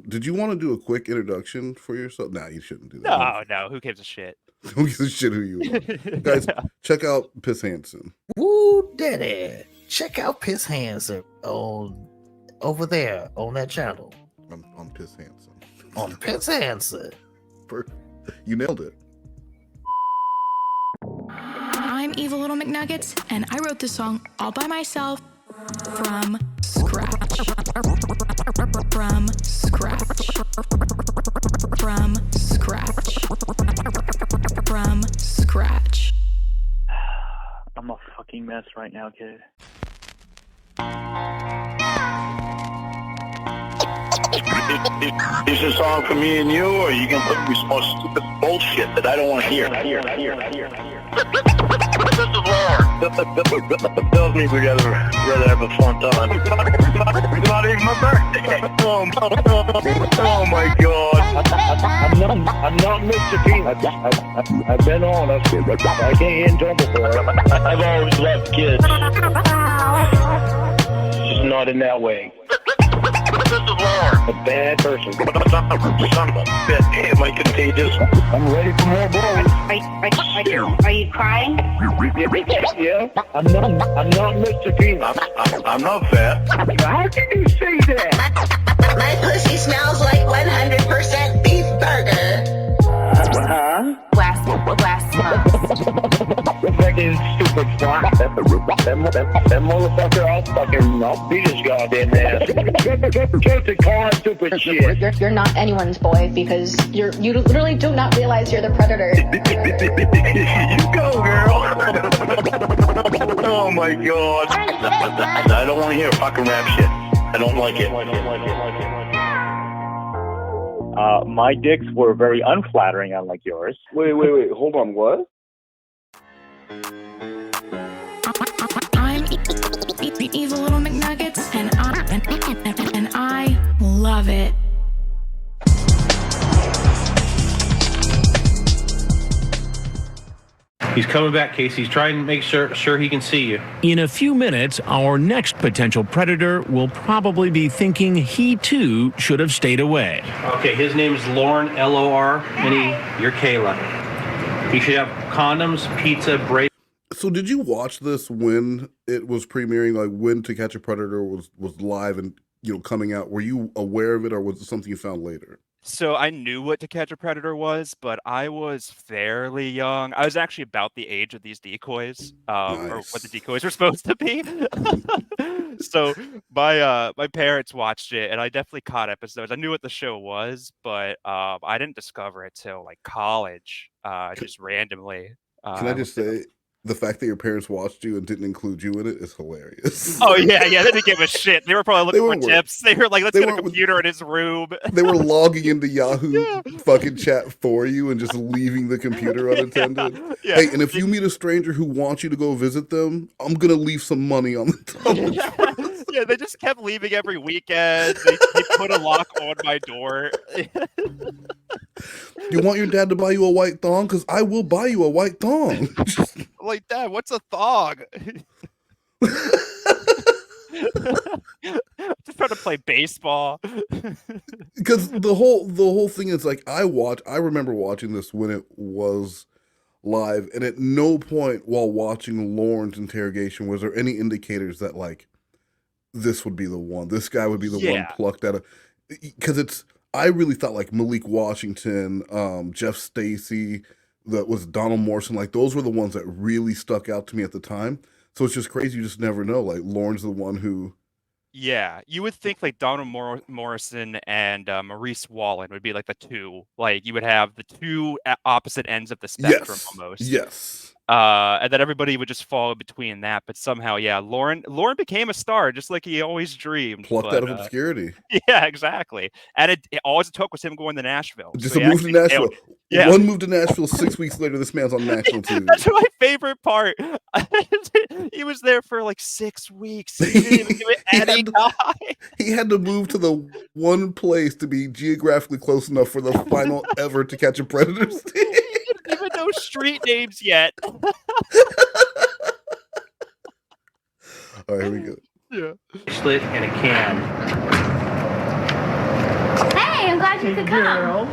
Did you want to do a quick introduction for yourself? Nah, you shouldn't do that. No, who gives a shit? Who gives a shit who you are? Guys, check out Piss Hansen. Woo, daddy. Check out Piss Hansen on over there on that channel. On Piss Hansen. On Piss Hansen. You nailed it. I'm Eva Little McNuggets, and I wrote this song all by myself from scratch. From scratch. From scratch. From scratch. I'm a fucking mess right now, kid. Is this song for me and you, or are you gonna put me some more stupid bullshit that I don't want to hear? This is Lorne. Tells me we'd rather have a fun time. It's not even my birthday. Oh my God. I'm not Mr. Peanut. I've been honest. I can't get in trouble for it. I've always loved kids. Just not in that way. This is Lorne. A bad person. Son of a bitch. Am I contagious? I'm ready for more blows. Are you crying? Yeah. I'm not Mr. Peanut. I'm not fat. How can you say that? My pussy smells like 100% beef burger. Huh? Blast. Fucking stupid fuck. That motherfucker, I'll beat his goddamn ass. Get the car, stupid shit. You're not anyone's boy because you literally do not realize you're the predator. You go, girl. Oh my God. I don't want to hear fucking rap shit. I don't like it. My dicks were very unflattering, unlike yours. Wait, hold on, what? I'm Eva Little McNuggets, and I love it. He's coming back, Casey. He's trying to make sure he can see you. In a few minutes, our next potential predator will probably be thinking he too should have stayed away. Okay, his name is Lorne, L-O-R, and you're Kayla. You should have condoms, pizza, bracelets. So did you watch this when it was premiering, like when To Catch a Predator was live and, coming out? Were you aware of it, or was it something you found later? So I knew what To Catch a Predator was, but I was fairly young. I was actually about the age of these decoys, or what the decoys were supposed to be. So my parents watched it, and I definitely caught episodes. I knew what the show was, but I didn't discover it till like college, just randomly. Can I just say, the fact that your parents watched you and didn't include you in it is hilarious. Oh yeah, they didn't give a shit. They were probably looking for tips. They were like, let's get a computer in his room. They were logging into Yahoo fucking chat for you and just leaving the computer unattended. Yeah. Hey, and if you meet a stranger who wants you to go visit them, I'm gonna leave some money on the top. Yeah, they just kept leaving every weekend. They put a lock on my door. You want your dad to buy you a white thong? Because I will buy you a white thong. Like, Dad, what's a thong? Just trying to play baseball. Because the whole thing is like, I remember watching this when it was live, and at no point while watching Lorne's interrogation was there any indicators that like this would be the one. This guy would be the one plucked out of, because I really thought like Malik Washington, Jeff Stacy, that was Donald Morrison, like those were the ones that really stuck out to me at the time. So it's just crazy, you just never know. Like Lorne's the one who. Yeah, you would think like Donald Morrison and Maurice Wallen would be like the two. Like you would have the two opposite ends of the spectrum almost. Yes. And then everybody would just fall in between that. But somehow, Lorne became a star just like he always dreamed. Plucked out of obscurity. Yeah, exactly. And all it took was him going to Nashville. Just a move to Nashville. Yeah. One move to Nashville, 6 weeks later, this man's on national TV. That's my favorite part. He was there for like 6 weeks. He didn't even give it any time. He had to move to the one place to be geographically close enough for the final ever To Catch a Predator scene. He didn't even know street names yet. All right, here we go. Yeah. Slit and a can. you could come.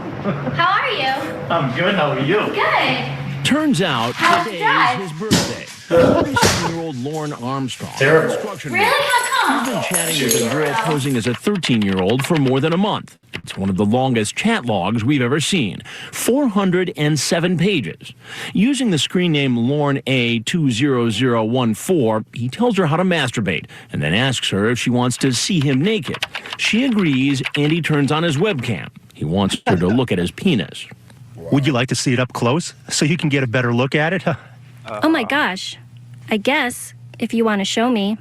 How are you? I'm good. How are you? Good. Turns out How's today the drive? is his birthday. 37-year-old Lorne Armstrong. Terrible. Construction Really? worker. How He's come? been chatting with a girl posing as a 13-year-old for more than a month. It's one of the longest chat logs we've ever seen. 407 pages. Using the screen name Lorne A20014, he tells her how to masturbate and then asks her if she wants to see him naked. She agrees and he turns on his webcam. He wants her to look at his penis. Would you like to see it up close so you can get a better look at it? Oh my gosh. I guess, if you want to show me.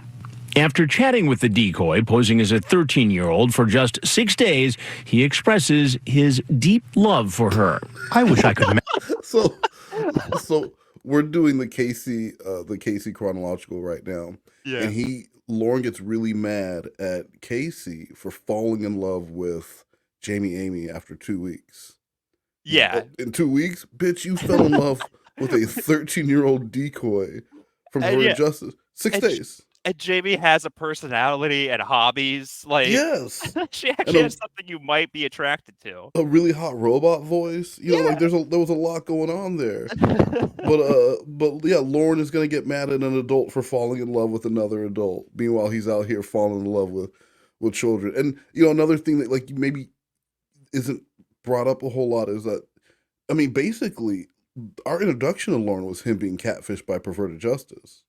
After chatting with the decoy, posing as a 13-year-old for just 6 days, he expresses his deep love for her. I wish I could. So we're doing the Casey chronological right now, and Lorne gets really mad at Casey for falling in love with Jamie Amy after 2 weeks. Yeah, in 2 weeks, bitch, you fell in love with a 13-year-old decoy from Her Justice. 6 days. And Jamie has a personality and hobbies. Like, yes, she actually has something you might be attracted to. A really hot robot voice. You know, like there was a lot going on there. but yeah, Lorne is gonna get mad at an adult for falling in love with another adult. Meanwhile, he's out here falling in love with children. And you know, another thing that like maybe isn't brought up a whole lot is that, I mean, basically, our introduction to Lorne was him being catfished by Perverted Justice.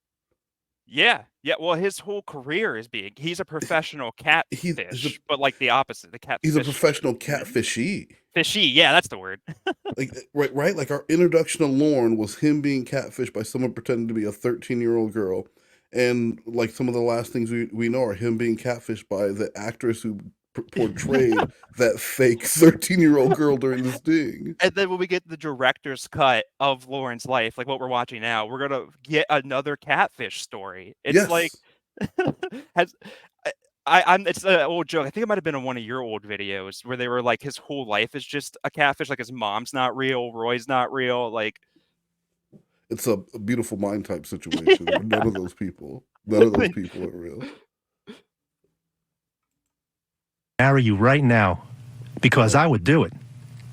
Yeah. Well, his whole career is he's a professional catfish, but like the opposite, the catfish. He's a professional catfishy. Fishy, yeah, that's the word. Like right? Like our introduction to Lorne was him being catfished by someone pretending to be a 13-year-old girl. And like some of the last things we know are him being catfished by the actress who portrayed that fake 13-year-old girl during this sting. And then when we get the director's cut of Lorne's life, like what we're watching now, we're gonna get another catfish story. It's like it's an old joke. I think it might have been in one of your old videos where they were like his whole life is just a catfish, like his mom's not real, Roy's not real, like it's a beautiful mind type situation. None of those people are real. Marry you right now because I would do it.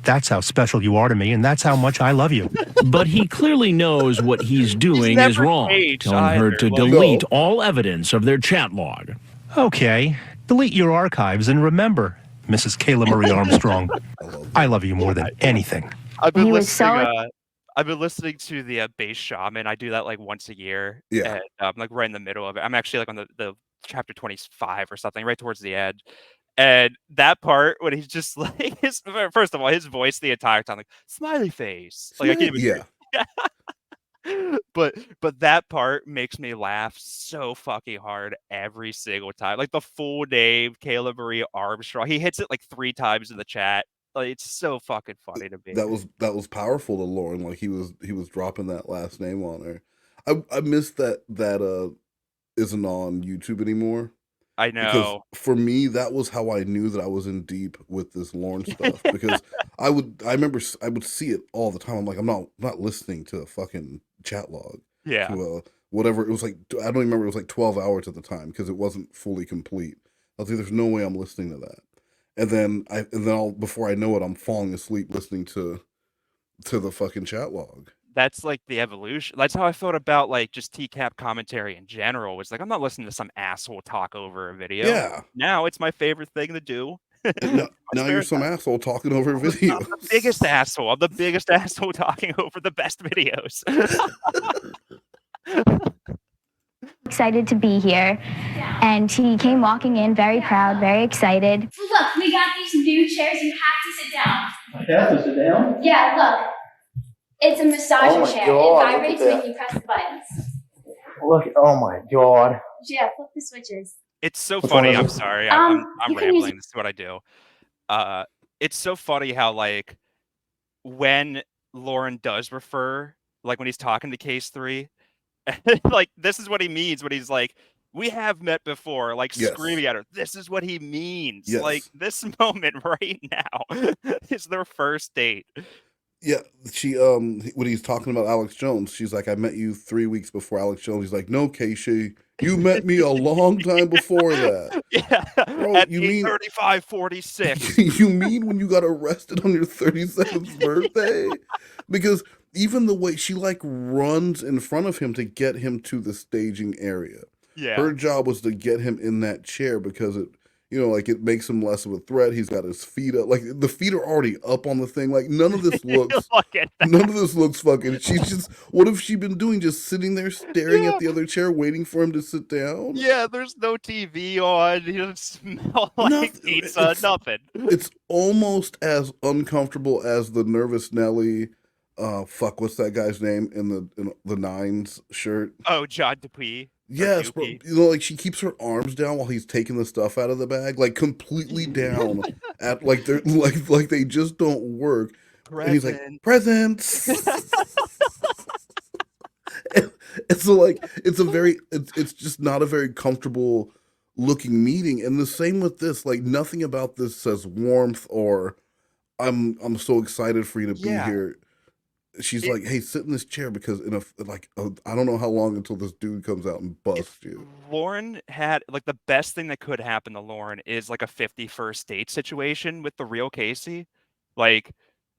That's how special you are to me, and that's how much I love you. But he clearly knows what he's doing is wrong, telling her to delete all evidence of their chat log. Okay, delete your archives and remember, Mrs. Kayla Marie Armstrong, I love you more than anything. I've been listening to the Bass Shaman. I do that like once a year. Yeah. And I'm like right in the middle of it. I'm actually like on the chapter 25 or something, right towards the end. And that part when he's just like first of all, his voice the entire time, like smiley face. Like I can't even but that part makes me laugh so fucking hard every single time. Like the full name, Kayla Marie Armstrong. He hits it like 3 times in the chat. Like it's so fucking funny to me. That was powerful to Lorne. Like he was dropping that last name on her. I missed that isn't on YouTube anymore. I know. Because for me, that was how I knew that I was in deep with this Lorne stuff. Because I remember I would see it all the time. I'm like, I'm not listening to a fucking chat log. Yeah. To whatever it was like. I don't remember. It was like 12 hours at the time because it wasn't fully complete. I was like, there's no way I'm listening to that. And then before I know it, I'm falling asleep listening to the fucking chat log. That's like the evolution. That's how I felt about like just TCAP commentary in general. Was like I'm not listening to some asshole talk over a video. Yeah. Now it's my favorite thing to do. Now you're some asshole talking over a video. I'm the biggest asshole. I'm the biggest asshole talking over the best videos. Excited to be here, and he came walking in very proud, very excited. Look, we got these new chairs. You have to sit down. I have to sit down? Yeah, look. It's a massager chair. God, it vibrates when you press the buttons. Look, oh my god. Yeah, flip the switches. It's so funny. I'm sorry. I'm rambling. This is what I do. It's so funny how like when Lorne does refer, like when he's talking to Case 3, like this is what he means when he's like, we have met before, like screaming at her. This is what he means. Like this moment right now is their first date. Yeah, she when he's talking about Alex Jones, she's like, I met you 3 weeks before Alex Jones. He's like, no, Casey, you met me a long time before that. Yeah, Bro, at you mean 8:35:46. you mean when you got arrested on your 37th birthday? Because even the way she like runs in front of him to get him to the staging area. Yeah. Her job was to get him in that chair because it, like it makes him less of a threat. He's got his feet up. Like the feet are already up on the thing. Like none of this looks none of this looks fucking. She's just what have she been doing? Just sitting there staring at the other chair waiting for him to sit down? Yeah, there's no TV on. He doesn't smell like pizza, nothing. It's almost as uncomfortable as the nervous Nelly what's that guy's name in the Nines shirt? Oh, John Dupuis. Yes, bro. Like she keeps her arms down while he's taking the stuff out of the bag, like completely down at like they're like they just don't work. And he's like, presents. and so like it's just not a very comfortable looking meeting. And the same with this, like nothing about this says warmth or I'm so excited for you to be here. She's like, hey, sit in this chair because I don't know how long until this dude comes out and busts you. Lauren had like the best thing that could happen to Lauren is like a 51st date situation with the real Casey. Like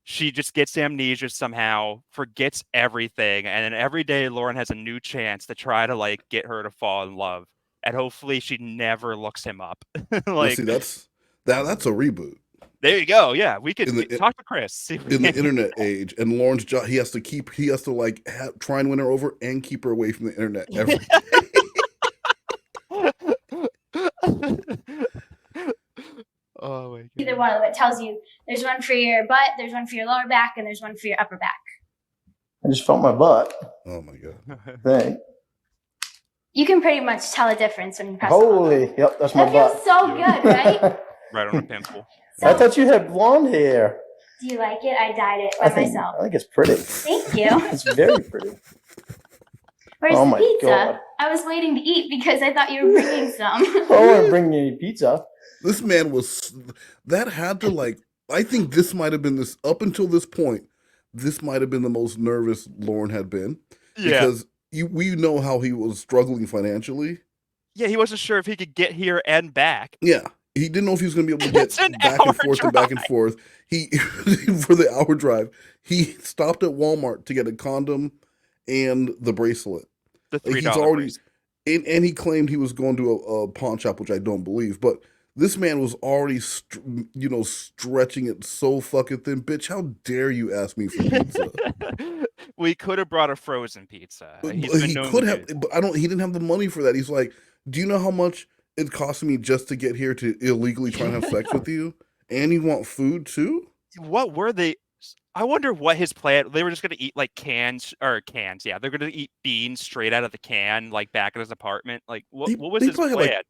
she just gets amnesia somehow, forgets everything, and then every day Lauren has a new chance to try to like get her to fall in love. And hopefully she never looks him up. Like see, that's a reboot. There you go. Yeah, we could talk to Chris. In the internet age, and Lauren's job, he has to like try and win her over and keep her away from the internet every day. Oh my God. Either one of them. It tells you there's one for your butt, there's one for your lower back, and there's one for your upper back. I just felt my butt. Oh my God. Thing. You can pretty much tell a difference when you press Holy, yep, that's my butt. That feels so good, right? Right on a pimple. I thought you had blonde hair. Do you like it? I dyed it by myself. I think it's pretty. Thank you. It's very pretty. Where's Oh the my pizza? God. I was waiting to eat because I thought you were bringing some. Oh, I'm bringing you pizza. This man that had to like, I think this might have been up until this point, this might have been the most nervous Lorne had been. Yeah. Because we know how he was struggling financially. Yeah, he wasn't sure if he could get here and back. Yeah. He didn't know if he was going to be able to get back and forth and back and forth. He, for the hour drive, he stopped at Walmart to get a condom and the bracelet. The $3 he's already, bracelet. And he claimed he was going to a pawn shop, which I don't believe. But this man was already, stretching it so fucking thin. Bitch, how dare you ask me for pizza? We could have brought a frozen pizza. He could have, but he didn't have the money for that. He's like, do you know how much it cost me just to get here to illegally try and have sex with you? And you want food too? What were they? I wonder what his plan. They were just going to eat like cans. Yeah, they're going to eat beans straight out of the can, like back at his apartment. Like what was his plan? Like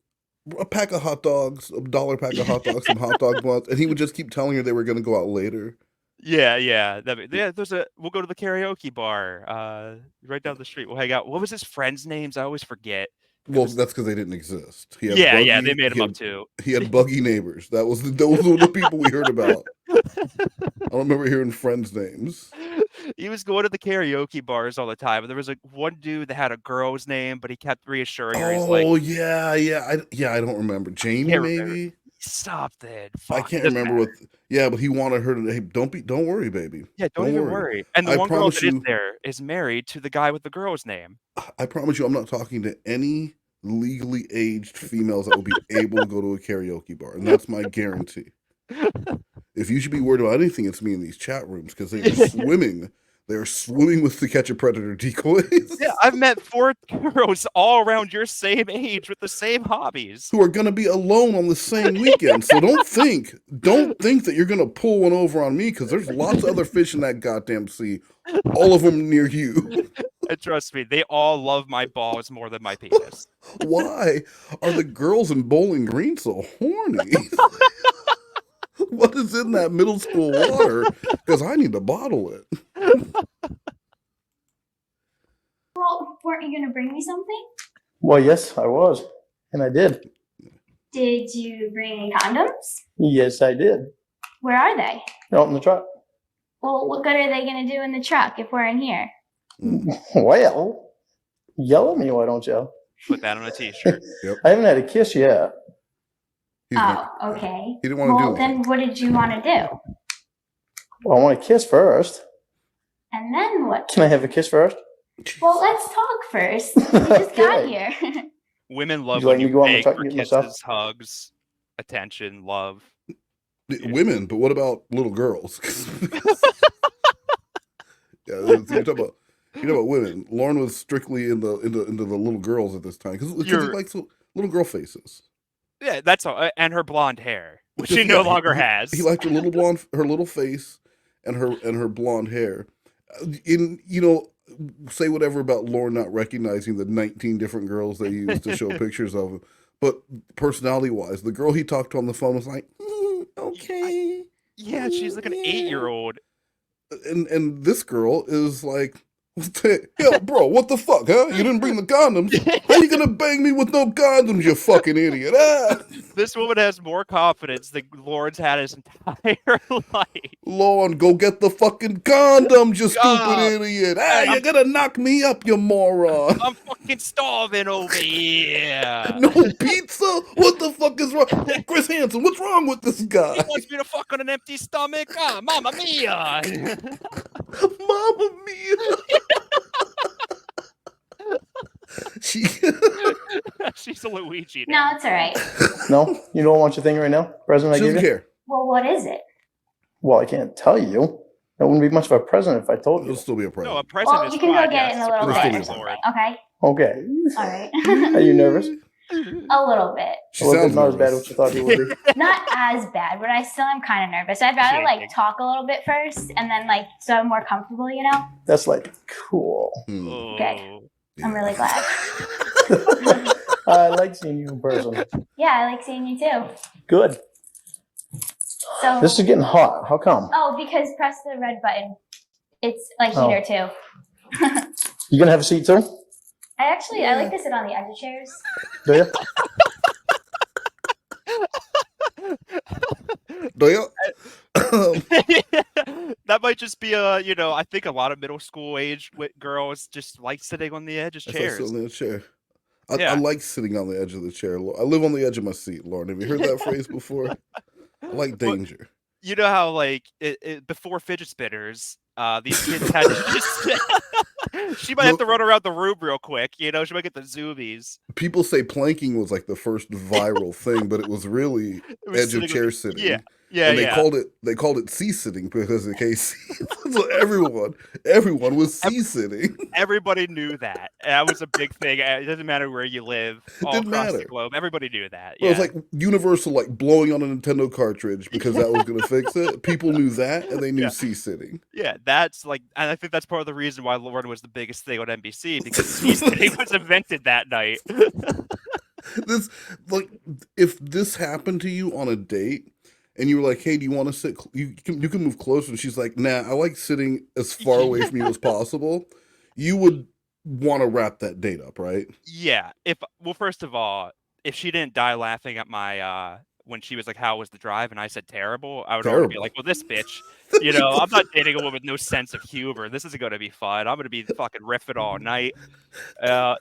a pack of hot dogs, $1 pack of hot dogs, some hot dog buns, and he would just keep telling her they were going to go out later. Yeah. We'll go to the karaoke bar right down the street. We'll hang out. What was his friends' names? I always forget. Well, that's because they didn't exist. They made him up too. He had buggy neighbors. Those were the people we heard about. I don't remember hearing friends' names. He was going to the karaoke bars all the time. There was like one dude that had a girl's name, but he kept reassuring her. He's like, I don't remember. Jamie, maybe. Stop that. I can't remember what. Yeah, but he wanted her to. Hey, don't worry, baby. Yeah, don't even worry. And the one girl that is there is married to the guy with the girl's name. I promise you, I'm not talking to any legally aged females that will be able to go to a karaoke bar, and that's my guarantee. If you should be worried about anything, it's me in these chat rooms because they are swimming. They are swimming with the catch a predator decoys. Yeah, I've met 4 girls all around your same age with the same hobbies who are going to be alone on the same weekend. So don't think that you're going to pull one over on me because there's lots of other fish in that goddamn sea. All of them near you. And trust me, they all love my balls more than my penis. Why are the girls in Bowling Green so horny? What is in that middle school water? Because I need to bottle it. Well, weren't you going to bring me something? Well, yes, I was. And I did. Did you bring any condoms? Yes, I did. Where are they? Out in the truck. Well, what good are they going to do in the truck if we're in here? Well, yell at me, why don't you? Put that on a t-shirt. Yep. I haven't had a kiss yet. Okay. He didn't want to do then what did you want to do? Well, I want a kiss first. And then what? Can I have a kiss first? Well, let's talk first. We just got here. Women love Would you like when me you to go on and beg talk- for get my stuff? kisses, hugs, attention, love. Women, but what about little girls? Yeah, you talk about women. Lorne was strictly into the little girls at this time because he likes little girl faces. Yeah, that's all. And her blonde hair, which she no longer has. He liked her little face, and her blonde hair. Say whatever about Lorne not recognizing the 19 different girls they used to show pictures of him, but personality-wise, the girl he talked to on the phone was like, okay, yeah, she's like an 8-year-old. And this girl is like, yeah, bro, what the fuck, huh? You didn't bring the condoms. How you gonna bang me with no condoms, you fucking idiot? Ah! This woman has more confidence than Lorne's had his entire life. Lorne, go get the fucking condoms, you stupid idiot. Ah, you're gonna knock me up, you moron. I'm fucking starving over here. No pizza? What the fuck is wrong? Hey, Chris Hansen, what's wrong with this guy? He wants me to fuck on an empty stomach? Ah, mamma mia. Mamma mia. She's a Luigi No, now. it's all right. No? You don't want your thing right now? Present I She give doesn't you? care. Well, what is it? Well, I can't tell you. That wouldn't be much of a present if I told you. It'll still be a present. No, a present Well, is you can fine, go get yes, it in a it's little bit It'll or still be a something. Okay. Okay. All right. Are you nervous? A little bit. She A little sounds bit, not as bad as nervous. what you thought you would be. Not as bad, but I still am kind of nervous. I'd rather like talk a little bit first, and then like so I'm more comfortable. You know. That's like cool. Okay. I'm really glad. I like seeing you in person. Yeah, I like seeing you too. Good. So. This is getting hot. How come? Oh, because press the red button. It's like heater too. You gonna have a seat too? I like to sit on the edge of chairs. Do you? Do you? That might just be I think a lot of middle school age girls just like sitting on the edge of That's like chairs. sitting in a chair. I Yeah. like sitting on the edge of the chair. I live on the edge of my seat, Lauren. Have you heard that phrase before? I like danger. You know how like before fidget spinners, these kids had to just. She might have to run around the room real quick. She might get the zoomies. People say planking was like the first viral thing, but it was really edge of chair sitting. Yeah. Yeah, and yeah. they called it sea sitting because of KC. So everyone was sea sitting. Everybody knew that. That was a big thing. It doesn't matter where you live, all didn't across matter. the globe. Everybody knew that. Well, it was like Universal like blowing on a Nintendo cartridge because that was going to fix it. People knew that, and they knew sea sitting. Yeah, that's like, and I think that's part of the reason why Lorne was the biggest thing on NBC because sea sitting was invented that night. If this happened to you on a date. And you were like, "Hey, do you want to sit? You can move closer." And she's like, "Nah, I like sitting as far away from you as possible." You would want to wrap that date up, right? Yeah. First of all, if she didn't die laughing at my when she was like, "How was the drive?" and I said terrible, I would already be like, "Well, this bitch, I'm not dating a woman with no sense of humor. This isn't going to be fun. I'm going to be fucking riffing all night. I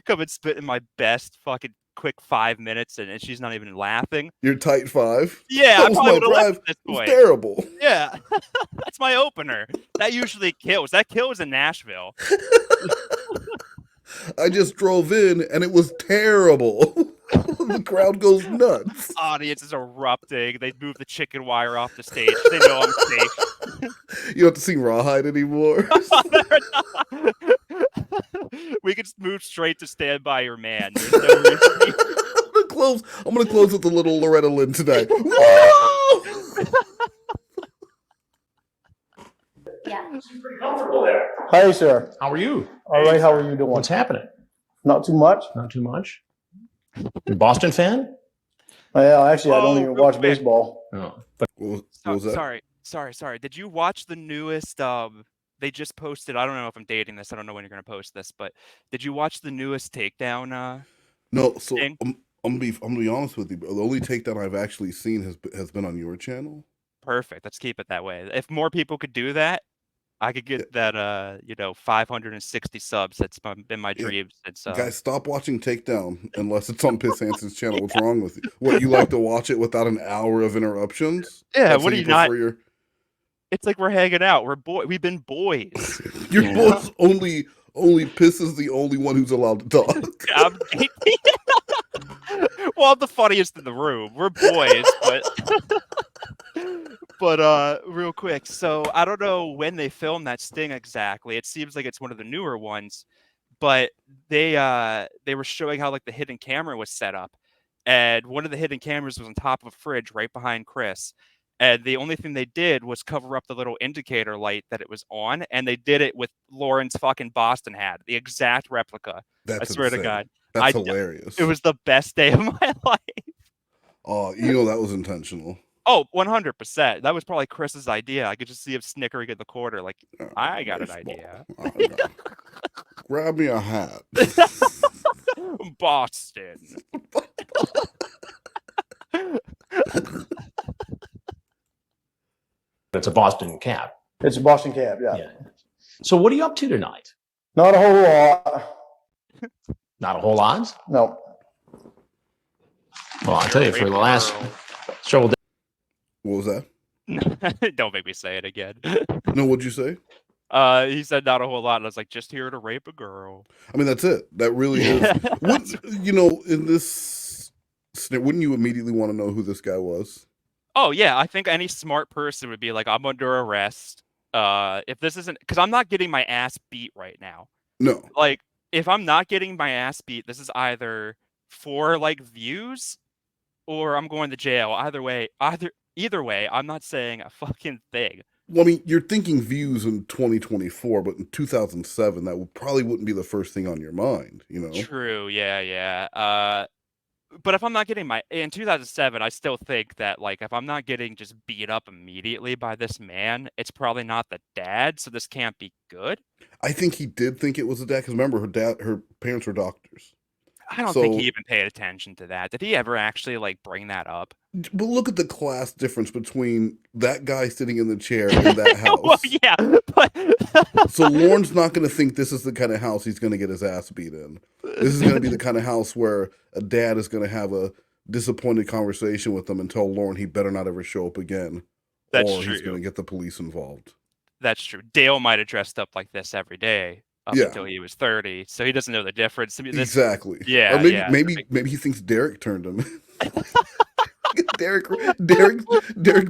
come and spit in my best fucking." Quick 5 minutes and she's not even laughing. Your tight five? Yeah, that was my drive. It was terrible. Yeah, that's my opener. That usually kills. That kills in Nashville. I just drove in and it was terrible. The crowd goes nuts. Audience is erupting. They move the chicken wire off the stage. They know I'm safe. You don't have to sing Rawhide anymore. We can move straight to Stand By Your Man. There's no reason. I'm gonna close with a little Loretta Lynn tonight. Yeah. She's pretty comfortable there. Hi, sir. How are you? All right, how are you doing? What's happening? Not too much. Not too much. You a Boston fan? Well, actually, I don't even watch baseball. Oh. What was that? Sorry. Did you watch the newest? They just posted. I don't know if I'm dating this. I don't know when you're going to post this, but did you watch the newest takedown? No. So I'm gonna be honest with you. The only takedown I've actually seen has been on your channel. Perfect. Let's keep it that way. If more people could do that, I could get that 560 subs. That's been my dream since. Guys, stop watching Takedown unless it's on Piss Hansen's channel. What's wrong with you? What, you like to watch it without an hour of interruptions? Yeah, That's what how do you not? prefer It's like we're hanging out. We've been boys. Your boys only Piss is the only one who's allowed to talk. Well, I'm the funniest in the room. We're boys, but real quick. So I don't know when they filmed that sting exactly. It seems like it's one of the newer ones, but they were showing how like the hidden camera was set up, and one of the hidden cameras was on top of a fridge right behind Chris. And the only thing they did was cover up the little indicator light that it was on, and they did it with Lauren's fucking Boston hat, the exact replica. That's I swear insane. to God. That's hilarious. It was the best day of my life. Oh, you know that was intentional. Oh, 100%. That was probably Chris's idea. I could just see him snickering in the corner like, I got an idea. Oh, no. Grab me a hat. Boston. It's a Boston cap. It's a Boston cap, yeah. So what are you up to tonight? Not a whole lot. Not a whole lot? No. Well, I'll tell you, for the last several days. What was that? Don't make me say it again. No, what'd you say? He said not a whole lot, and I was like, just here to rape a girl. I mean, that's it. That really is. In this, wouldn't you immediately want to know who this guy was? Oh, yeah. I think any smart person would be like, I'm under arrest. If this isn't, because I'm not getting my ass beat right now. No. Like, if I'm not getting my ass beat, this is either for like views or I'm going to jail. Either way, I'm not saying a fucking thing. Well, I mean, you're thinking views in 2024, but in 2007, that probably wouldn't be the first thing on your mind, you know? True. Yeah. But if I'm not getting in 2007, I still think that like if I'm not getting just beat up immediately by this man, it's probably not the dad. So this can't be good. I think he did think it was the dad because remember, her parents were doctors. I don't think he even paid attention to that. Did he ever actually like bring that up? But look at the class difference between that guy sitting in the chair and that house. Well, yeah, but so Lorne's not going to think this is the kind of house he's going to get his ass beat in. This is going to be the kind of house where a dad is going to have a disappointed conversation with him and tell Lorne he better not ever show up again. That's or true. He's going to get the police involved. That's true. Dale might have dressed up like this every day until he was 30, so he doesn't know the difference. I mean, Exactly. Yeah. Or maybe he thinks Derek turned him. Derek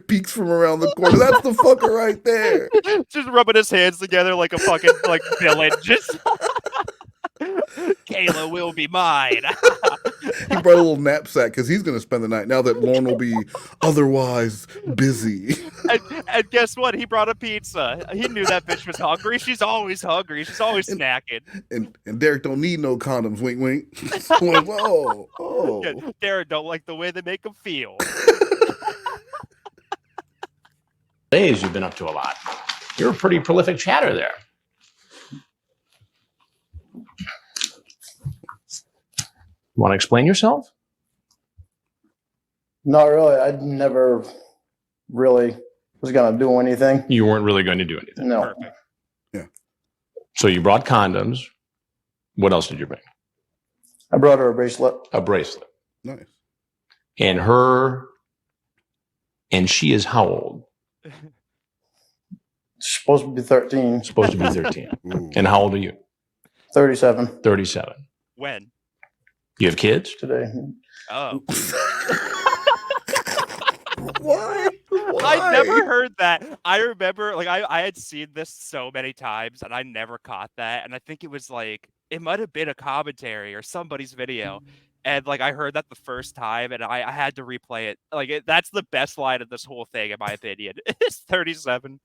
peeks from around the corner. That's the fucker right there. Just rubbing his hands together like a fucking like villain. Just Kayla will be mine. He brought a little knapsack because he's going to spend the night now that Lorne will be otherwise busy. And guess what? He brought a pizza. He knew that bitch was hungry. She's always hungry. She's always snacking. And Derek don't need no condoms. Wink, wink. Like, oh. Yeah, Derek don't like the way they make him feel. Days you've been up to a lot. You're a pretty prolific chatter there. Want to explain yourself? Not really. I never really was going to do anything. You weren't really going to do anything. No. Perfect. Yeah. So you brought condoms. What else did you bring? I brought her a bracelet. A bracelet. Nice. And she is how old? She's supposed to be 13. Supposed to be 13. And how old are you? 37. 37. When? You have kids? Today. Oh. Why? I never heard that. I remember, like, I had seen this so many times, and I never caught that. And I think it was like, it might have been a commentary or somebody's video. And, like, I heard that the first time, and I had to replay it. Like, that's the best line of this whole thing, in my opinion. It's 37.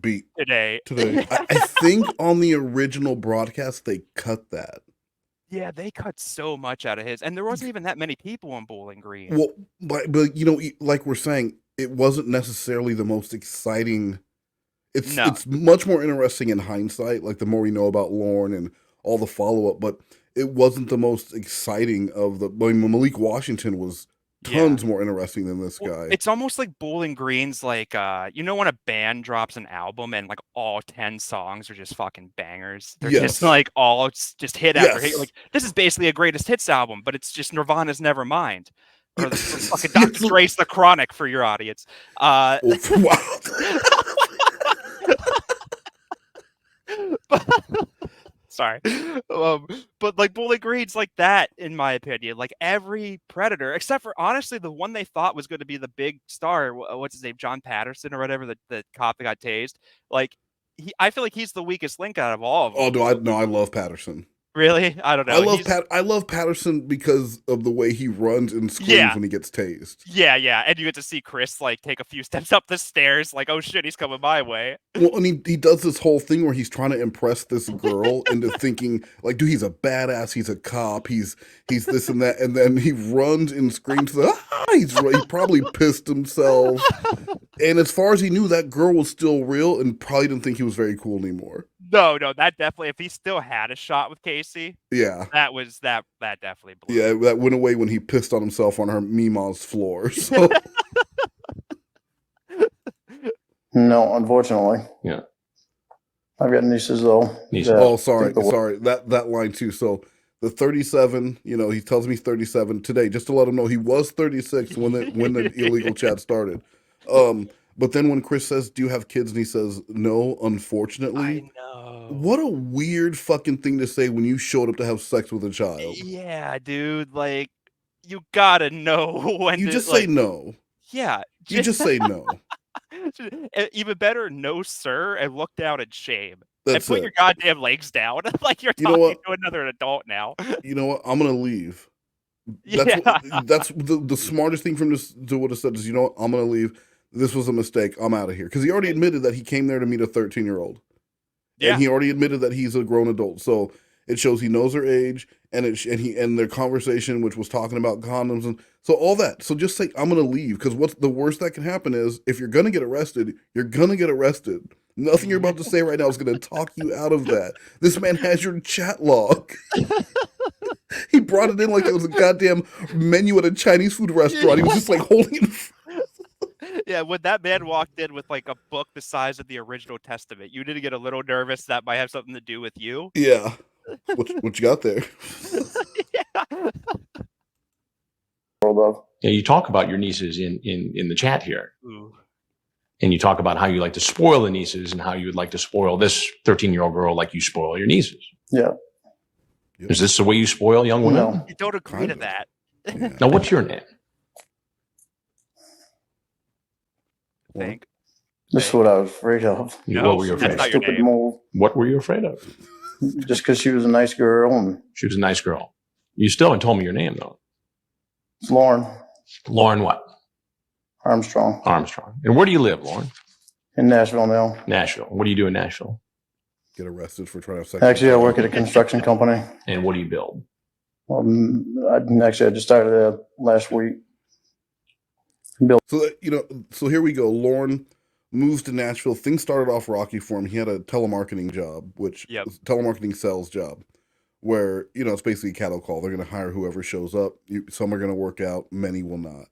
Beat. Today. I think on the original broadcast, they cut that. Yeah, they cut so much out of his, and there wasn't even that many people in Bowling Green. Well, but you know, like we're saying, it wasn't necessarily the most exciting. It's much more interesting in hindsight, like the more we know about Lorne and all the follow up. But it wasn't the most exciting of the. I mean, Malik Washington was tons more interesting than this guy. It's almost like Bowling Green's like when a band drops an album and like all 10 songs are just fucking bangers. They're just like all just hit after hit. Like this is basically a greatest hits album, but it's just Nirvana's Nevermind. Or the fucking Dr. Dre's The Chronic for your audience. Wow. Sorry. But like Bowling Green's like that, in my opinion. Like every Predator, except for honestly the one they thought was going to be the big star, what's his name, John Patterson or whatever, the cop that got tased. Like I feel like he's the weakest link out of all of them. I love Patterson. Really? I don't know. I love Patterson because of the way he runs and screams when he gets tased. Yeah, and you get to see Chris like take a few steps up the stairs, like, oh shit, he's coming my way. Well, and he does this whole thing where he's trying to impress this girl into thinking like, dude, he's a badass, he's a cop, he's this and that, and then he runs and screams, he probably pissed himself. And as far as he knew, that girl was still real and probably didn't think he was very cool anymore. No, that definitely, if he still had a shot with Casey, that definitely blew. Yeah, that went away when he pissed on himself on her Mima's floor. So. No, unfortunately. Yeah. I've got nieces though. Sorry. That line too. So the 37, he tells me 37 today, just to let him know he was 36 when the illegal chat started. But then when Chris says, "Do you have kids?" and he says, "No, unfortunately." I know. What a weird fucking thing to say when you showed up to have sex with a child. Yeah, dude. Like, you gotta know when you just say no. Yeah, you just say no. Even better, no, sir, and look down in shame. That's and put your goddamn legs down. Like you're talking to another adult now. You know what? I'm gonna leave. That's the smartest thing from this to what it said is, you know what? I'm gonna leave. This was a mistake. I'm out of here. Because he already admitted that he came there to meet a 13-year-old. Yeah. And he already admitted that he's a grown adult. So it shows he knows her age and their conversation, which was talking about condoms and so all that. So just say, I'm going to leave. Because what's the worst that can happen is if you're going to get arrested, you're going to get arrested. Nothing you're about to say right now is going to talk you out of that. This man has your chat log. He brought it in like it was a goddamn menu at a Chinese food restaurant. He was just like holding it. Yeah, when that man walked in with like a book the size of the original Testament, you did get a little nervous that might have something to do with you. Yeah. What you got there? Yeah, you talk about your nieces in the chat here. Ooh. And you talk about how you like to spoil the nieces and how you would like to spoil this 13-year-old girl like you spoil your nieces. Yeah. Is this the way you spoil young women? No. You don't agree to that. Yeah. Now, what's your name? This is what I was afraid of. What were you afraid of? Stupid move. What were you afraid of? Just because she was a nice girl. And she was a nice girl. You still haven't told me your name, though. It's Lorne. Lorne what? Armstrong. And where do you live, Lorne? In Nashville now. Nashville. What do you do in Nashville? Get arrested for trying to have sex. Actually, I work at a construction company. And what do you build? Well, I just started there last week. So here we go. Lorne moves to Nashville. Things started off rocky for him. He had a telemarketing job, telemarketing sales job, where, it's basically a cattle call. They're going to hire whoever shows up. Some are going to work out. Many will not.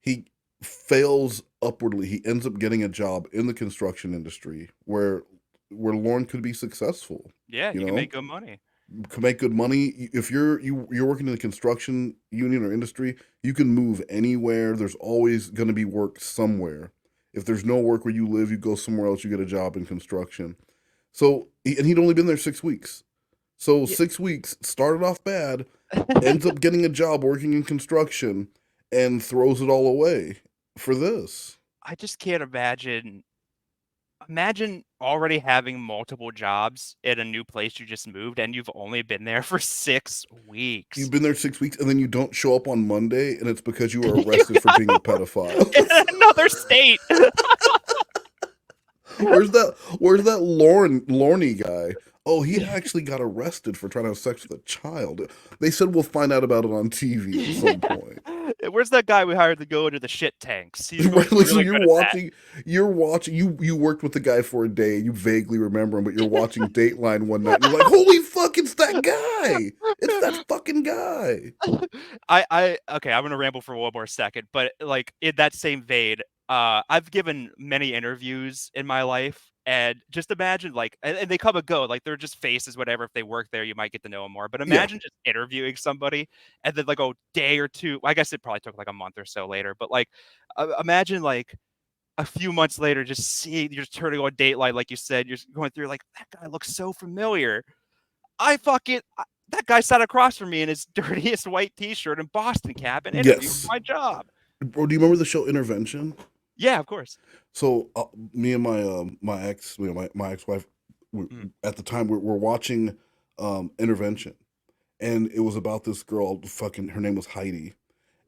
He fails upwardly. He ends up getting a job in the construction industry where Lorne could be successful. Yeah, you can make good money. Can make good money. If you're working in the construction union or industry, you can move anywhere. There's always going to be work somewhere. If there's no work where you live, you go somewhere else, you get a job in construction. So, and he'd only been there 6 weeks. So 6 weeks, started off bad, ends up getting a job working in construction and throws it all away for this. I just can't imagine. Imagine already having multiple jobs at a new place you just moved and you've only been there for 6 weeks. You've been there 6 weeks and then you don't show up on Monday and it's because you were arrested for being a pedophile. In another state. Where's that Lorne guy? Oh, he actually got arrested for trying to have sex with a child. They said we'll find out about it on TV at some point. Where's that guy we hired to go into the shit tanks? He's Right, really so good at that. you're watching, you worked with the guy for a day, you vaguely remember him, but you're watching Dayline one night, and you're like, holy fuck, it's that guy! It's that fucking guy! Okay, I'm gonna ramble for one more second, but like in that same vein, I've given many interviews in my life, and just imagine like, and they come and go, like they're just faces, whatever. If they work there, you might get to know them more. But imagine just interviewing somebody, and then like a day or two. I guess it probably took like a month or so later, but like, imagine like a few months later, just seeing you're just turning on Dateline, like you said, you're going through like that guy looks so familiar. That guy sat across from me in his dirtiest white T-shirt and Boston cap and interviewed for my job. Bro, do you remember the show Intervention? Yeah, of course. So me and my ex, my ex-wife, at the time we're watching Intervention, and it was about this girl. Her name was Heidi,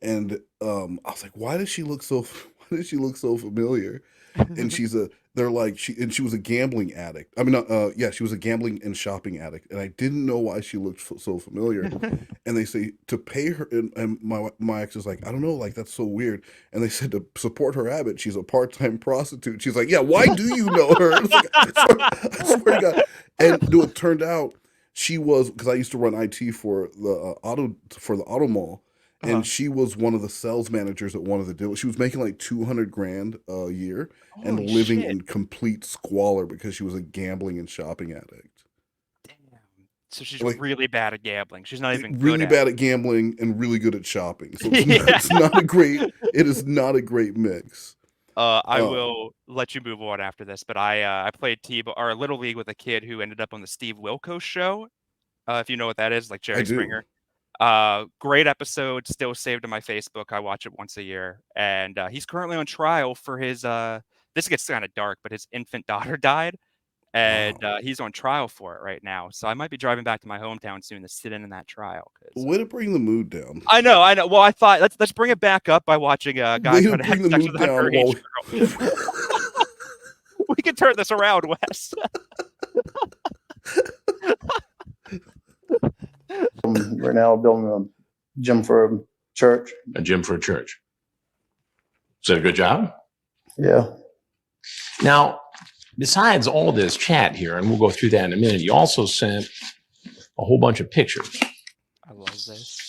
and I was like, why does she look so familiar? And she was a gambling addict. I mean, she was a gambling and shopping addict, and I didn't know why she looked so familiar. And they say to pay her, and my ex is like, I don't know, like that's so weird. And they said to support her habit, she's a part-time prostitute. She's like, yeah, why do you know her? It's like, I swear to God. And it turned out she was, because I used to run IT for the auto mall. And she was one of the sales managers at one of the deals. She was making like $200,000 a year and living in complete squalor because she was a gambling and shopping addict. Damn. So she's like, really bad at gambling. She's not even really bad at gambling and really good at shopping. So it's not a great. It is not a great mix. I will let you move on after this, but I played Little League with a kid who ended up on the Steve Wilkos show. If you know what that is, like Jerry Springer. Great episode, still saved on my Facebook. I watch it once a year, and he's currently on trial for his this gets kind of dark, but his infant daughter died, and he's on trial for it right now. So I might be driving back to my hometown soon to sit in that trial. Way to bring the mood down. I know. Well, I thought let's bring it back up by watching a guy trying to have sex with an underage girl. We can turn this around, Wes. Right now, building a gym for a church. A gym for a church. Is that a good job? Yeah. Now, besides all this chat here, and we'll go through that in a minute, you also sent a whole bunch of pictures. I love this.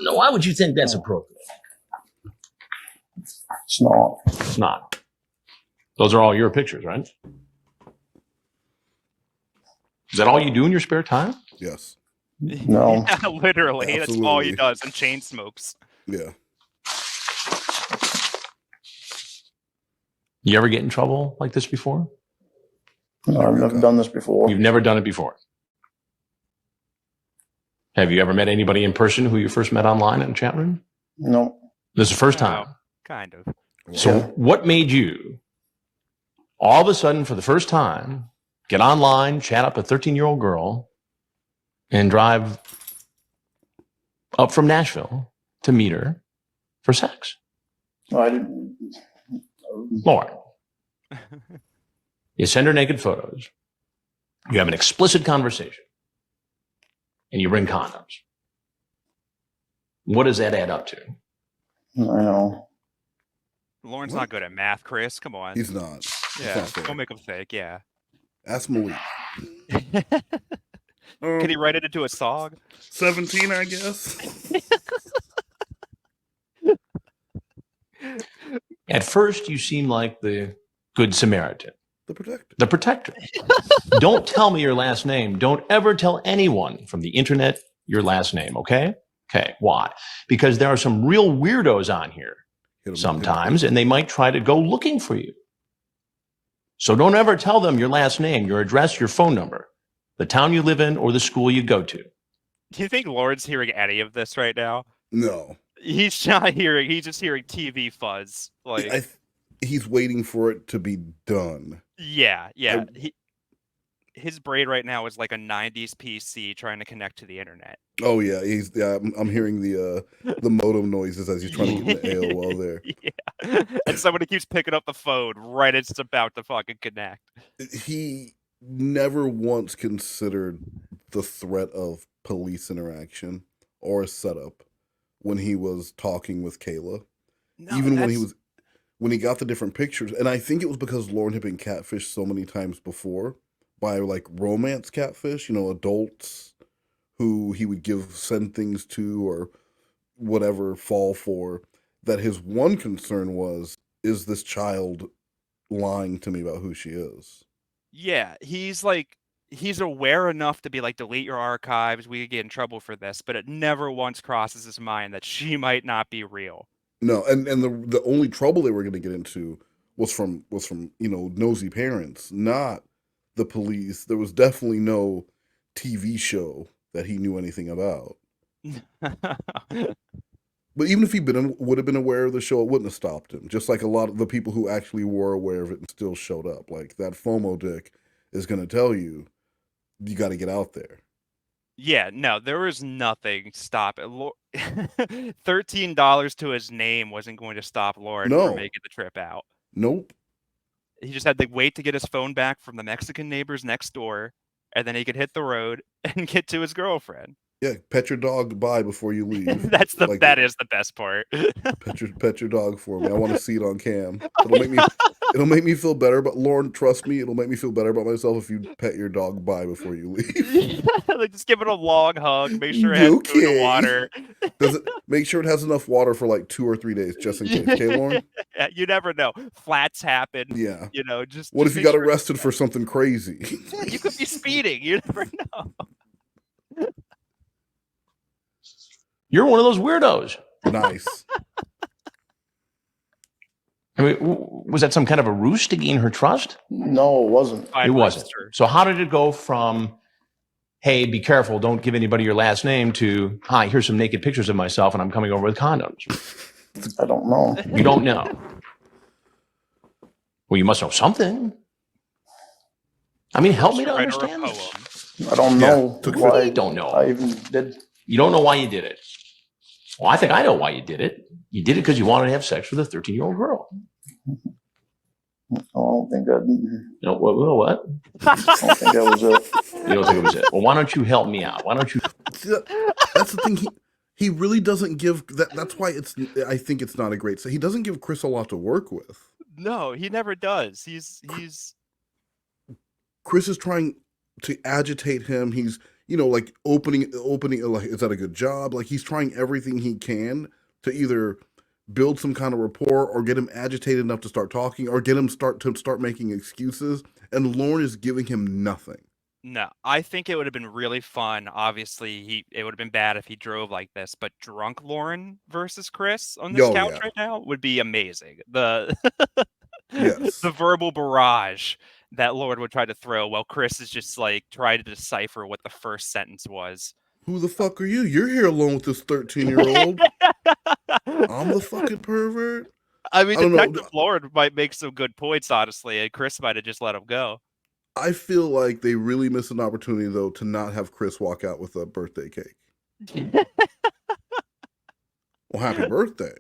Now, why would you think that's appropriate? It's not. It's not. Those are all your pictures, right? Is that all you do in your spare time? Yes. No. Yeah, literally. Absolutely. That's all he does, and chain smokes. Yeah. You ever get in trouble like this before? No, I've never done this before. You've never done it before? Have you ever met anybody in person who you first met online in a chat room? No. This is the first time? Kind of. So what made you, all of a sudden, for the first time, get online, chat up a 13-year-old girl, and drive up from Nashville to meet her for sex? No, I didn't. Lauren. You send her naked photos. You have an explicit conversation. And you bring condoms. What does that add up to? I know. Lauren's not good at math, Chris. Come on. He's not. Yeah, don't make him fake. Yeah. Ask Malik. Can he write it into a song? 17, I guess. At first, you seem like the good Samaritan. The protector. The protector. Don't tell me your last name. Don't ever tell anyone from the internet your last name, okay? Okay, why? Because there are some real weirdos on here sometimes, and they might try to go looking for you. So don't ever tell them your last name, your address, your phone number, the town you live in, or the school you go to. Do you think Lauren's hearing any of this right now? No. He's not hearing. He's just hearing TV fuzz. Like he's waiting for it to be done. Yeah. His brain right now is like a 90s PC trying to connect to the internet. Oh yeah, I'm hearing the modem noises as he's trying to get the AOL there. Yeah. And somebody keeps picking up the phone right as it's about to fucking connect. He never once considered the threat of police interaction or a setup when he was talking with Kayla. No, Even when he got the different pictures. And I think it was because Lorne had been catfished so many times before by like romance catfish, adults who he would send things to or whatever, fall for, that his one concern was, is this child lying to me about who she is? Yeah, he's aware enough to be like, delete your archives, we could get in trouble for this, but it never once crosses his mind that she might not be real. No, and the only trouble they were going to get into was from nosy parents, not the police. There was definitely no TV show that he knew anything about. But even if he would have been aware of the show, it wouldn't have stopped him. Just like a lot of the people who actually were aware of it and still showed up. Like that FOMO dick is going to tell you, you got to get out there. Yeah, no, there was nothing stop it. $13 to his name wasn't going to stop Lauren from making the trip out. Nope. He just had to wait to get his phone back from the Mexican neighbors next door, and then he could hit the road and get to his girlfriend. Yeah, pet your dog bye before you leave. That is the best part. pet your dog for me. I want to see it on cam. It'll make me feel better. But Lauren, trust me, it'll make me feel better about myself if you pet your dog bye before you leave. Like just give it a long hug. Make sure it has food and water. Make sure it has enough water for like 2 or 3 days, just in case. Okay, Lauren? Yeah, you never know. Flats happen. Yeah. What if you got arrested for something crazy? Yeah, you could be speeding. You never know. You're one of those weirdos. Nice. I mean, was that some kind of a ruse to gain her trust? No, it wasn't. It wasn't. So how did it go from, hey, be careful, don't give anybody your last name, to, hi, here's some naked pictures of myself and I'm coming over with condoms? I don't know. You don't know? Well, you must know something. I mean, help me to understand this. I don't know why. You don't know. I even did. You don't know why you did it. Well, I think I know why you did it. You did it because you wanted to have sex with a 13-year-old girl. I don't think that. No, what? I don't think that was it. You don't think it was it? Well, why don't you help me out? Why don't you? That's the thing. He really doesn't give that. That's why I think it's not a great. So he doesn't give Chris a lot to work with. No, he never does. He's. Chris is trying to agitate him. He's like opening. Like, is that a good job? Like he's trying everything he can to either build some kind of rapport or get him agitated enough to start talking or get him start making excuses. And Lorne is giving him nothing. No, I think it would have been really fun. Obviously, it would have been bad if he drove like this, but drunk Lauren versus Chris on this couch right now would be amazing. The verbal barrage that Lauren would try to throw while Chris is just like trying to decipher what the first sentence was. Who the fuck are you? You're here alone with this 13-year-old. I'm the fucking pervert. I mean, Detective Lauren might make some good points, honestly, and Chris might have just let him go. I feel like they really missed an opportunity, though, to not have Chris walk out with a birthday cake. Well, happy birthday.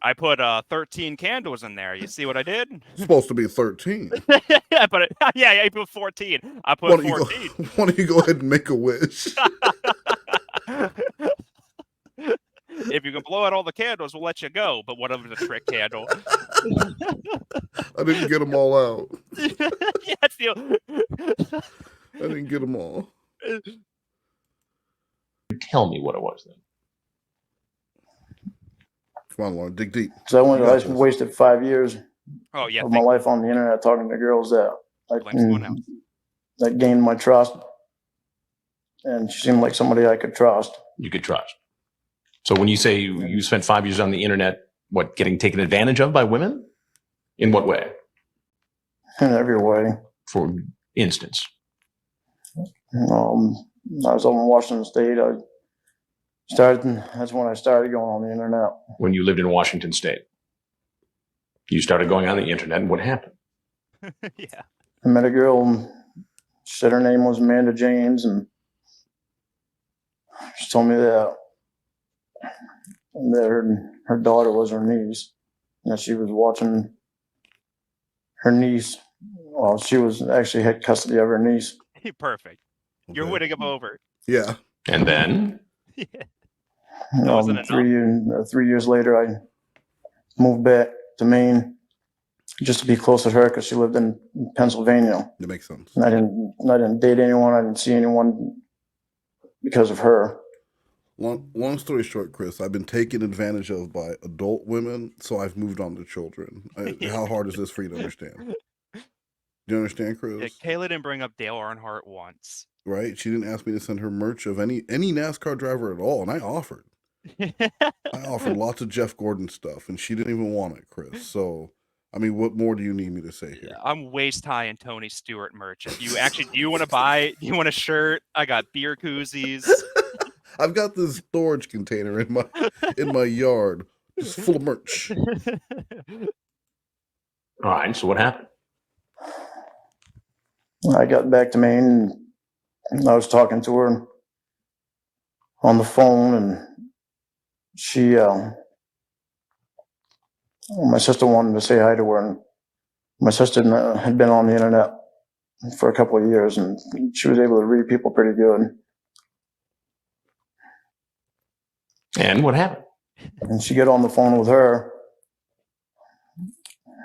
I put 13 candles in there. You see what I did? It's supposed to be 13. I put 14. I put 14. Why don't you go ahead and make a wish? If you can blow out all the candles, we'll let you go. But what of the trick candle? I didn't get them all out. Yeah, I didn't get them all. Tell me what it was then. Come on, Lauren, dig deep. So I wasted 5 years of my life on the internet talking to girls that gained my trust. And she seemed like somebody I could trust. You could trust. So when you say you spent 5 years on the internet, what, getting taken advantage of by women? In what way? In every way. For instance? I was over in Washington State. That's when I started going on the internet. When you lived in Washington State, you started going on the internet, and what happened? Yeah. I met a girl, and she said her name was Amanda James, and she told me that her daughter was her niece, and she was watching her niece. Well, she was actually had custody of her niece. Perfect. You're winning him over. Yeah. And then? Yeah. 3 years later, I moved back to Maine just to be close to her because she lived in Pennsylvania. That makes sense. And I didn't date anyone. I didn't see anyone because of her. Long story short, Chris, I've been taken advantage of by adult women, so I've moved on to children. How hard is this for you to understand? Do you understand, Chris? Yeah, Kayla didn't bring up Dale Earnhardt once. Right? She didn't ask me to send her merch of any NASCAR driver at all, and I offered. I offered lots of Jeff Gordon stuff, and she didn't even want it, Chris. So, I mean, what more do you need me to say here? Yeah, I'm waist high in Tony Stewart merch. If you actually, do you want to buy? Do you want a shirt? I got beer koozies. I've got this storage container in my yard, just full of merch. All right. So what happened? I got back to Maine, and I was talking to her on the phone, and she, my sister wanted to say hi to her, and my sister had been on the internet for a couple of years, and she was able to read people pretty good. And what happened? And she got on the phone with her,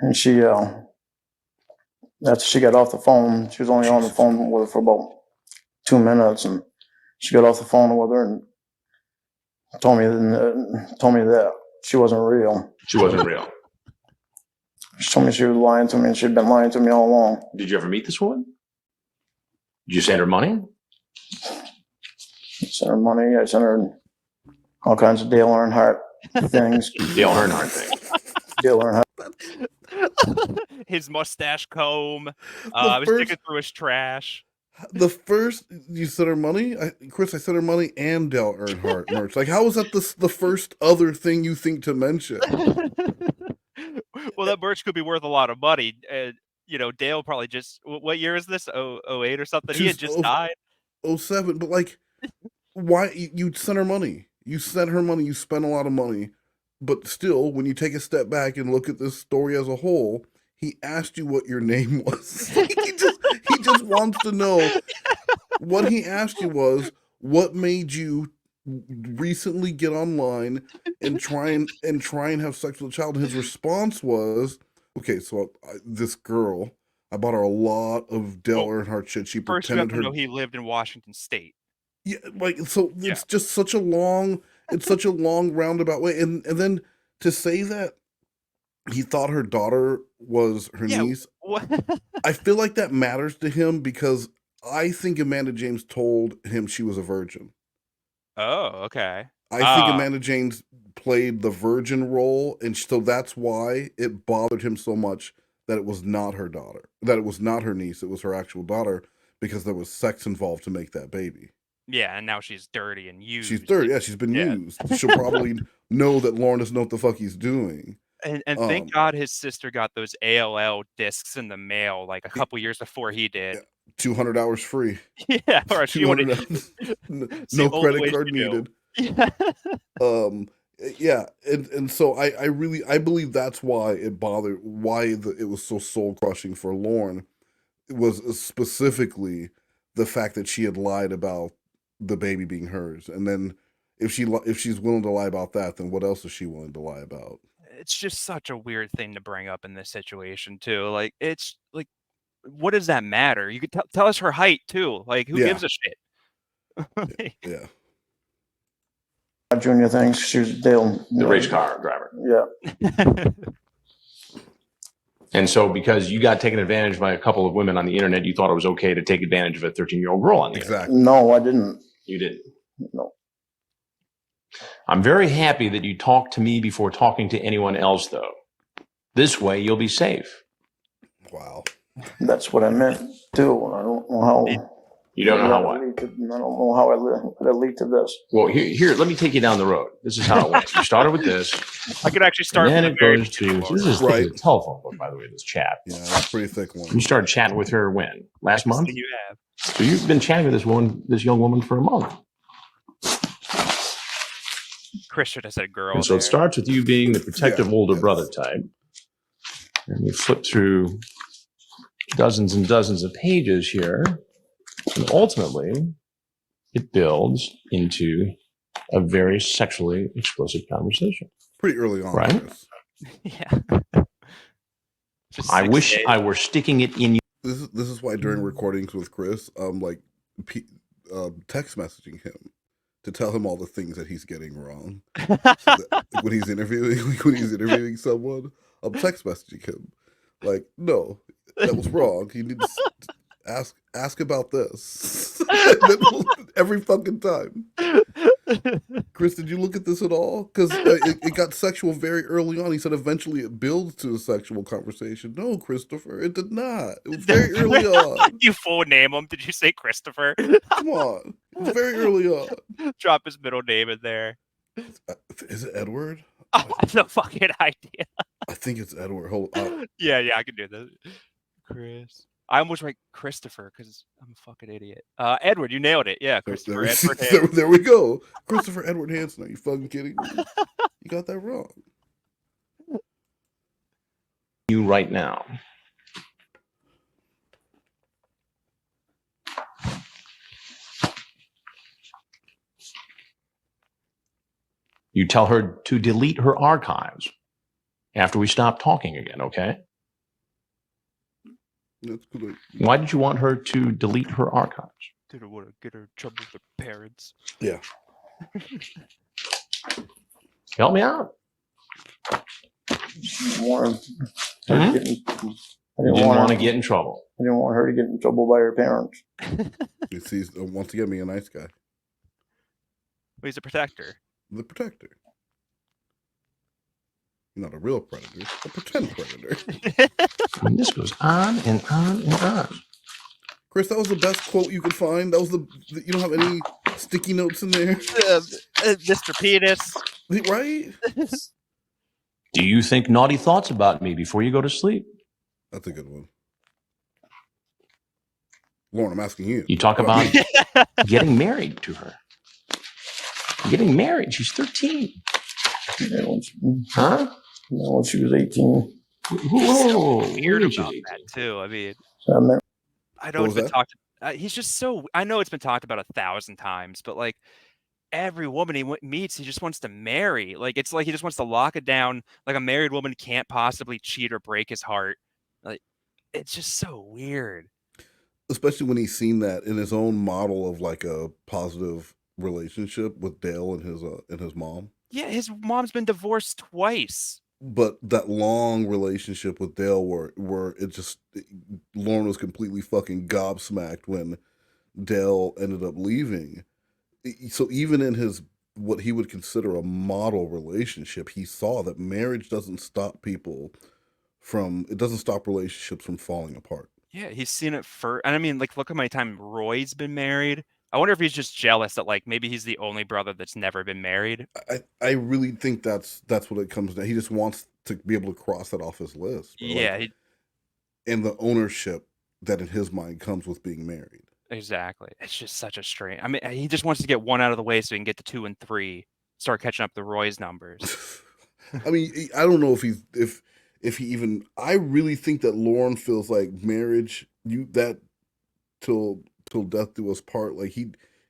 and she, after she got off the phone, she was only on the phone with her for about 2 minutes, and she got off the phone with her and told me that she wasn't real. She wasn't real. She told me she was lying to me, and she'd been lying to me all along. Did you ever meet this woman? Did you send her money? I sent her money. I sent her all kinds of Dale Earnhardt things. Dale Earnhardt things. Dale Earnhardt. His mustache comb. I was digging through his trash. The first you sent her money, Chris. I sent her money and Dale Earnhardt merch. Like, how is that the first other thing you think to mention? Well, that merch could be worth a lot of money. Dale probably just. What year is this? 08 or something. He had just died. 07. But like, why you sent her money? You sent her money. You spent a lot of money. But still, when you take a step back and look at this story as a whole, he asked you what your name was. he just wants to know. What he asked you was, what made you recently get online and try and have sex with a child? And his response was, okay, so this girl, I bought her a lot of Dale Earnhardt shit. She First, pretended you have to know he lived in Washington State. Yeah, like, so it's just such a long roundabout way. And then to say that he thought her daughter was her niece, I feel like that matters to him because I think Amanda James told him she was a virgin. Oh, okay. I think Amanda James played the virgin role, and so that's why it bothered him so much that it was not her daughter, that it was not her niece, it was her actual daughter, because there was sex involved to make that baby. Yeah, and now she's dirty and used. She's dirty. Yeah, she's been used. She'll probably know that Lorne doesn't know what the fuck he's doing. And thank God his sister got those AOL discs in the mail like a couple years before he did. Yeah, 200 hours free. Yeah, or she wanted no credit card needed. Yeah, and so I believe that's why it bothered, it was so soul crushing for Lorne. It was specifically the fact that she had lied about the baby being hers, and then if she's willing to lie about that, then what else is she willing to lie about? It's just such a weird thing to bring up in this situation too. Like, it's like, what does that matter? You could tell us her height too. Like, who gives a shit? Yeah. Junior things. She was Dale. The race car driver. Yeah. And so because you got taken advantage of by a couple of women on the internet, you thought it was okay to take advantage of a 13-year-old girl on the internet. No, I didn't. You didn't? No. I'm very happy that you talked to me before talking to anyone else, though. This way, you'll be safe. Wow. That's what I meant, too. I don't know how... You don't know how what? I don't know how it lead to this. Well, here, let me take you down the road. This is how it went. You started with this. I could actually start and from then it goes to... So this is right. a telephone book, by the way, this chat. Yeah, that's a pretty thick one. You started chatting with her when? Last month? You have. So you've been chatting with this young woman for a month. Chris should have said girl. And so it starts with you being the protective older brother type. And we flip through dozens and dozens of pages here. And ultimately, it builds into a very sexually explicit conversation. Pretty early on. Right? Yeah. I wish I were sticking it in you. This is why during recordings with Chris, text messaging him to tell him all the things that he's getting wrong. So that, when he's interviewing someone, I'm text messaging him like, no, that was wrong. You need to ask about this. Every fucking time. Chris, did you look at this at all? Because it got sexual very early on. He said eventually it builds to a sexual conversation. No, Christopher, it did not. It was very early on. You full name him? Did you say Christopher? Come on. It was very early on. Drop his middle name in there. Is it Edward? Oh, I have no fucking idea. I think it's Edward. Hold on. Yeah, I can do this. Chris. I almost write Christopher because I'm a fucking idiot. Edward, you nailed it. Yeah, Christopher Edward Hansen. There we go. Christopher Edward Hansen. Are you fucking kidding me? You got that wrong. You right now. You tell her to delete her archives after we stop talking again, okay? That's good. Why did you want her to delete her archives? Didn't want to get her in trouble with her parents. Yeah. Help me out. I didn't want to get in trouble. I didn't want her to get in trouble by her parents. He's wants to get me a nice guy. Well, he's a protector. The protector. Not a real predator, a pretend predator. And this goes on and on and on. Chris, that was the best quote you could find. That was you don't have any sticky notes in there? Mr. Penis. Right? Do you think naughty thoughts about me before you go to sleep? That's a good one. Lauren, I'm asking you. You talk about getting married to her. Getting married. She's 13. Huh? When she was 18. Whoa, weird about that too. I mean, I know it's been talked. He's just so. I know it's been talked about 1,000 times, but like every woman he meets, he just wants to marry. Like it's like he just wants to lock it down. Like a married woman can't possibly cheat or break his heart. Like it's just so weird. Especially when he's seen that in his own model of like a positive relationship with Dale and his mom. Yeah, his mom's been divorced twice. But that long relationship with Dale where Lorne was completely fucking gobsmacked when Dale ended up leaving. So even in his what he would consider a model relationship, he saw that marriage doesn't stop relationships from falling apart. Yeah, he's seen it and I mean, like, look how many times Roy's been married. I wonder if he's just jealous that like maybe he's the only brother that's never been married. I really think that's what it comes down. He just wants to be able to cross that off his list. Yeah, and the ownership that in his mind comes with being married. Exactly. It's just such a strange. I mean, he just wants to get one out of the way so he can get to 2 and 3, start catching up the Roy's numbers. I mean, I don't know if he even. I really think that Lorne feels like marriage. Till death do us part. Like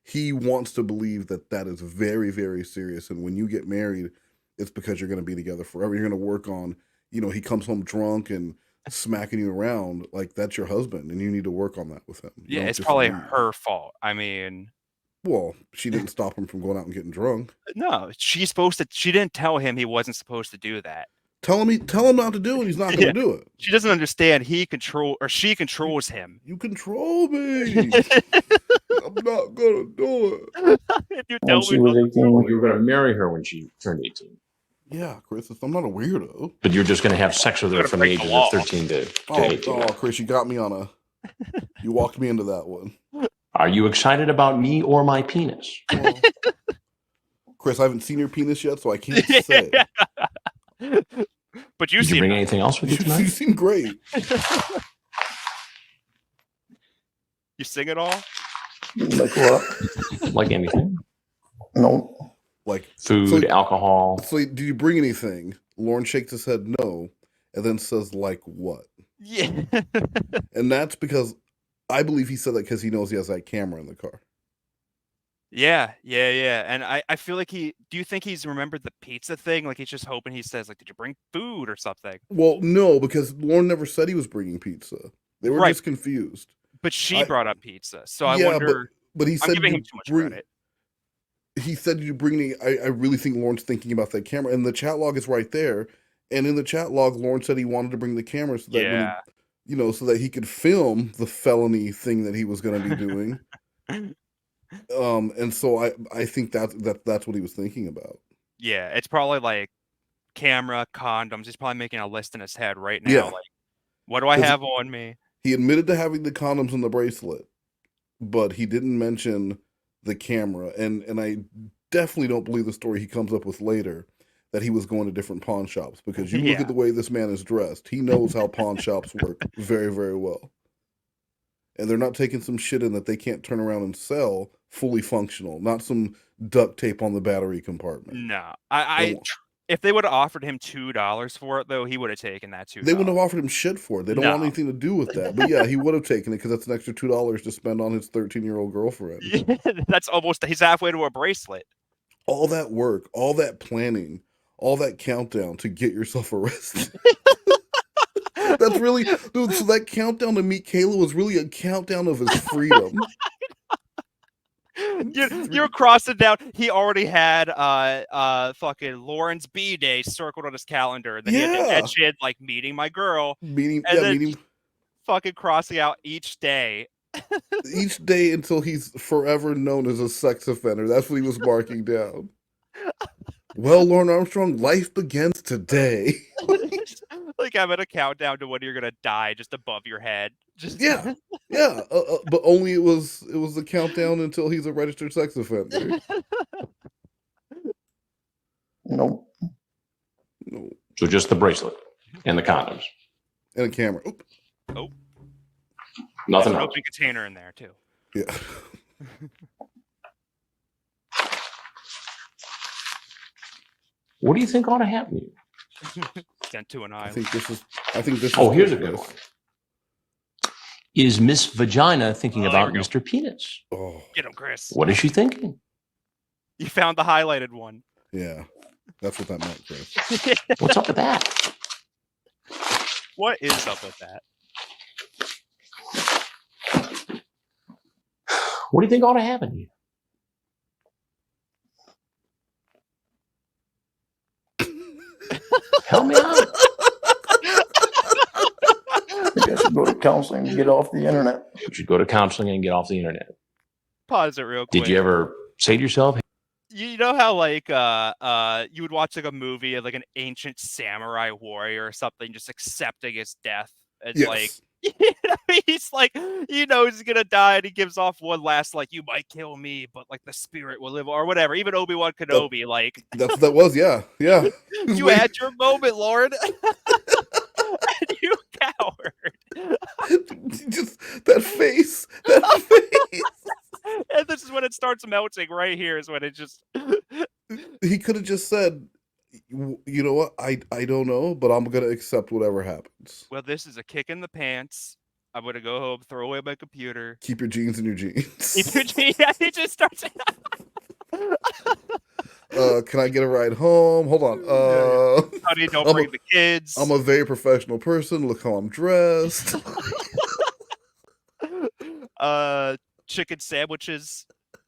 he wants to believe that is very, very serious. And when you get married, it's because you're going to be together forever. You're going to work on. He comes home drunk and smacking you around, like that's your husband, and you need to work on that with him. Yeah, it's probably her fault. I mean, well, she didn't stop him from going out and getting drunk. No, she's supposed to. She didn't tell him he wasn't supposed to do that. Tell him not to do it. He's not going to do it. She doesn't understand. She controls him. You control me. I'm not going to do it. You tell me you were going to marry her when she turned 18. Yeah, Chris, I'm not a weirdo. But you're just going to have sex with her from the ages of 13 to 18. Oh, Chris, you got me you walked me into that one. Are you excited about me or my penis? Well, Chris, I haven't seen your penis yet, so I can't say. But Did you bring anything else with you tonight? You seem great. You sing it all? Like what? Like anything? No. Like food, alcohol. So did you bring anything? Lorne shakes his head no, and then says, like what? Yeah. And that's because I believe he said that because he knows he has that camera in the car. Yeah. And I feel like do you think he's remembered the pizza thing? Like he's just hoping he says, like, did you bring food or something? Well, no, because Lorne never said he was bringing pizza. They were just confused. But she brought up pizza, so I wonder. But he said, I'm giving him too much credit. He said, "You bring any?" I really think Lorne's thinking about that camera, and the chat log is right there. And in the chat log, Lorne said he wanted to bring the camera so that so that he could film the felony thing that he was going to be doing. And so I think that's what he was thinking about. Yeah, it's probably like camera, condoms. He's probably making a list in his head right now. Yeah. Like, what do I have on me? He admitted to having the condoms and the bracelet, but he didn't mention the camera. And I definitely don't believe the story he comes up with later that he was going to different pawn shops, because you look at the way this man is dressed. He knows how pawn shops work very, very well. And they're not taking some shit in that they can't turn around and sell fully functional, not some duct tape on the battery compartment. No, if they would have offered him $2 for it, though, he would have taken that $2. They wouldn't have offered him shit for it. They don't want anything to do with that. But yeah, he would have taken it because that's an extra $2 to spend on his 13-year-old girlfriend. Yeah, that's almost, he's halfway to a bracelet. All that work, all that planning, all that countdown to get yourself arrested. That's really, dude, so that countdown to meet Kayla was really a countdown of his freedom. You're crossing down. He already had fucking Lauren's B-Day circled on his calendar. Then he had to etch in, like, meeting my girl. Meeting fucking crossing out each day. Each day until he's forever known as a sex offender. That's what he was marking down. Well, Lorne Armstrong, life begins today. Like having a countdown to when you're gonna die just above your head. Just but only it was the countdown until he's a registered sex offender. No. So just the bracelet and the condoms and a camera. Oh. Nothing There's an else. open container in there too. Yeah. What do you think ought to happen to you? Sent to an island. I think this. Oh, here's a good one. Is Miss Vagina thinking about Mr. Penis? Oh. Get him, Chris. What is she thinking? You found the highlighted one. Yeah, that's what that meant, Chris. What's up with that? What is up with that? What do you think ought to happen to you? Help me out. I guess you go to counseling and get off the internet. You should go to counseling and get off the internet. Pause it real quick. Did you ever say to yourself, you know how like you would watch like a movie of like an ancient samurai warrior or something just accepting his death and like he's like, he's gonna die and he gives off one last like, you might kill me but like the spirit will live, or whatever. Even Obi-Wan Kenobi, like that's what that was. Yeah you had your moment, Lord. You coward. Just that face. And this is when it starts melting. Right here is when it just he could have just said, you know what, I don't know, but I'm gonna accept whatever happens. Well, this is a kick in the pants. I'm gonna go home, throw away my computer. Keep your jeans in your jeans. Keep your jeans. Yeah, he just starts. Can I get a ride home? Hold on. Honey, don't bring the kids. I'm a very professional person. Look how I'm dressed. Chicken sandwiches.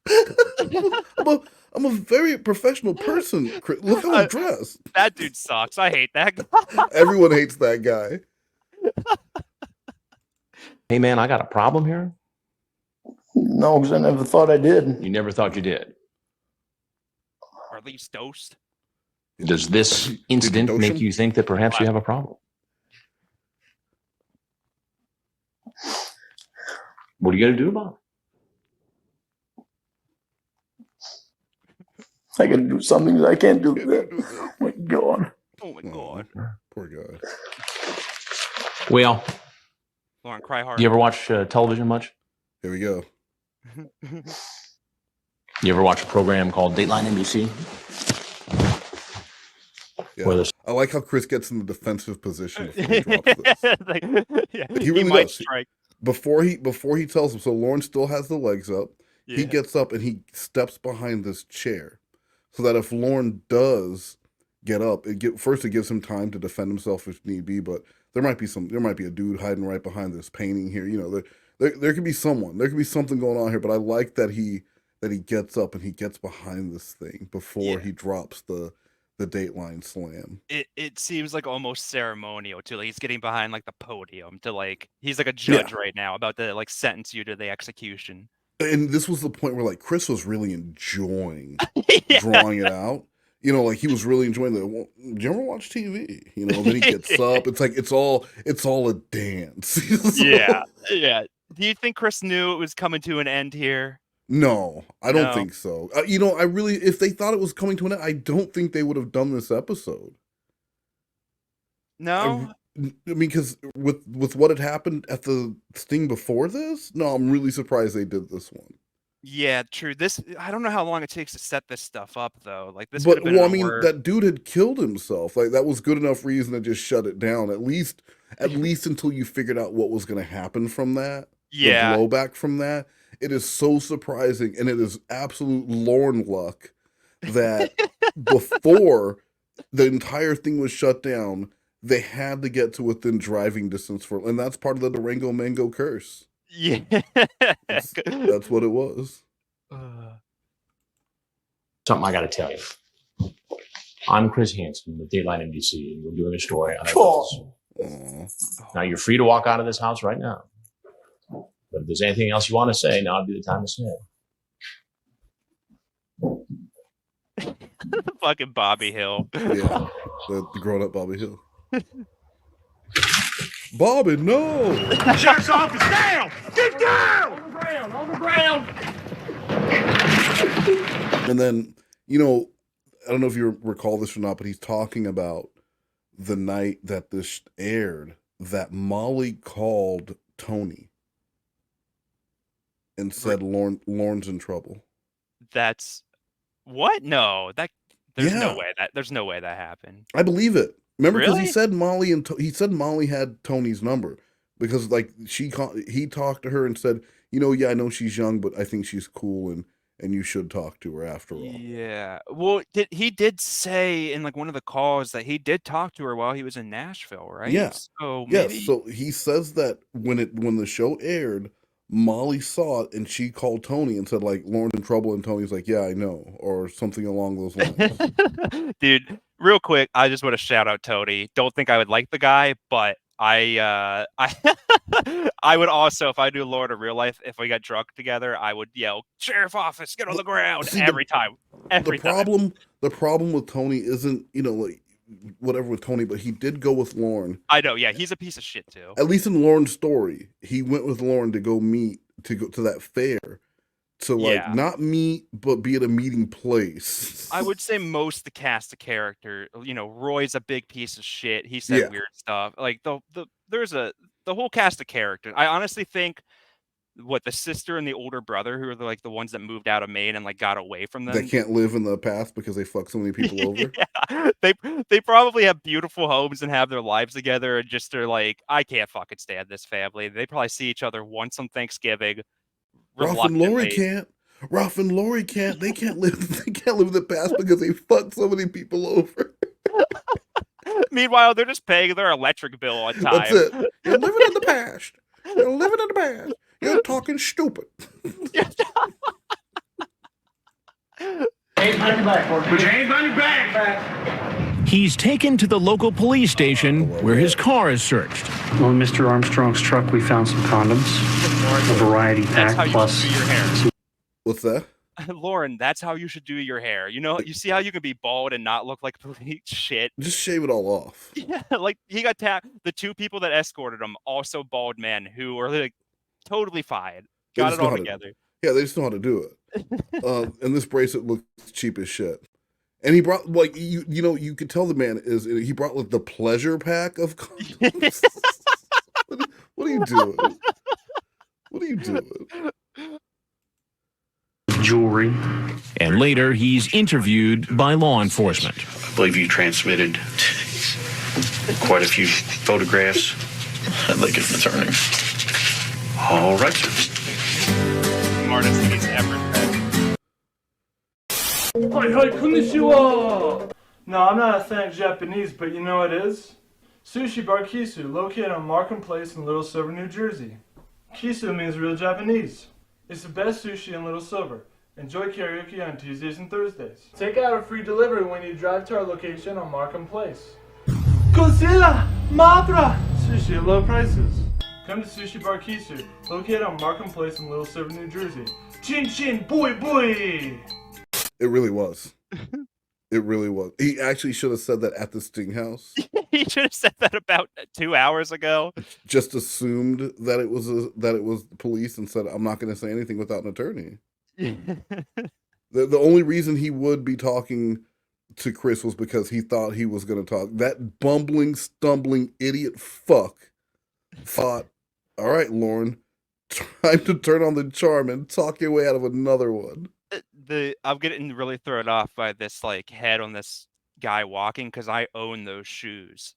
I'm a very professional person. Look how I'm dressed. That dude sucks. I hate that guy. Everyone hates that guy. hey man, I got a problem here? No, because I never thought I did. You never thought you did. Or at least dosed. Does this incident make you think that perhaps you have a problem? What are you going to do about it? I can do something that I can't do that. Oh my God. Oh my God. Poor guy. Well, Lauren, cry hard. Do you ever watch television much? Here we go. You ever watch a program called Dayline NBC? Yeah. I like how Chris gets in the defensive position before he drops this. He really does. Strike. Before he tells him, so Lorne still has the legs up. Yeah. He gets up and he steps behind this chair, so that if Lorne does get up, it gives him time to defend himself if need be. But there might be a dude hiding right behind this painting here. You know, there could be someone. There could be something going on here. But I like that he gets up and he gets behind this thing before he drops the Dayline slam. It seems like almost ceremonial too. Like he's getting behind like the podium to like he's like a judge right now about to like sentence you to the execution. And this was the point where like Chris was really enjoying drawing it out. You know, like he was really enjoying the. Do you ever watch TV? You know, then he gets up. It's like it's all a dance. Yeah. Do you think Chris knew it was coming to an end here? No, I don't think so. You know, if they thought it was coming to an end, I don't think they would have done this episode. No, I mean, because with what had happened at the thing before this, no, I'm really surprised they did this one. Yeah, true. I don't know how long it takes to set this stuff up though. Like this. But I mean, that dude had killed himself. Like that was good enough reason to just shut it down. At least until you figured out what was going to happen from that. Yeah, the blowback from that. It is so surprising, and it is absolute Lorne luck that before the entire thing was shut down, they had to get to within driving distance and that's part of the Durango Mango curse. Yeah, that's what it was. Something I got to tell you. I'm Chris Hansen with Dayline NBC, and we're doing a story on our Now you're free to walk out of this house right now. But if there's anything else you want to say, now would be the time to say it. Fucking Bobby Hill. Yeah, the grown-up Bobby Hill. Bobby, no! Sheriff's office, down! Get down! On the ground! And then, you know, I don't know if you recall this or not, but he's talking about the night that this aired, that Molly called Tony and said Lorne's in trouble. That's what? No, there's no way that happened. I believe it. Remember, because Really? he said Molly had Tony's number because like he talked to her and said, you know, yeah, I know she's young, but I think she's cool and you should talk to her after all. Yeah. Well, he did say in like one of the calls that he did talk to her while he was in Nashville, right? Yeah. So maybe... So he says that when the show aired, Molly saw it and she called Tony and said like Lorne's in trouble, and Tony's like, yeah, I know, or something along those lines. Dude, real quick, I just want to shout out Tony. Don't think I would like the guy, but I would also, if I knew Lorne in real life, if we got drunk together, I would yell, "Sheriff office, get on the ground!" every time. The problem with Tony isn't, you know, like whatever with Tony, but he did go with Lorne. I know, yeah, he's a piece of shit too. At least in Lorne's story, he went with Lorne to go to that fair. To like not meet, but be at a meeting place. I would say most of the cast of character, you know, Roy's a big piece of shit. He said weird stuff. Like the whole cast of characters. I honestly think the sister and the older brother, who are like the ones that moved out of Maine and like got away from them. They can't live in the past because they fuck so many people over. Yeah. They probably have beautiful homes and have their lives together and just are like, I can't fucking stand this family. They probably see each other once on Thanksgiving. Ralph and Lori can't. Ralph and Lori can't. They can't live. They can't live in the past because they fucked so many people over. Meanwhile, they're just paying their electric bill on time. That's it. You're living in the past. You're living in the past. You're talking stupid. Put your hands on your back. He's taken to the local police station where his car is searched. On Mr. Armstrong's truck, we found some condoms, a variety pack, plus. What's that? Lauren, that's how you should do your hair. You know, you see how you can be bald and not look like complete shit? Just shave it all off. Yeah, like he got tapped. The two people that escorted him, also bald men who are like totally fine. Got it all together. Yeah, they just know how to do it. And this bracelet looks cheap as shit. And he brought like you know, you could tell the man he brought like the pleasure pack of condoms. What are you doing? What are you doing? jewelry. And later, he's interviewed by law enforcement. I believe you transmitted quite a few photographs. I'd like an attorney. All right, sir. Smartest he's ever said. Hi, konnichiwa! No, I'm not a fan of Japanese, but you know what is? Sushi Bar Kisu, located on Markham Place in Little Silver, New Jersey. Kisu means real Japanese. It's the best sushi in Little Silver. Enjoy karaoke on Tuesdays and Thursdays. Take out a free delivery when you drive to our location on Markham Place. Godzilla! Madra! Sushi at low prices. Come to Sushi Bar Kisu, located on Markham Place in Little Silver, New Jersey. Chin chin, boy boy! It really was. It really was. He actually should have said that at the Sting House. He should have said that about 2 hours ago. Just assumed that it was the police and said, "I'm not going to say anything without an attorney." The only reason he would be talking to Chris was because he thought he was going to talk. That bumbling, stumbling idiot fuck thought, "All right, Lorne, time to turn on the charm and talk your way out of another one." I'm getting really thrown off by this like head on this guy walking because I own those shoes.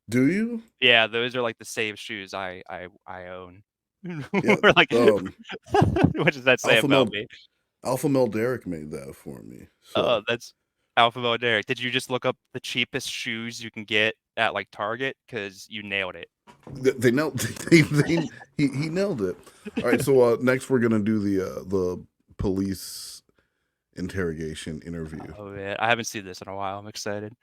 Do you? Yeah, those are like the same shoes I own. Yeah, We're like, what does that say about me? Alpha Male Derek made that for me. So. Oh, that's Alpha Male Derek. Did you just look up the cheapest shoes you can get at like Target? Because you nailed it. They nailed. He nailed it. All right, so next we're gonna do the police interrogation interview. Oh man, I haven't seen this in a while. I'm excited.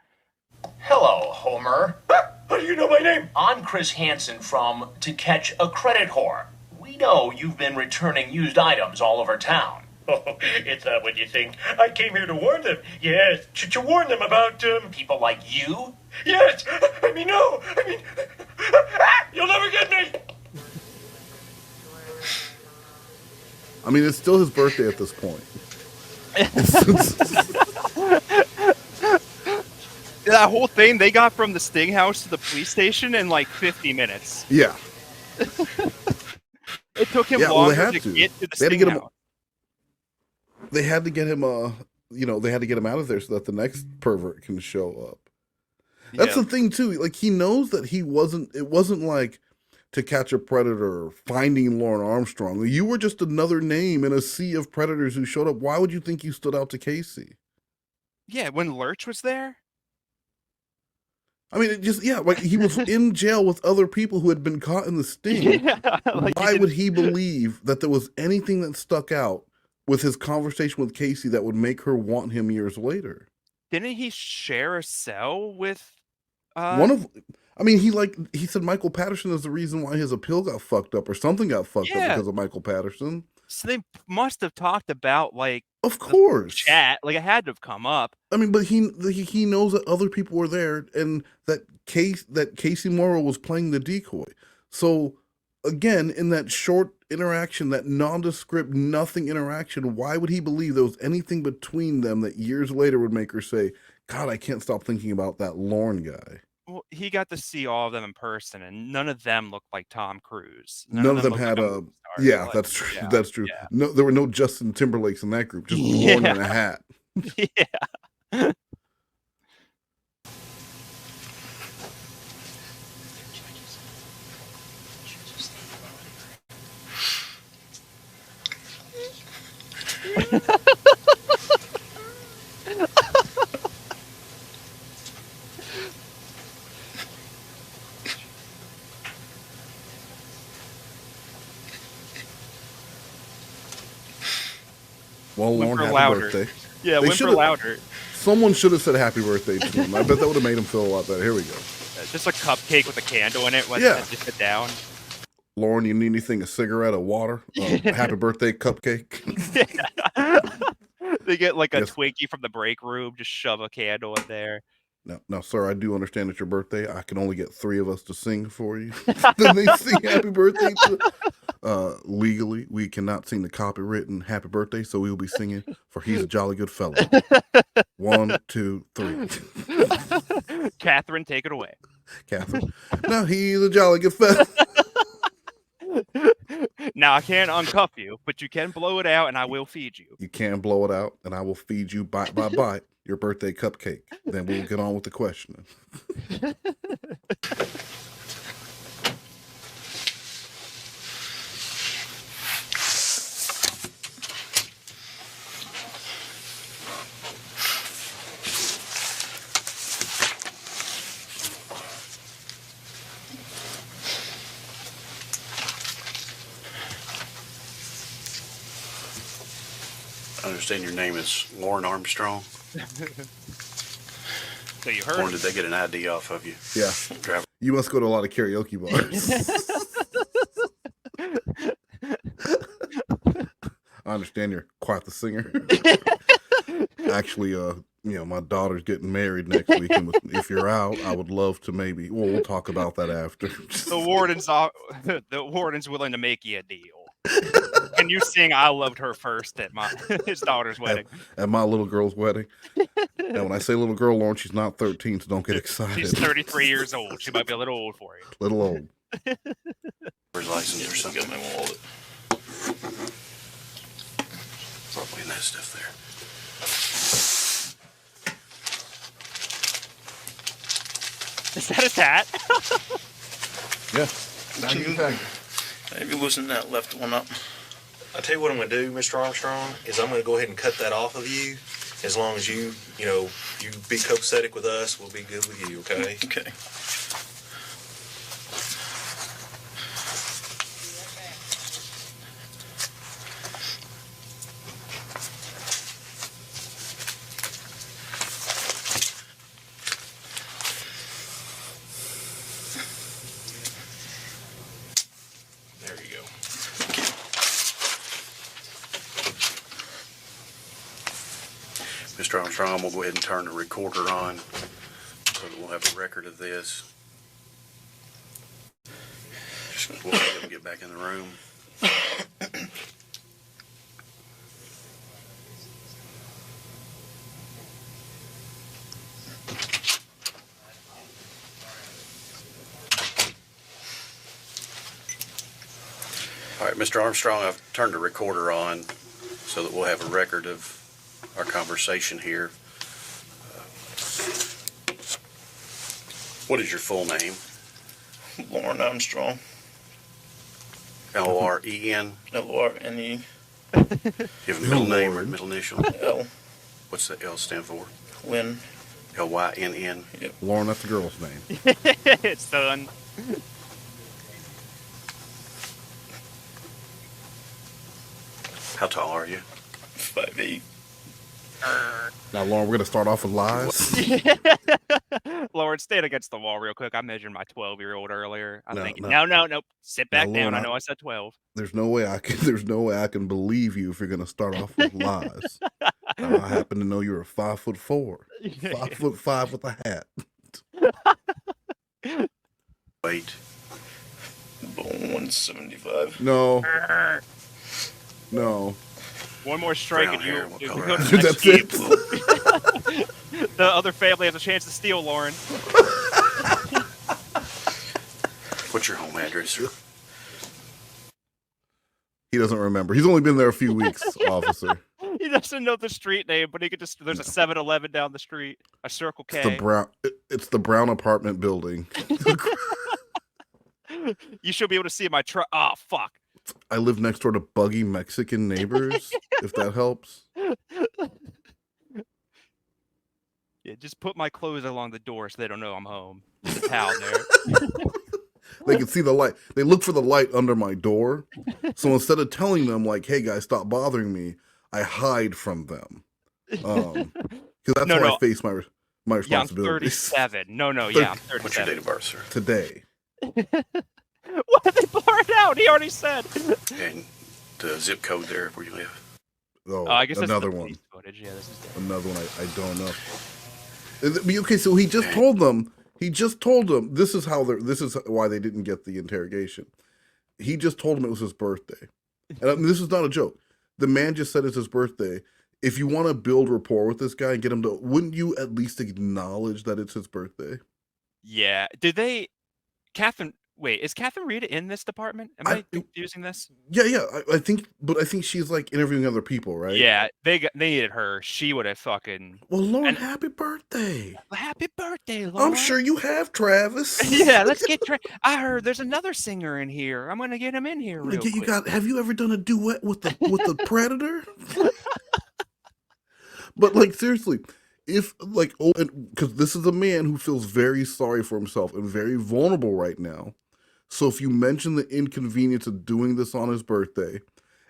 Hello, Homer. How do you know my name? I'm Chris Hansen from To Catch a Credit Whore. We know you've been returning used items all over town. Oh, it's not what you think. I came here to warn them. Yes, to warn them about, People like you? Yes, no. You'll never get me. I mean, it's still his birthday at this point. That whole thing they got from the Sting House to the police station in like 50 minutes. Yeah. It took him longer to get to the Sting House. They had to get him they had to get him out of there so that the next pervert can show up. That's the thing too. Like, he knows that it wasn't like To Catch a Predator, Finding Lauren Armstrong. You were just another name in a sea of predators who showed up. Why would you think you stood out to Casey? Yeah, when Lurch was there? I mean, like he was in jail with other people who had been caught in the sting. Yeah, like why would he believe that there was anything that stuck out with his conversation with Casey that would make her want him years later? Didn't he share a cell with he said Michael Patterson is the reason why his appeal got fucked up or something got fucked up because of Michael Patterson. So they must have talked about of course, chat. Like, it had to have come up. I mean, but he knows that other people were there and that Casey Morrow was playing the decoy. So again, in that short interaction, that nondescript nothing interaction, why would he believe there was anything between them that years later would make her say, "God, I can't stop thinking about that Lorne guy"? Well, he got to see all of them in person, and none of them looked like Tom Cruise. None of them had that's true. Yeah, that's true. Yeah. No, there were no Justin Timberlakes in that group. Just Lorne in a hat. Yeah. Well, Lorne, happy birthday. Yeah, went for louder. Someone should have said happy birthday to him. I bet that would have made him feel a lot better. Here we go. Just a cupcake with a candle in it when they sit down. Lorne, you need anything? A cigarette, a water? Happy birthday cupcake? They get like a Twinkie from the break room, just shove a candle in there. No, sir, I do understand it's your birthday. I can only get 3 of us to sing for you. Then they sing happy birthday legally, we cannot sing the copywritten happy birthday, so we will be singing for He's a Jolly Good Fellow. 1, 2, 3. Catherine, take it away. Catherine. Now he's a jolly good fellow. Now, I can't uncuff you, but you can blow it out, and I will feed you. You can blow it out, and I will feed you bite by bite your birthday cupcake. Then we'll get on with the questioning. I understand your name is Lauren Armstrong. So you heard? Or did they get an ID off of you? Yeah. Driver. You must go to a lot of karaoke bars. I understand you're quite the singer. Actually, my daughter's getting married next week, and if you're out, I would love to maybe. Well, we'll talk about that after. The warden's willing to make you a deal. Can you sing "I Loved Her" first at his daughter's wedding? At my little girl's wedding. And when I say little girl, Lauren, she's not 13, so don't get excited. She's 33 years old. She might be a little old for you. Little old. License or something. Got my wallet. Probably in that stuff there. Is that his hat? Yeah. Maybe loosen that left one up. I'll tell you what I'm going to do, Mr. Armstrong, is I'm going to go ahead and cut that off of you. As long as you be copacetic with us, we'll be good with you, okay? Okay. Mr. Armstrong, we'll go ahead and turn the recorder on so that we'll have a record of this. We'll let them get back in the room. All right, Mr. Armstrong, I've turned the recorder on so that we'll have a record of our conversation here. What is your full name? Lorne Armstrong. L-O-R-E-N? L-O-R-N-E. You have a middle name or middle initial? L. What's the L stand for? Lynn. L-Y-N-N? Yep. Lauren, that's the girl's name. It's done. How tall are you? 5'8". Now, Lauren, we're going to start off with lies. Lauren, stand against the wall real quick. I measured my 12-year-old earlier. No. Sit back down. I know I said 12. There's no way I can believe you if you're going to start off with lies. I happen to know you're a 5'4", 5'5" with a hat. Wait. 175. No. One more strike and you go to That's it. The other family has a chance to steal Lauren. What's your home address, sir? He doesn't remember. He's only been there a few weeks, officer. He doesn't know the street name, but he could just. There's a 7-Eleven down the street, a Circle K. It's the Brown apartment building. You should be able to see my truck. Oh, fuck. I live next door to buggy Mexican neighbors, if that helps. Yeah, just put my clothes along the door so they don't know I'm home. There's a towel there. They can see the light. They look for the light under my door. So instead of telling them, like, hey, guys, stop bothering me, I hide from them. Because that's how I face my responsibilities. Yeah, I'm 37. No, yeah, I'm 37. What's your date of birth, sir? Today. What did they blur it out? He already said. And the zip code there where you live. Oh, I guess another that's one. Footage. Yeah, this is another one. I don't know. Okay, so he just told them. This is why they didn't get the interrogation. He just told them it was his birthday, and this is not a joke. The man just said it's his birthday. If you want to build rapport with this guy and get him to, wouldn't you at least acknowledge that it's his birthday? Yeah. Did they? Catherine Wait, is Catherine Reed in this department? Am I confusing this? Yeah. I think she's like interviewing other people, right? Yeah, they needed her. She would have fucking. Well, Lauren, happy birthday! Happy birthday, Lauren. I'm sure you have, Travis. Yeah, let's get. I heard there's another singer in here. I'm gonna get him in here real quick. Have you ever done a duet with the Predator? But like seriously, if like, because this is a man who feels very sorry for himself and very vulnerable right now. So if you mention the inconvenience of doing this on his birthday,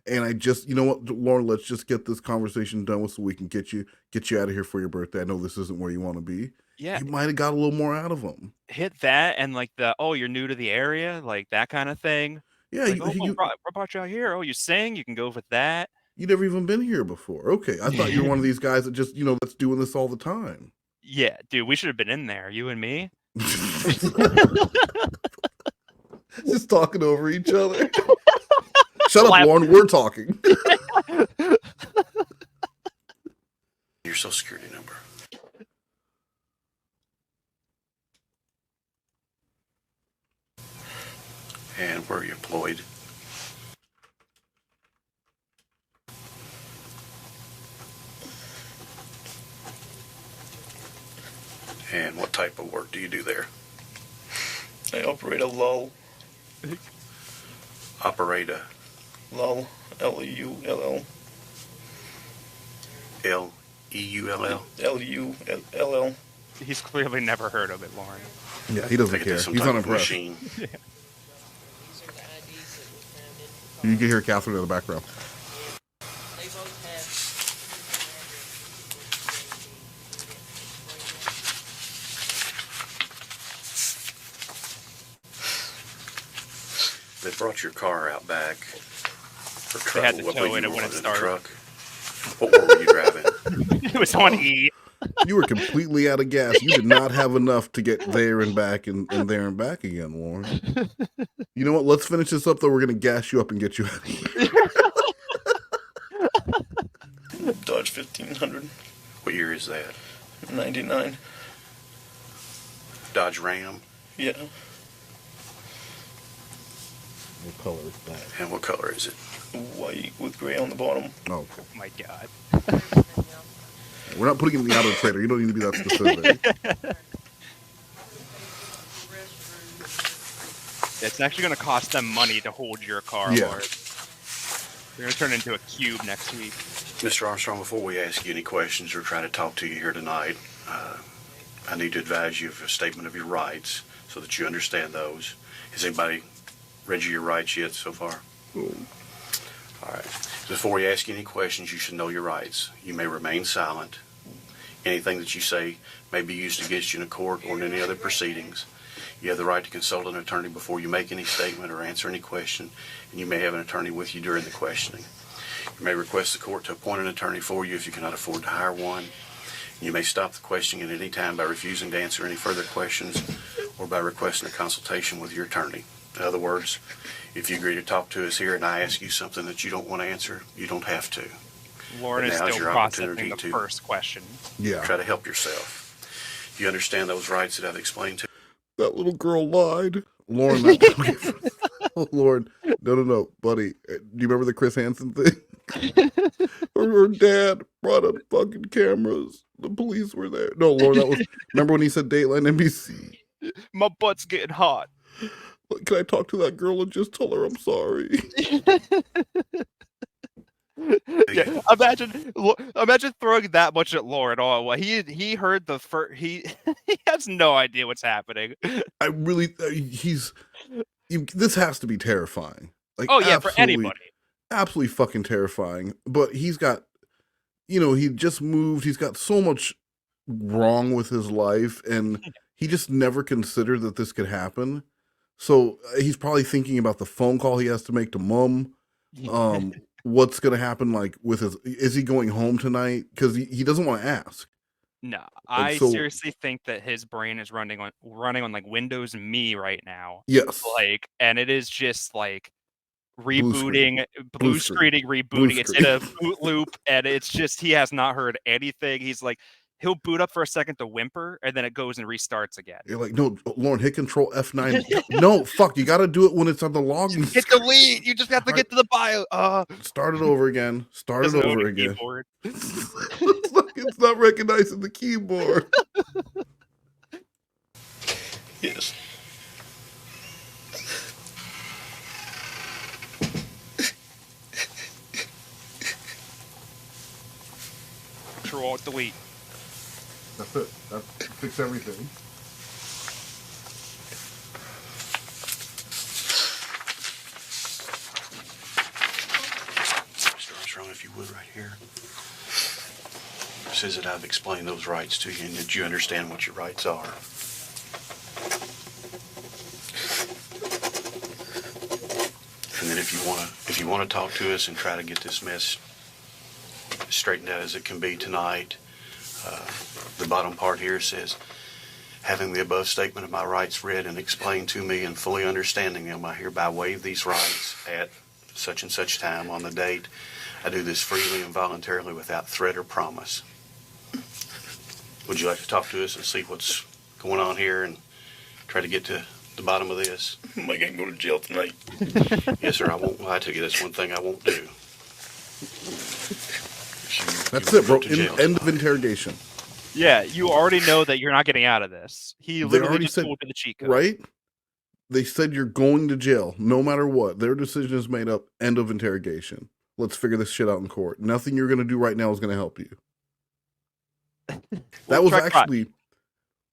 and I just, you know what, Lauren, let's just get this conversation done with so we can get you out of here for your birthday. I know this isn't where you want to be. Yeah, you might have got a little more out of him. Hit that and like you're new to the area, like that kind of thing. Yeah, like, what brought you out here? Oh, you sing? You can go with that. You never even been here before. Okay, I thought you were one of these guys that just, that's doing this all the time. Yeah, dude, we should have been in there, you and me. Just talking over each other. Shut up, Lorne. We're talking. Your social security number. And where are you employed? And what type of work do you do there? I operate a lull. Operate a lull. L-E-U-L-L. L-E-U-L-L? L-U-L-L. He's clearly never heard of it, Lauren. Yeah, he doesn't care. He's unimpressed. Yeah. You can hear Catherine in the background. They brought your car out back for trouble. They had to tow it when it started. Truck. What were you driving? It was on E. You were completely out of gas. You did not have enough to get there and back and there and back again, Lauren. You know what? Let's finish this up, though. We're going to gas you up and get you out of here. Dodge 1500. What year is that? 99. Dodge Ram? Yeah. What color is that? And what color is it? White with gray on the bottom. Oh, oh my God. We're not putting it in the auto trader. You don't need to be that specific. It's actually going to cost them money to hold your car, Yeah. Lauren. We're going to turn it into a cube next week. Mr. Armstrong, before we ask you any questions or try to talk to you here tonight, I need to advise you of a statement of your rights so that you understand those. Has anybody read you your rights yet so far? All right. Before we ask you any questions, you should know your rights. You may remain silent. Anything that you say may be used against you in a court or in any other proceedings. You have the right to consult an attorney before you make any statement or answer any question, and you may have an attorney with you during the questioning. You may request the court to appoint an attorney for you if you cannot afford to hire one. You may stop the questioning at any time by refusing to answer any further questions or by requesting a consultation with your attorney. In other words, if you agree to talk to us here and I ask you something that you don't want to answer, you don't have to. Lauren is still processing the first question. Yeah. Try to help yourself. You understand those rights that I've explained to you? That little girl lied. Lauren, oh, Lauren, no, buddy. Do you remember the Chris Hansen thing? her dad brought up fucking cameras. The police were there. No, Lauren, that was, remember when he said Dayline NBC? My butt's getting hot. Can I talk to that girl and just tell her I'm sorry? Yeah, imagine throwing that much at Lauren. Oh, well, he heard the first. He has no idea what's happening. I really, this has to be terrifying. Like, oh yeah, for anybody, absolutely fucking terrifying. But he's got, he just moved. He's got so much wrong with his life, and he just never considered that this could happen. So he's probably thinking about the phone call he has to make to mom. What's going to happen, like, with is he going home tonight? Because he doesn't want to ask. No, I seriously think that his brain is running on like Windows Me right now. Yes. Like, and it is just like rebooting, blue screening, rebooting. It's in a boot loop, and it's just, he has not heard anything. He's like, he'll boot up for a second to whimper, and then it goes and restarts again. You're like, no, Lauren, hit Control F9. No, fuck, you got to do it when it's on the logging. Hit delete. You just have to get to the bio. Start it over again. Start it Doesn't own over a again. keyboard. It's not recognizing the keyboard. Yes. Control delete. That's it. That fix everything. Mr. Armstrong, if you would, right here. It says that I've explained those rights to you and that you understand what your rights are. And then if you want to talk to us and try to get this mess straightened out as it can be tonight, the bottom part here says, having the above statement of my rights read and explained to me and fully understanding them, I hereby waive these rights at such and such time on the date. I do this freely and voluntarily without threat or promise. Would you like to talk to us and see what's going on here and try to get to the bottom of this? Am I going to go to jail tonight? Yes, sir, I won't lie to you. That's one thing I won't do. That's it, bro. End of interrogation. Yeah, you already know that you're not getting out of this. He literally just told you the cheat code. Right? They said you're going to jail no matter what. Their decision is made up. End of interrogation. Let's figure this shit out in court. Nothing you're going to do right now is going to help you. That was actually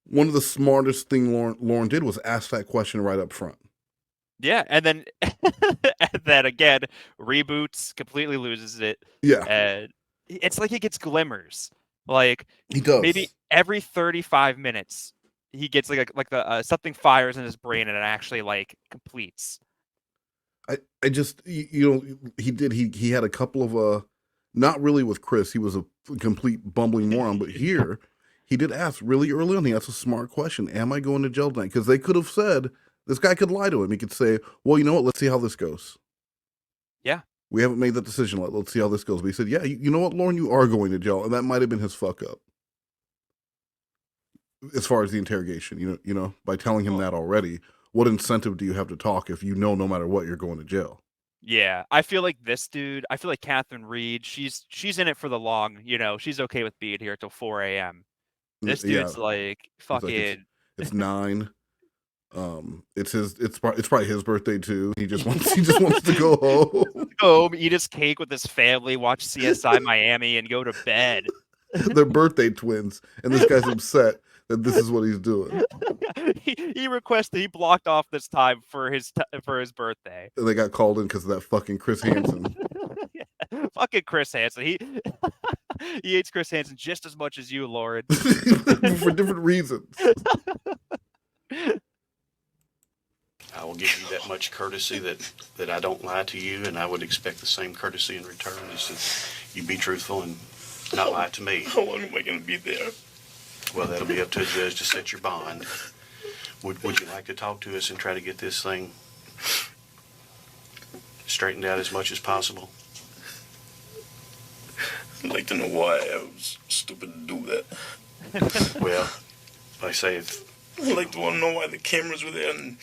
one of the smartest things Lorne did was ask that question right up front. Yeah, and then again, reboots, completely loses it. Yeah. And it's like he gets glimmers. Like he does. Maybe every 35 minutes he gets something fires in his brain and it actually like completes. I just he had a couple of not really with Chris, he was a complete bumbling moron, but here he did ask really early on. That's a smart question. Am I going to jail tonight? Because they could have said, this guy could lie to him. He could say, well, you know what? Let's see how this goes. Yeah. We haven't made that decision yet. Let's see how this goes. But he said, yeah, you know what, Lauren, you are going to jail. And that might have been his fuck up. As far as the interrogation, you know, by telling him that already, what incentive do you have to talk if you know no matter what you're going to jail? Yeah, I feel like this dude, I feel like Catherine Reed, she's in it for the long, she's okay with being here till 4 a.m. This dude's like fucking it's 9. It's probably his birthday too. He just wants to go home. Go home, eat his cake with his family, watch CSI Miami, and go to bed. They're birthday twins, and this guy's upset that this is what he's doing. He requested, he blocked off this time for his birthday. And they got called in because of that fucking Chris Hansen. Yeah, fucking Chris Hansen. He hates Chris Hansen just as much as you, Lauren. For different reasons. I will give you that much courtesy that I don't lie to you, and I would expect the same courtesy in return, is that you be truthful and not lie to me. How long am I going to be there? Well, that'll be up to a judge to set your bond. Would you like to talk to us and try to get this thing straightened out as much as possible? I'd like to know why I was stupid to do that. Well, like I say, I'd like to want to know why the cameras were there, and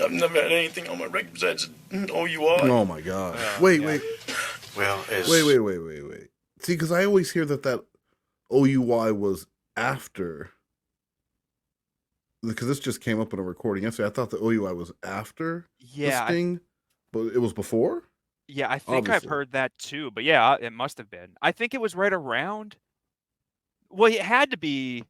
I've never had anything on my record besides OUI. Oh my God! Wait. Well, wait. See, because I always hear that OUI was after. Because this just came up in a recording yesterday. I thought the OUI was after the sting, but it was before? Yeah, I think I've heard that too. But yeah, it must have been. I think it was right around. Well, it had to be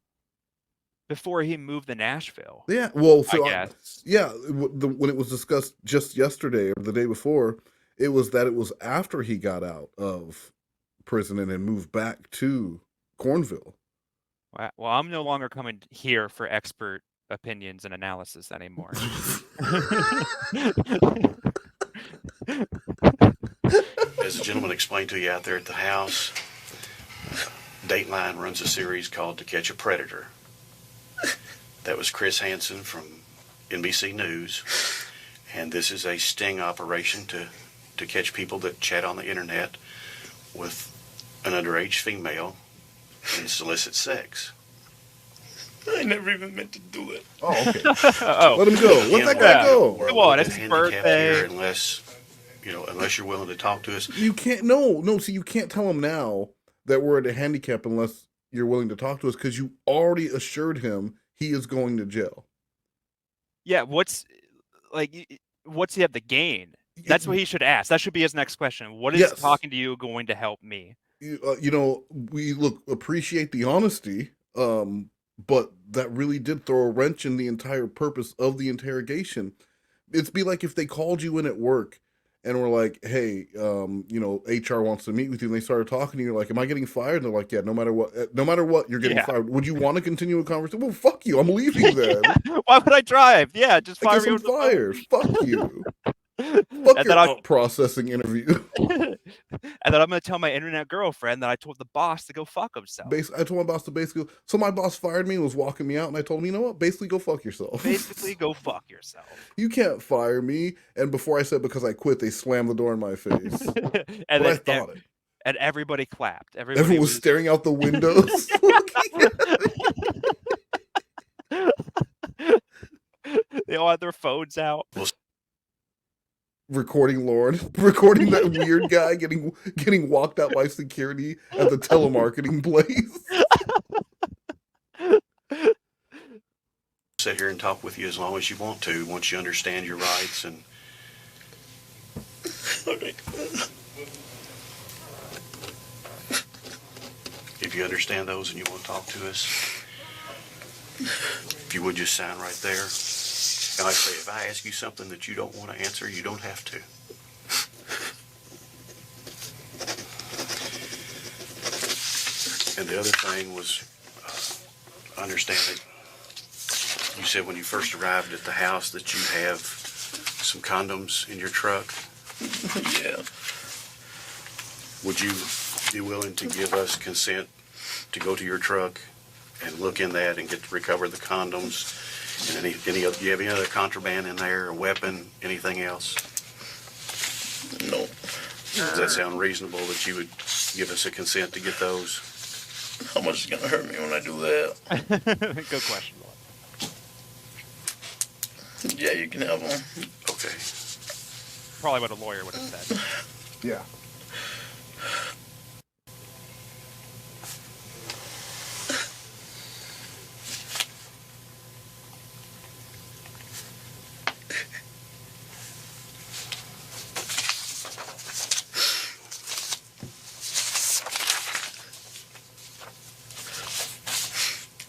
before he moved to Nashville. Yeah, well, so I guess. When it was discussed just yesterday or the day before, it was after he got out of prison and then moved back to Cornville. Well, I'm no longer coming here for expert opinions and analysis anymore. As the gentleman explained to you out there at the house, Dayline runs a series called To Catch a Predator. That was Chris Hansen from NBC News, and this is a sting operation to catch people that chat on the internet with an underage female and solicit sex. I never even meant to do it. Oh, okay. Oh. Let him go. Let that guy go. Come on, it's his birthday. Unless you're willing to talk to us. You can't. No. See, you can't tell him now that we're at a handicap unless you're willing to talk to us, because you already assured him he is going to jail. Yeah, what's he have to gain? That's what he should ask. That should be his next question. What is talking to you going to help me? We appreciate the honesty, but that really did throw a wrench in the entire purpose of the interrogation. It'd be like if they called you in at work and were like, hey, HR wants to meet with you, and they started talking to you, you're like, am I getting fired? And they're like, yeah, no matter what, you're getting fired. Would you want to continue a conversation? Well, fuck you, I'm leaving then. Why would I drive? Yeah, just fire me. I'm fired. Fuck you. Fuck your processing interview. And then I'm going to tell my internet girlfriend that I told the boss to go fuck himself. I told my boss to so my boss fired me and was walking me out, and I told him, you know what? Basically, go fuck yourself. Basically, go fuck yourself. You can't fire me. And before I said because I quit, they slammed the door in my face. And I thought it. And everybody clapped. Everyone was staring out the windows. They all had their phones out. Recording recording that weird guy getting walked out by security at the telemarketing place. Sit here and talk with you as long as you want to, once you understand your rights. And Okay. if you understand those and you want to talk to us, if you would just sign right there. And like I say, if I ask you something that you don't want to answer, you don't have to. And the other thing was, understand that you said when you first arrived at the house that you have some condoms in your truck. Yeah. Would you be willing to give us consent to go to your truck and look in that and get to recover the condoms? And do you have any other contraband in there, a weapon, anything else? No. Does that sound reasonable that you would give us a consent to get those? How much is it going to hurt me when I do that? Good question. Yeah, you can have them. Okay. Probably what a lawyer would have said. Yeah.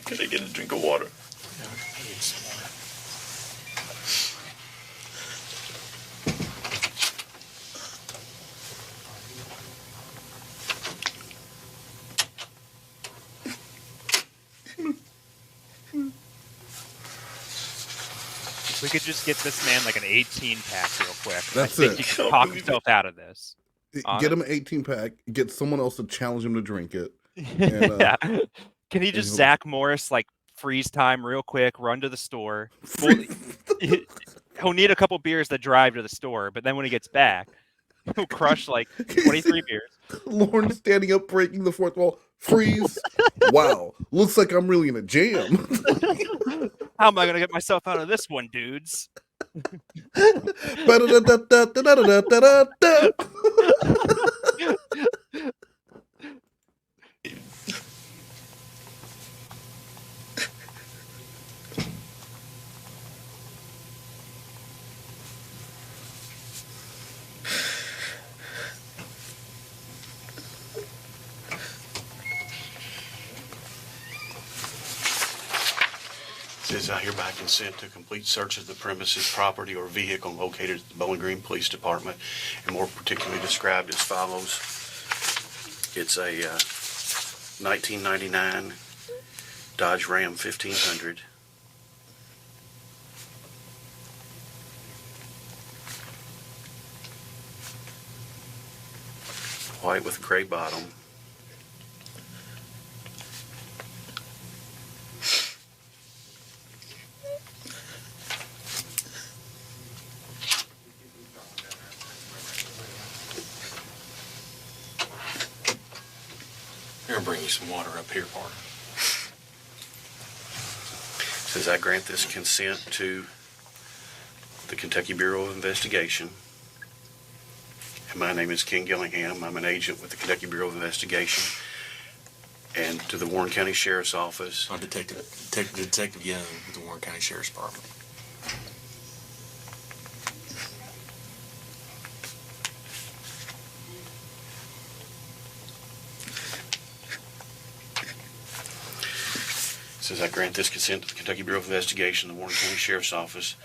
Can I get a drink of water? If we could just get this man like an 18-pack real quick. That's I think it. he can talk himself out of this. Get him an 18-pack. Get someone else to challenge him to drink it. And, yeah. Can he just Zach Morris freeze time real quick? Run to the store. He'll need a couple beers to drive to the store, but then when he gets back, he'll crush 23 beers. Lorne standing up, breaking the fourth wall. Freeze. Wow. Looks like I'm really in a jam. How am I going to get myself out of this one, dudes? Says I hereby consent to complete search of the premises, property, or vehicle located at the Bowling Green Police Department, and more particularly described as follows. It's a 1999 Dodge Ram 1500. White with gray bottom. Here, bring you me some water up here, partner. Says I grant this consent to the Kentucky Bureau of Investigation. And my name is Ken Gillingham. I'm an agent with the Kentucky Bureau of Investigation. And to the Warren County Sheriff's Office. I'm Detective Young with the Warren County Sheriff's Department. Says I grant this consent to the Kentucky Bureau of Investigation, the Warren County Sheriff's Office,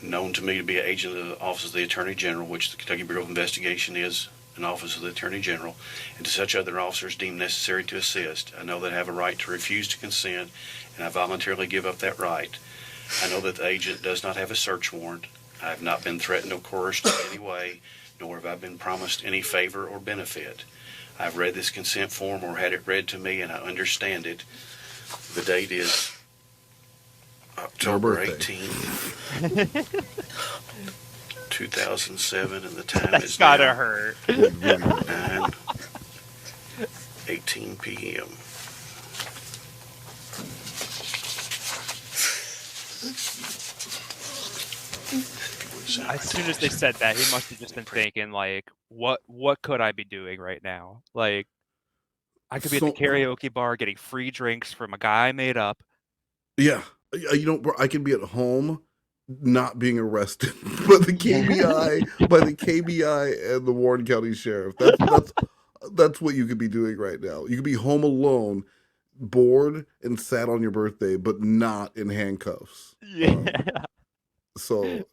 known to me to be an agent of the Office of the Attorney General, which the Kentucky Bureau of Investigation is an office of the Attorney General, and to such other officers deemed necessary to assist. I know that I have a right to refuse to consent, and I voluntarily give up that right. I know that the agent does not have a search warrant. I have not been threatened or coerced in any way, nor have I been promised any favor or benefit. I have read this consent form or had it read to me, and I understand it. The date is October 18th, 2007, and the time That's is gotta now hurt. 9:18 p.m. As soon as they said that, he must have just been thinking, like, what could I be doing right now? Like, I could be at the karaoke bar getting free drinks from a guy I made up. Yeah. You know, bro, I could be at home not being arrested by the KBI, and the Warren County Sheriff. That's what you could be doing right now. You could be home alone, bored and sad on your birthday, but not in handcuffs. Yeah. So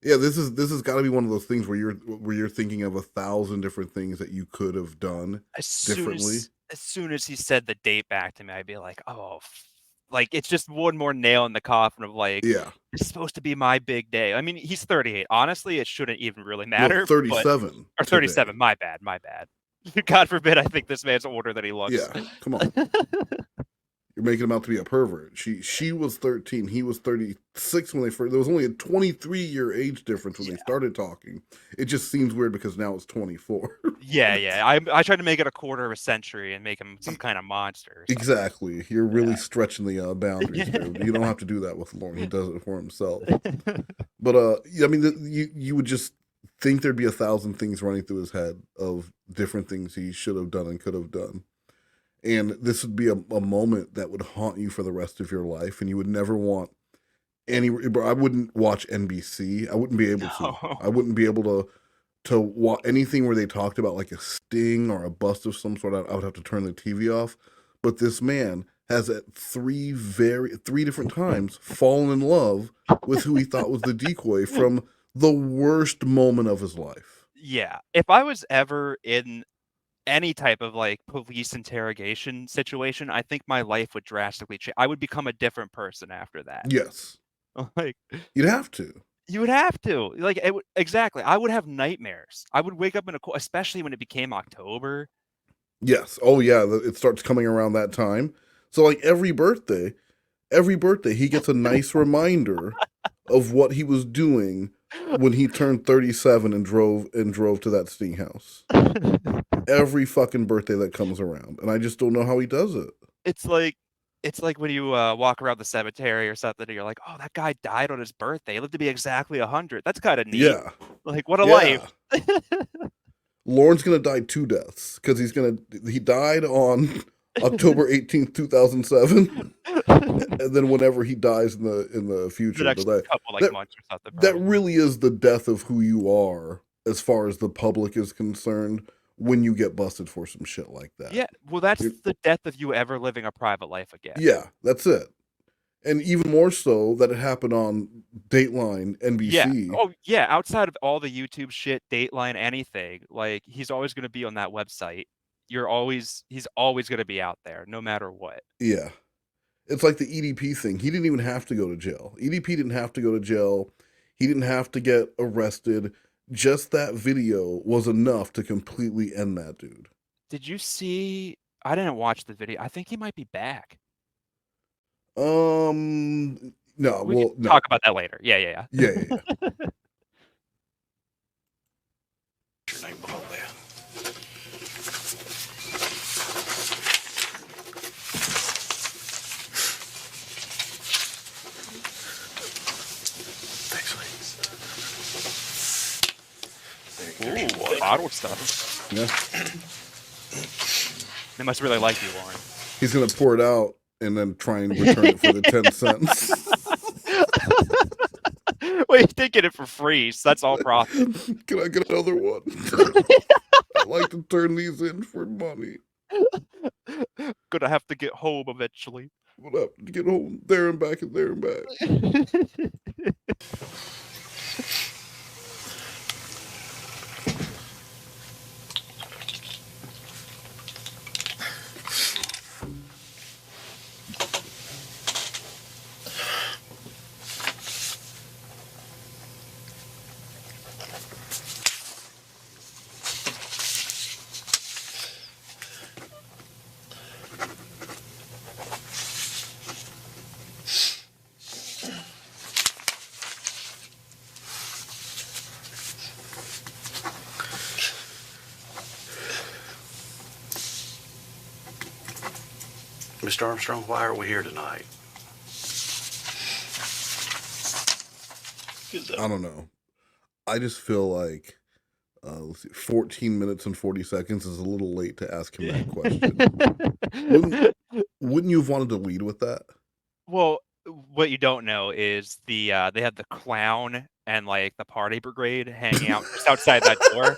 yeah, this has got to be one of those things where you're thinking of 1,000 different things that you could have done differently. As soon as he said the date back to me, I'd be like, oh, like, it's just one more nail in the coffin of, like, yeah, it's supposed to be my big day. I mean, he's 38. Honestly, it shouldn't even really matter. No, 37. Or 37. Today. My bad. God forbid I think this man's older than he looks. Yeah, come on. You're making him out to be a pervert. She was 13. He was 36 when they first. There was only a 23-year age difference when they started talking. It just seems weird because now it's 24. Yeah. I tried to make it a quarter of a century and make him some kind of monster. Exactly. You're really stretching the boundaries, dude. You don't have to do that with Lorne. He does it for himself. But I mean, you would just think there'd be 1,000 things running through his head of different things he should have done and could have done. And this would be a moment that would haunt you for the rest of your life, and you would never want any. I wouldn't watch NBC. I wouldn't be able to. I wouldn't be able to watch anything where they talked about like a sting or a bust of some sort. I would have to turn the TV off. But this man has at three different times fallen in love with who he thought was the decoy from the worst moment of his life. Yeah, if I was ever in any type of like police interrogation situation, I think my life would drastically change. I would become a different person after that. Yes. Like, you'd have to. You would have to. Like, exactly. I would have nightmares. I would wake up in especially when it became October. Yes. Oh yeah, it starts coming around that time. So like every birthday he gets a nice reminder of what he was doing when he turned 37 and drove to that sting house. Every fucking birthday that comes around, and I just don't know how he does it. It's like when you walk around the cemetery or something, and you're like, "Oh, that guy died on his birthday. He lived to be exactly 100. That's kind of neat." Yeah. Like, what a life. Lauren's gonna die 2 deaths because he died on October 18th, 2007, and then whenever he dies in the future, the next couple months or something. That really is the death of who you are as far as the public is concerned when you get busted for some shit like that. Yeah, well, that's the death of you ever living a private life again. Yeah, that's it. And even more so that it happened on Dayline, NBC. Yeah. Oh, yeah. Outside of all the YouTube shit, Dayline, anything, like, he's always going to be on that website. He's always going to be out there, no matter what. Yeah. It's like the EDP thing. He didn't even have to go to jail. EDP didn't have to go to jail. He didn't have to get arrested. Just that video was enough to completely end that dude. Did you see? I didn't watch the video. I think he might be back. No. We can talk about that later. Yeah. Yeah. Your name below that. Ooh, bottle stuff. Yeah. They must really like you, Lauren. He's gonna pour it out and then try and return it for the 10 cents. Well, he did get it for free, so that's all profit. Can I get another one? I'd like to turn these in for money. Gonna have to get home eventually. What up? To get home there and back and there and back. Mr. Armstrong, why are we here tonight? I don't know. I just feel like let's see, 14 minutes and 40 seconds is a little late to ask him that question. Wouldn't you have wanted to lead with that? Well, what you don't know is they had the clown and like the party brigade hanging out just outside that door.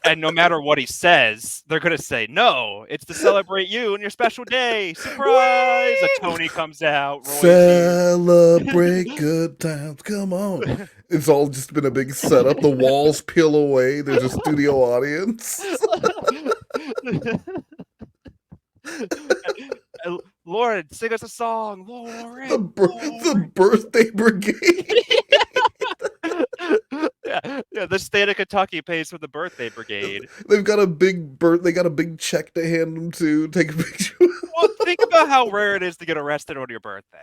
And no matter what he says, they're gonna say, "No, it's to celebrate you and your special day." Surprise! A Tony comes out. Celebrate good times. Come on. It's all just been a big setup. The walls peel away. There's a studio audience. Lauren, sing us a song. Lauren. The birthday brigade. Yeah, the state of Kentucky pays for the birthday brigade. They've got a big They got a big check to hand them to take a picture. Well, think about how rare it is to get arrested on your birthday.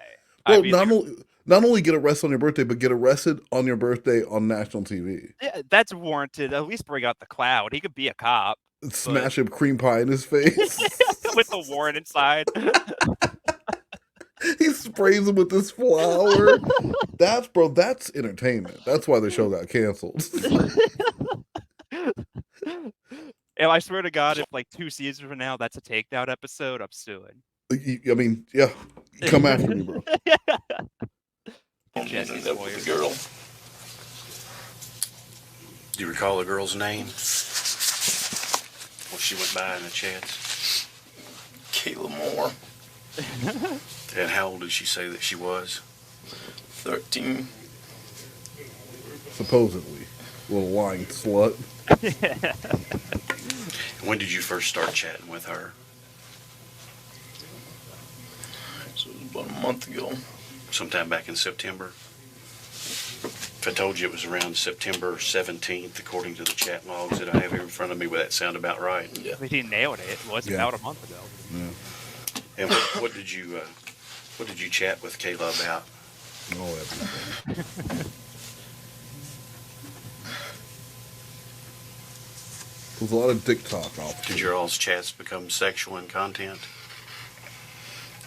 Well, I mean, not only get arrested on your birthday, but get arrested on your birthday on national TV. Yeah, that's warranted. At least bring out the cloud. He could be a cop. Smash a cream pie in his face. With the warrant inside. He sprays him with this flour. That's entertainment. That's why the show got canceled. And I swear to God, if like 2 seasons from now, that's a takedown episode, I'm suing. I mean, yeah. Come after me, bro. Jesse's That was the girl. Do you recall the girl's name? What she went by in the chats? Kayla Moore. And how old did she say that she was? 13. Supposedly. Little lying slut. When did you first start chatting with her? So it was about a month ago. Sometime back in September? If I told you it was around September 17th, according to the chat logs that I have here in front of me, would that sound about right? Yeah. He nailed it. It was about a month ago. Yeah. And what did you chat with Kayla about? Oh, everything. There's a lot of dick talk off. Did your all's chats become sexual in content?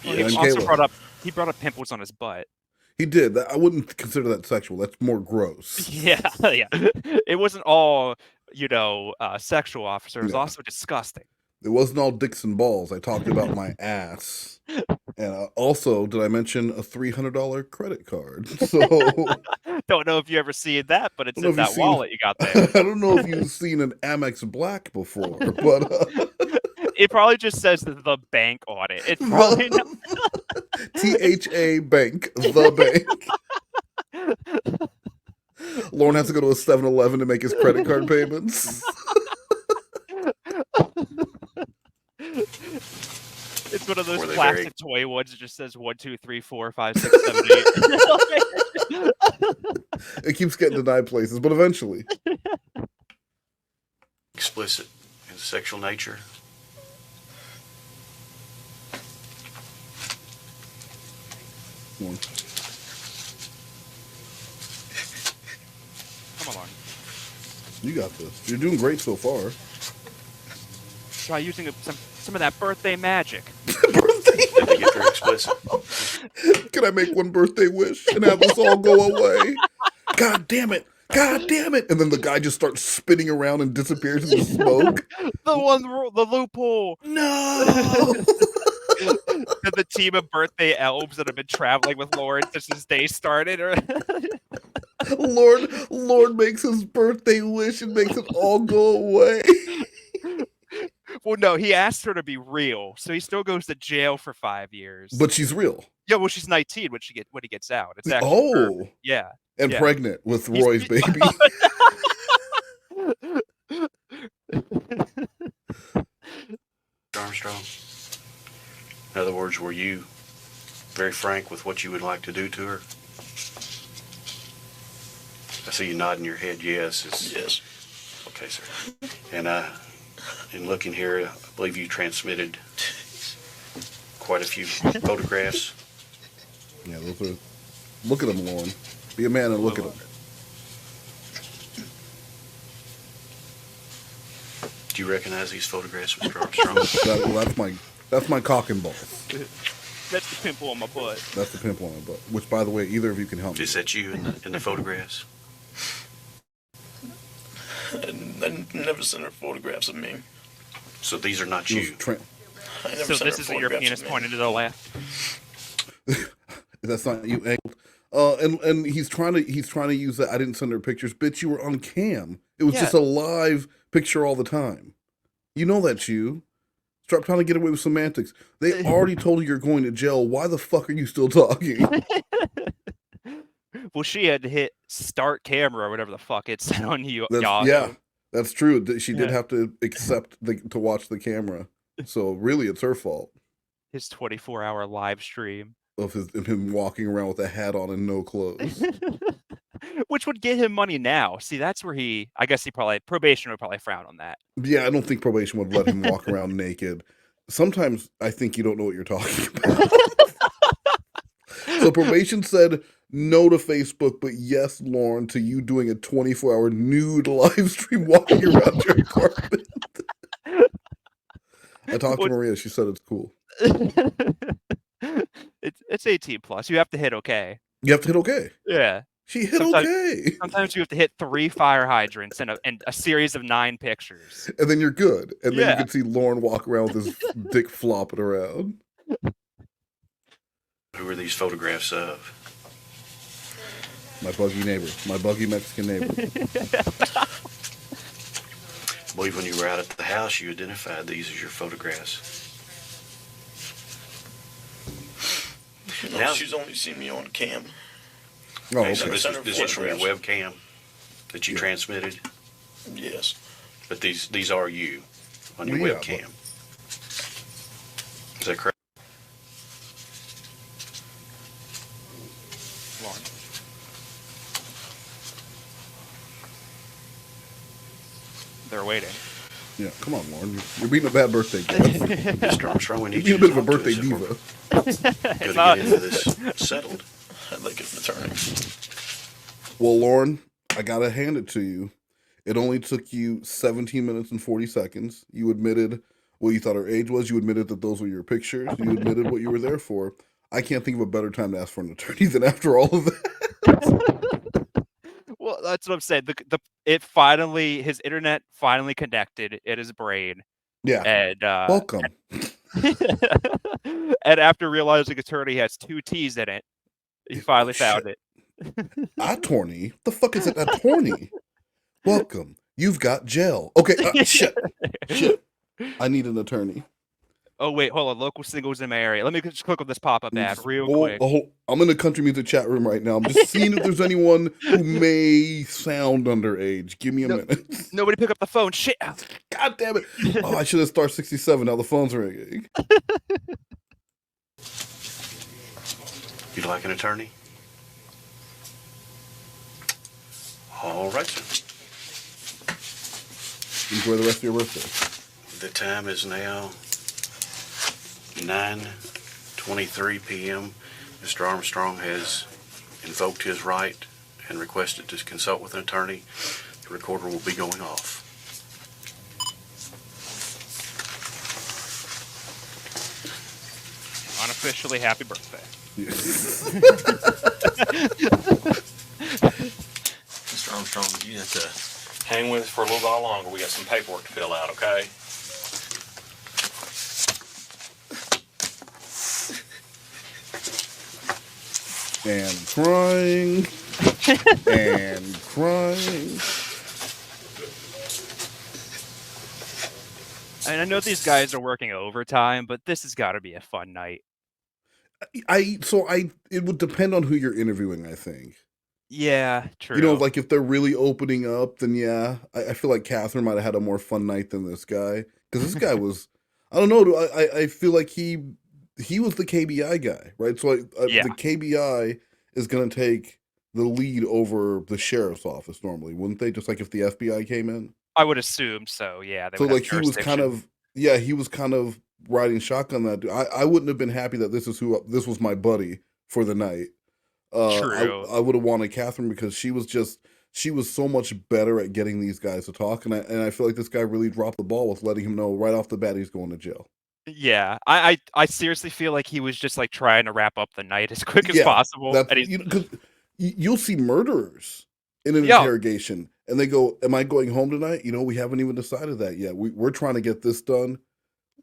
Well, he also brought up pimples on his butt. He did. I wouldn't consider that sexual. That's more gross. Yeah. It wasn't all, sexual, officer. It was also disgusting. It wasn't all dicks and balls. I talked about my ass. And also, did I mention a $300 credit card? So don't know if you ever seen that, but it's in that wallet you got there. I don't know if you've seen an Amex Black before, but it probably just says the bank on it. It's probably not... THA Bank, the bank. Lorne has to go to a 7-Eleven to make his credit card payments. It's one of those plastic toy ones that just says 1, 2, 3, 4, 5, 6, 7, 8. It keeps getting denied places, but eventually. Explicit in sexual nature? Come on. You got this. You're doing great so far. Try using some of that birthday magic. Can I make one birthday wish and have this all go away? God damn it. God damn it! And then the guy just starts spinning around and disappears in the smoke. The loophole. No. The team of birthday elves that have been traveling with Lauren since his day started. Lord makes his birthday wish and makes it all go away. Well, no, he asked her to be real, so he still goes to jail for 5 years. But she's real. Yeah, well, she's 19 when he gets out. It's actually yeah, and pregnant with Roy's baby. Armstrong. In other words, were you very frank with what you would like to do to her? I see you nodding your head yes. Yes. Okay, sir. And in looking here, I believe you transmitted quite a few photographs. Yeah, look at them, Lauren. Be a man and look at them. Do you recognize these photographs, Mr. Armstrong? That's my cock and balls. That's the pimple on my butt. That's the pimple on my butt. Which, by the way, either of you can help me. Is that you in the photographs? I never sent her photographs of me. So these are not you. So this isn't your penis pointed to the left. That's not you angled. And he's trying to use that. I didn't send her pictures, bitch. You were on cam. It was just a live picture all the time. You know that's you. Stop trying to get away with semantics. They already told you you're going to jail. Why the fuck are you still talking? Well, she had to hit start camera or whatever the fuck it said on you. Yeah, that's true. She did have to accept to watch the camera. So really, it's her fault. His 24-hour live stream of him walking around with a hat on and no clothes, which would get him money now. See, that's where probation would probably frown on that. Yeah, I don't think probation would let him walk around naked. Sometimes I think you don't know what you're talking about. So probation said no to Facebook, but yes, Lorne, to you doing a 24-hour nude live stream walking around your apartment. I talked to Maria. She said it's cool. It's 18 plus. You have to hit okay. You have to hit okay. Yeah. She hit okay. Sometimes you have to hit 3 fire hydrants and a series of 9 pictures. And then you're good. And then you can see Lorne walk around with his dick flopping around. Who are these photographs of? My buggy neighbor. My buggy Mexican neighbor. I believe when you were out at the house, you identified these as your photographs. No, she's only seen me on cam. Oh, okay. So this is from your webcam that you transmitted? Yes. But these are you on your webcam. Is that correct? Lauren. They're waiting. Yeah, come on, Lauren. You're being a bad birthday gift. Mr. Armstrong, we need you're you being a to bit of a birthday diva. diva. Gotta get into this settled. I'd like an attorney. Well, Lauren, I gotta hand it to you. It only took you 17 minutes and 40 seconds. You admitted what you thought her age was. You admitted that those were your pictures. You admitted what you were there for. I can't think of a better time to ask for an attorney than after all of that. Well, that's what I'm saying. His internet finally connected in his brain. Yeah. And welcome. And after realizing attorney has 2 T's in it, he finally found it. Attorney? The fuck is it? Attorney? Welcome. You've got jail. Okay. Shit. I need an attorney. Oh, wait, hold on. Local singles in my area. Let me just click on this pop-up ad real quick. I'm in the country music chat room right now. I'm just seeing if there's anyone who may sound underage. Give me a minute. Nobody pick up the phone. Shit. God damn it. Oh, I should have started 67. Now the phone's ringing. You'd like an attorney? All right, sir. Enjoy the rest of your birthday. The time is now 9:23 p.m. Mr. Armstrong has invoked his right and requested to consult with an attorney. The recorder will be going off. Unofficially, happy birthday. Mr. Armstrong, to hang with us for a little while longer. We got some paperwork to fill out, okay? And crying. And crying. And I know these guys are working overtime, but this has got to be a fun night. It would depend on who you're interviewing, I think. Yeah, true. You know, like if they're really opening up, then yeah, I feel like Catherine might have had a more fun night than this guy, because this guy was, I don't know, I feel like he was the KBI guy, right? So the KBI is going to take the lead over the sheriff's office normally, wouldn't they? Just like if the FBI came in. I would assume so. Yeah. So like he was kind of riding shotgun that dude. I wouldn't have been happy that this was my buddy for the night. True. I would have wanted Catherine because she was so much better at getting these guys to talk, and I feel like this guy really dropped the ball with letting him know right off the bat he's going to jail. Yeah, I seriously feel like he was just like trying to wrap up the night as quick as possible. Because you'll see murderers in an interrogation, and they go, "Am I going home tonight? You know, we haven't even decided that yet. We're trying to get this done.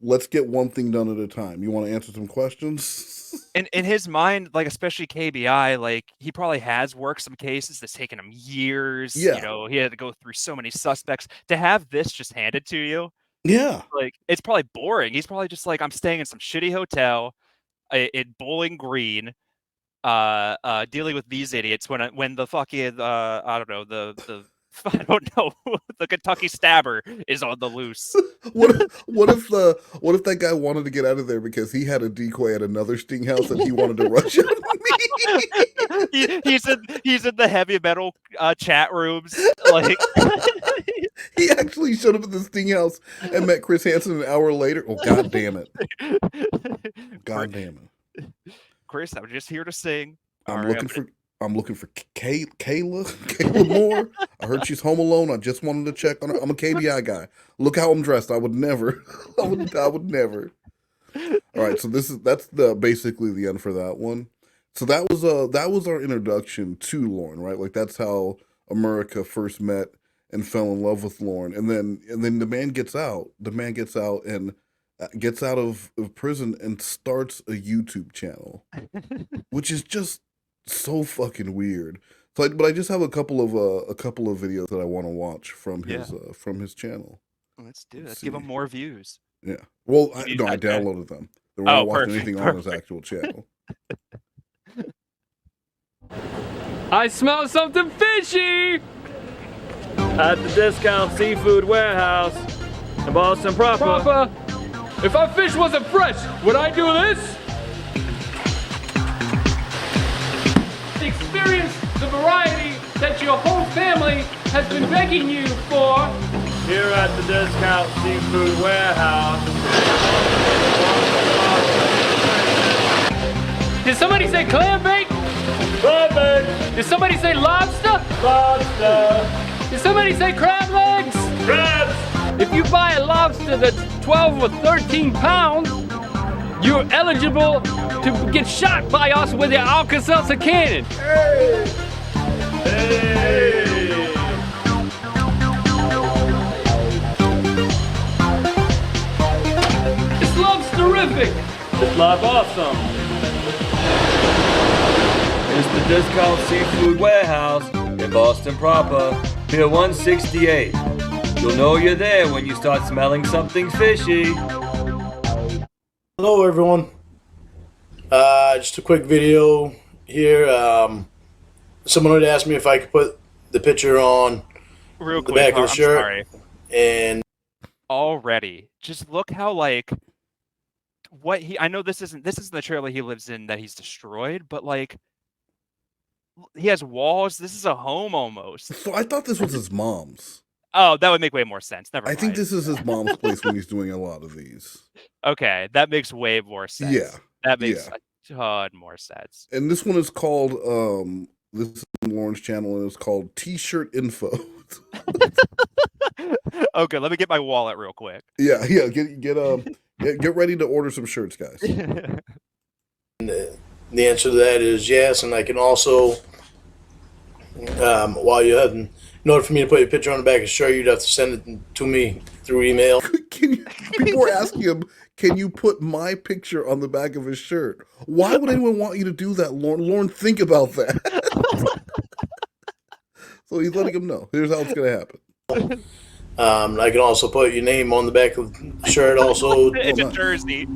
Let's get one thing done at a time. You want to answer some questions?" In his mind, like especially KBI, like he probably has worked some cases that's taken him years. Yeah. You know, he had to go through so many suspects. To have this just handed to you, yeah, like it's probably boring. He's probably just like, I'm staying in some shitty hotel in Bowling Green, dealing with these idiots when the fucking I don't know, the I don't know, the Kentucky stabber is on the loose. What if that guy wanted to get out of there because he had a decoy at another sting house and he wanted to rush out of me? he's in the heavy metal chat rooms. Like he actually showed up at the sting house and met Chris Hansen an hour later. Oh, god damn it! God damn it! Chris, I'm just here to sing. I'm looking for Kayla Moore. I heard she's home alone. I just wanted to check on her. I'm a KBI guy. Look how I'm dressed. I would never. I would never. All right, so that's basically the end for that one. So that was our introduction to Lorne, right? Like that's how America first met and fell in love with Lorne, and then the man gets out. The man gets out and gets out of prison and starts a YouTube channel, which is just so fucking weird. So, but I just have a couple of videos that I want to watch from his channel. Let's do it. Let's give him more views. Yeah. Well, I downloaded them. They weren't watching anything on his actual channel. I smell something fishy at the Discount Seafood Warehouse in Boston proper. If our fish wasn't fresh, would I do this? Experience the variety that your whole family has been begging you for here at the Discount Seafood Warehouse. Did somebody say clam bake? Clam bake. Did somebody say lobster? Lobster. Did somebody say crab legs? Crabs. If you buy a lobster that's 12 or 13 pounds, you're eligible to get shot by us with your Alka-Seltzer cannon. Hey! Hey! This love's terrific. This love awesome. It's the Discount Seafood Warehouse in Boston proper, Pier 168. You'll know you're there when you start smelling something fishy. Hello everyone, just a quick video here. Someone had asked me if I could put the picture on real the quick, back of the shirt. Sorry. And already, just look how like I know this isn't the trailer he lives in that he's destroyed, but like he has walls. This is a home almost. So I thought this was his mom's. Oh, that would make way more sense. Never mind. I think this is his mom's place when he's doing a lot of these. Okay, that makes way more sense. Yeah. That makes a ton more sense. And this one is called, this is Lauren's channel, and it's called T-Shirt Info. Okay, let me get my wallet real quick. Yeah, get ready to order some shirts, guys. The answer to that is yes, and I can also, while you're in order for me to put your picture on the back of the shirt, you'd have to send it to me through email. People are asking him, can you put my picture on the back of his shirt? Why would anyone want you to do that, Lorne? Lorne, think about that. So he's letting him know. Here's how it's going to happen. I can also put your name on the back of the shirt also. It's a jersey.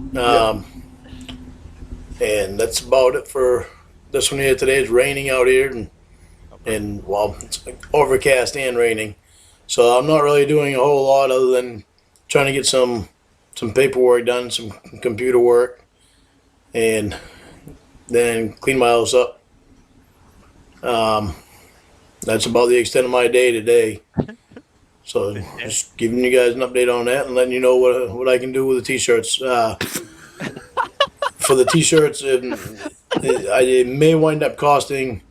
And that's about it for this one here today. It's raining out here, and well, it's overcast and raining. So I'm not really doing a whole lot other than trying to get some paperwork done, some computer work, and then clean my house up. That's about the extent of my day today. So just giving you guys an update on that and letting you know what I can do with the t-shirts. For the t-shirts, it may wind up costing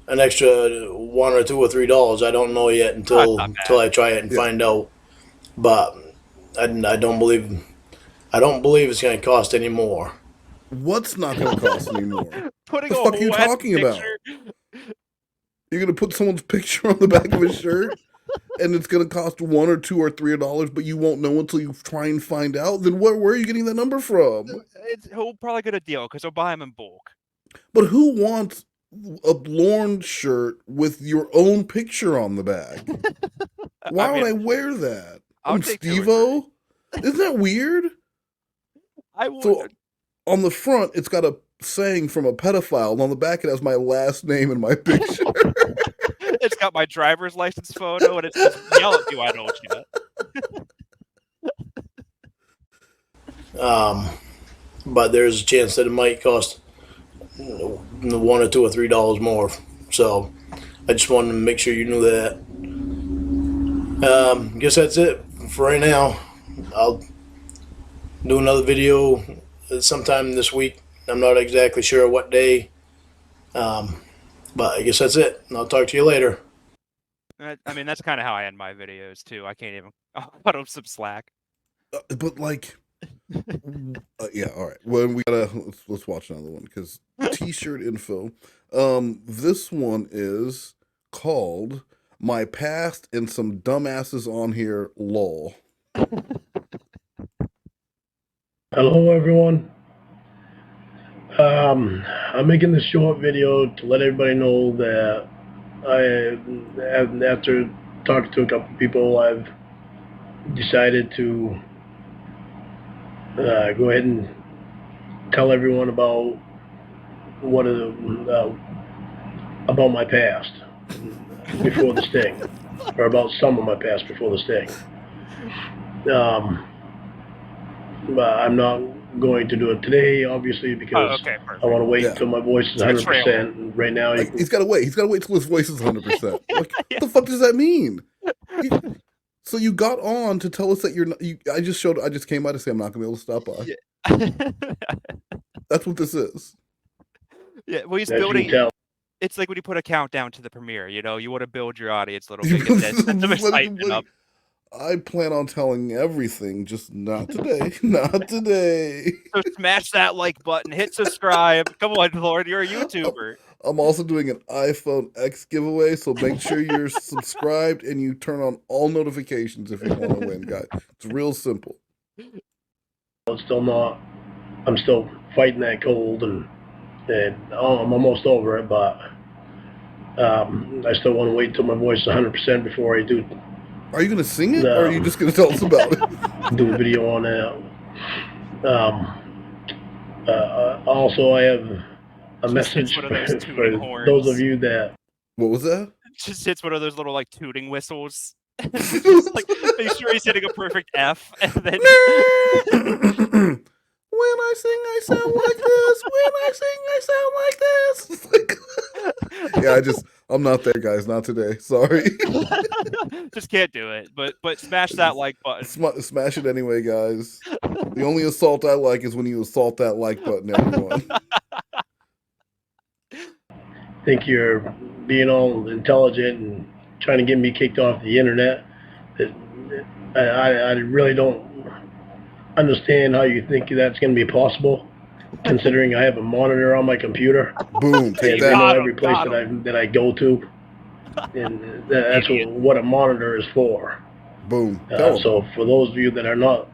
an extra $1 or $2 or $3. I don't know yet until I try it and find out. But I don't believe it's going to cost any more. What's not going to cost any more? Putting the fuck are you talking about? You're going to put someone's picture on the back of his shirt? And it's going to cost $1 or $2 or $3, but you won't know until you try and find out. Then where are you getting that number from? He'll probably get a deal because he'll buy them in bulk. But who wants a Lorne shirt with your own picture on the back? Why would I wear that? I'm Steve-O? Isn't that weird? I would. So on the front, it's got a saying from a pedophile, and on the back, it has my last name and my picture. It's got my driver's license photo, and it says, yell at you, I don't you. But there's a chance that it might cost $1 or $2 or $3 more. So I just wanted to make sure you knew that. Guess that's it for right now. I'll do another video sometime this week. I'm not exactly sure what day. But I guess that's it. And I'll talk to you later. I mean, that's kind of how I end my videos, too. I can't even put up some slack. But, like, yeah, all right. Well, we gotta, let's watch another one, because t-shirt info. This one is called My Past and Some Dumbasses on Here, LOL. Hello, everyone. I'm making this short video to let everybody know that after talking to a couple people, I've decided to go ahead and tell everyone about about my past before the sting, or about some of my past before the sting. But I'm not going to do it today, obviously, because I want to wait until my voice is 100%. Right now, he's got to wait. He's got to wait till his voice is 100%. Like, what the fuck does that mean? So you got on to tell us that you're not. I just came by to say I'm not going to be able to stop by. Yeah. That's what this is. Yeah, well, he's building. It's like when you put a countdown to the premiere. You know, you want to build your audience a little bit. Get that excitement up. I plan on telling everything, just not today. Not today. So smash that like button, hit subscribe. Come on, Lord, you're a YouTuber. I'm also doing an iPhone X giveaway, so make sure you're subscribed and you turn on all notifications if you want to win, guys. It's real simple. I'm still fighting that cold, and I'm almost over it, but I still want to wait until my voice is 100% before I do. Are you going to sing it, or are you just going to tell us about it? Do a video on that. Also, I have a message for those of you that... What was that? Just hits one of those little, like, tooting whistles. Just, like, make sure he's hitting a perfect F, and then... When I sing, I sound like this. When I sing, I sound like this. Yeah, I'm not there, guys. Not today. Sorry. Just can't do it. But smash that like button. Smash it anyway, guys. The only assault I like is when you assault that like button, everyone. Think you're being all intelligent and trying to get me kicked off the internet. I really don't understand how you think that's going to be possible, considering I have a monitor on my computer. Boom! Take that. I know every place that I go to. And that's what a monitor is for. Boom. So for those of you that are not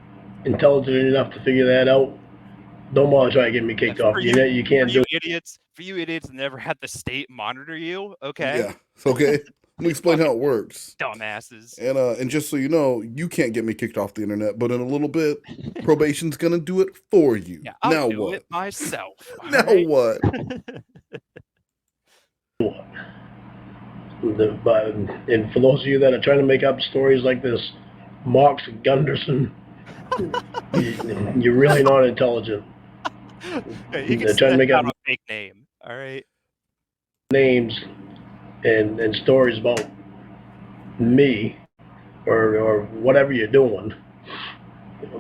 intelligent enough to figure that out, don't bother trying to get me kicked off. You can't do it. For you idiots that never had the state monitor you, okay? Yeah. Okay. Let me explain how it works. Dumbasses. And just so you know, you can't get me kicked off the internet, but in a little bit, probation's gonna do it for you. Yeah, I'll now do what? it myself. Now right? what? And for those of you that are trying to make up stories like this, Marx Gunderson, you're really not intelligent. You They're trying to make up a fake name. All right. Names and stories about me or whatever you're doing.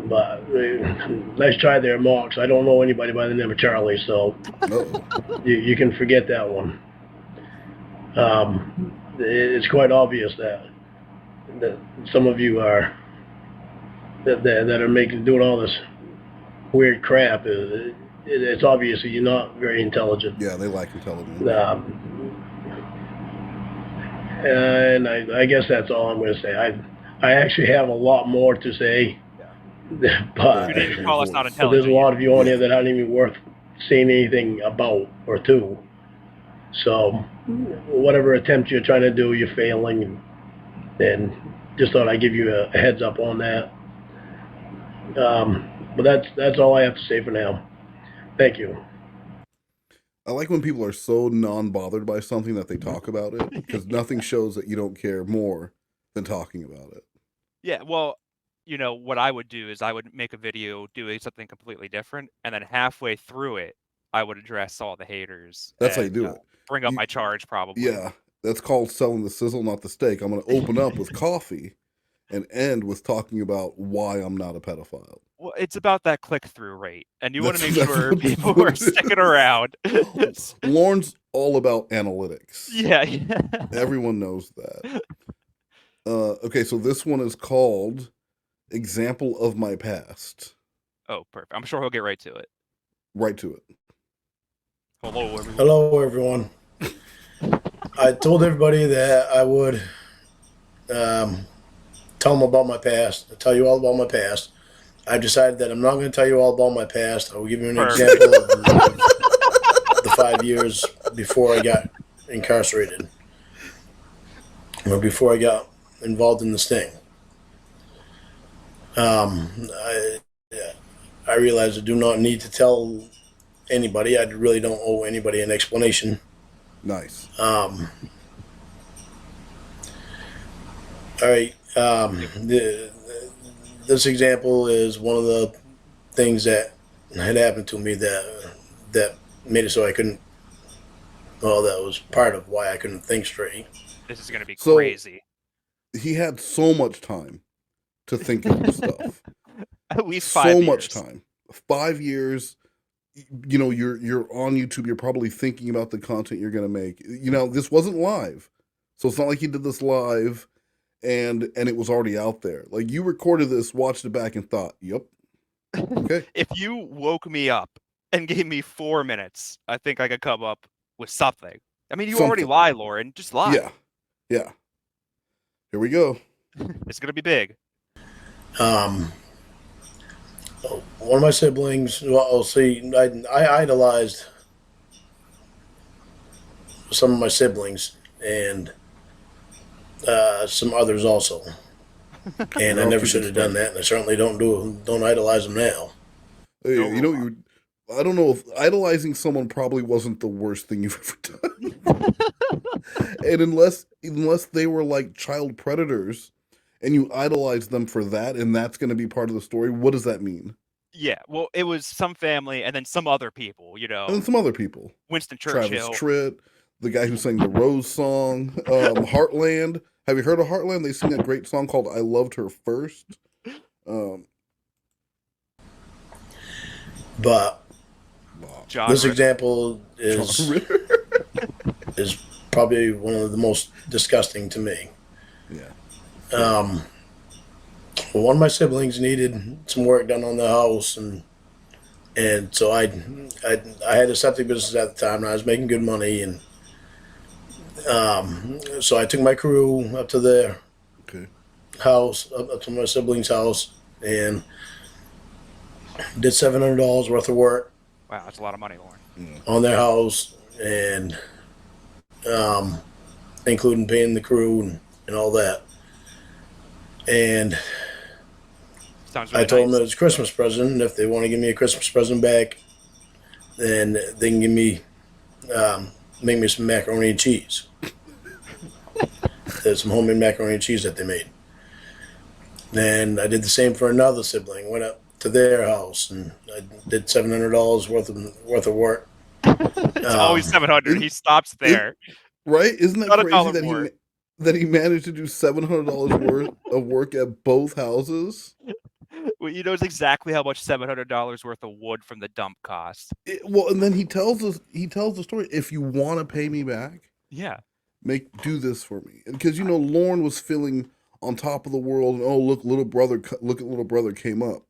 But nice try there, Marx. I don't know anybody by the name of Charlie, so you can forget that one. It's quite obvious that some of you are that are doing all this weird crap. It's obvious that you're not very intelligent. Yeah, they lack intelligence. And I guess that's all I'm going to say. I actually have a lot more to say, but there's a lot of you on here that aren't even worth saying anything about or to. So whatever attempt you're trying to do, you're failing, and just thought I'd give you a heads up on that. But that's all I have to say for now. Thank you. I like when people are so non-bothered by something that they talk about it, because nothing shows that you don't care more than talking about it. Yeah, well, you know, what I would do is I would make a video doing something completely different, and then halfway through it, I would address all the haters. That's how you do it. Bring up my charge, probably. Yeah, that's called selling the sizzle, not the steak. I'm going to open up with coffee and end with talking about why I'm not a pedophile. Well, it's about that click-through rate, and you want to make sure people are sticking around. Lorne's all about analytics. Yeah. Everyone knows that. Okay, so this one is called Example of My Past. Oh, perfect. I'm sure he'll get right to it. Right to it. Hello, everyone. Hello, everyone. I told everybody that I would tell them about my past, tell you all about my past. I've decided that I'm not going to tell you all about my past. I will give you an example of the 5 years before I got incarcerated, or before I got involved in this thing. I realize I do not need to tell anybody. I really don't owe anybody an explanation. Nice. All right. This example is one of the things that had happened to me that made it so I couldn't. Well, that was part of why I couldn't think straight. This is going to be crazy. He had so much time to think of stuff. At least 5 years. So much time. 5 years. You know, you're on YouTube. You're probably thinking about the content you're going to make. You know, this wasn't live, so it's not like he did this live. And it was already out there. Like, you recorded this, watched it back, and thought, "Yep, okay." If you woke me up and gave me 4 minutes, I think I could come up with something. I mean, you already lie, Lauren. Just lie. Yeah. Here we go. It's gonna be big. One of my siblings. Well, see, I idolized some of my siblings and some others also, and I never should have done that, and I certainly don't idolize them now. Hey, you know, I don't know if idolizing someone probably wasn't the worst thing you've ever done. And unless they were like child predators, and you idolize them for that, and that's going to be part of the story, what does that mean? Yeah, well, it was some family, and then some other people, you know. And then some other people. Winston Churchill. Travis Tritt, the guy who sang the Rose song, Heartland. Have you heard of Heartland? They sing a great song called I Loved Her First. But John this Ritter. Example is probably one of the most disgusting to me. Yeah. One of my siblings needed some work done on the house, and so I had a septic business at the time, and I was making good money, and So I took my crew up to their house, up to my sibling's house, and did $700 worth of work. Wow, that's a lot of money, Lauren. On their house, and including paying the crew and all that. And Sounds really I told nice. them that it's a Christmas present, and if they want to give me a Christmas present back, then they can give me, make me some macaroni and cheese. There's some homemade macaroni and cheese that they made. Then I did the same for another sibling. Went up to their house and I did $700 worth of work. It's always 700. He stops there. Right? Isn't that Not crazy $1 that he managed to do $700 worth of work at both houses? Well, he knows exactly how much $700 worth of wood from the dump costs. Well, and then he tells the story. If you want to pay me back, yeah, do this for me. Because Lorne was feeling on top of the world, and oh look, little brother came up.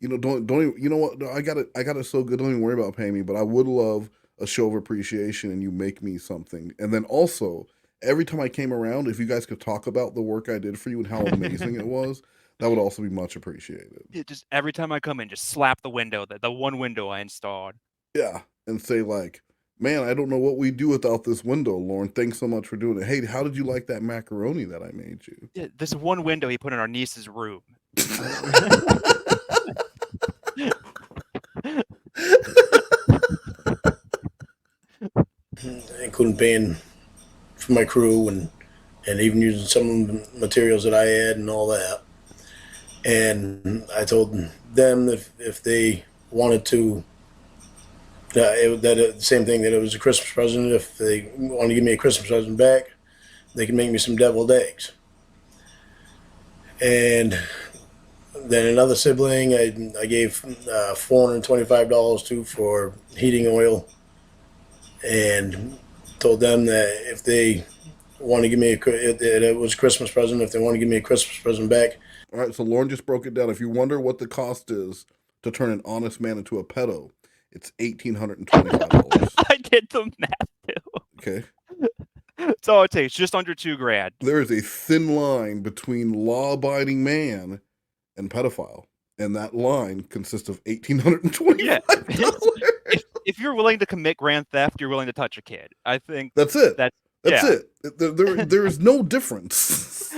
Don't even, you know what? I got it so good. Don't even worry about paying me. But I would love a show of appreciation, and you make me something. And then also, every time I came around, if you guys could talk about the work I did for you and how amazing it was, that would also be much appreciated. Just every time I come in, just slap the window, the one window I installed. Yeah, and say like, man, I don't know what we'd do without this window, Lauren. Thanks so much for doing it. Hey, how did you like that macaroni that I made you? Yeah, this one window he put in our niece's room. Including paying for my crew and even using some of the materials that I had and all that. And I told them if they wanted to, the same thing, that it was a Christmas present. If they want to give me a Christmas present back, they can make me some deviled eggs. And then another sibling, I gave $425 to for heating oil, and told them that if they want to give me it was a Christmas present, if they want to give me a Christmas present back. All right, so Lauren just broke it down. If you wonder what the cost is to turn an honest man into a pedo, it's $1,825. I did the math too. Okay. That's all it takes, just under $2,000. There is a thin line between law-abiding man and pedophile, and that line consists of $1,825. Yeah. If you're willing to commit grand theft, you're willing to touch a kid. I think that's it. That's it. There is no difference.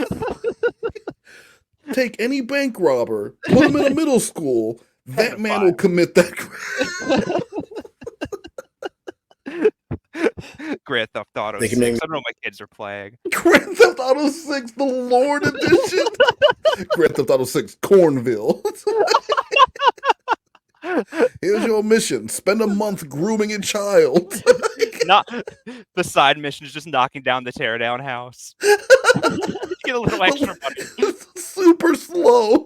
Take any bank robber, put him in a middle school, that man will commit that crime. Grand Theft Auto They 6. can make- I don't know what my kids are playing. Grand Theft Auto 6, the Lorne edition. Grand Theft Auto 6, Cornville. Here's your mission. Spend a month grooming a child. Not the side mission is just knocking down the teardown house. You get a little extra money. Super slow.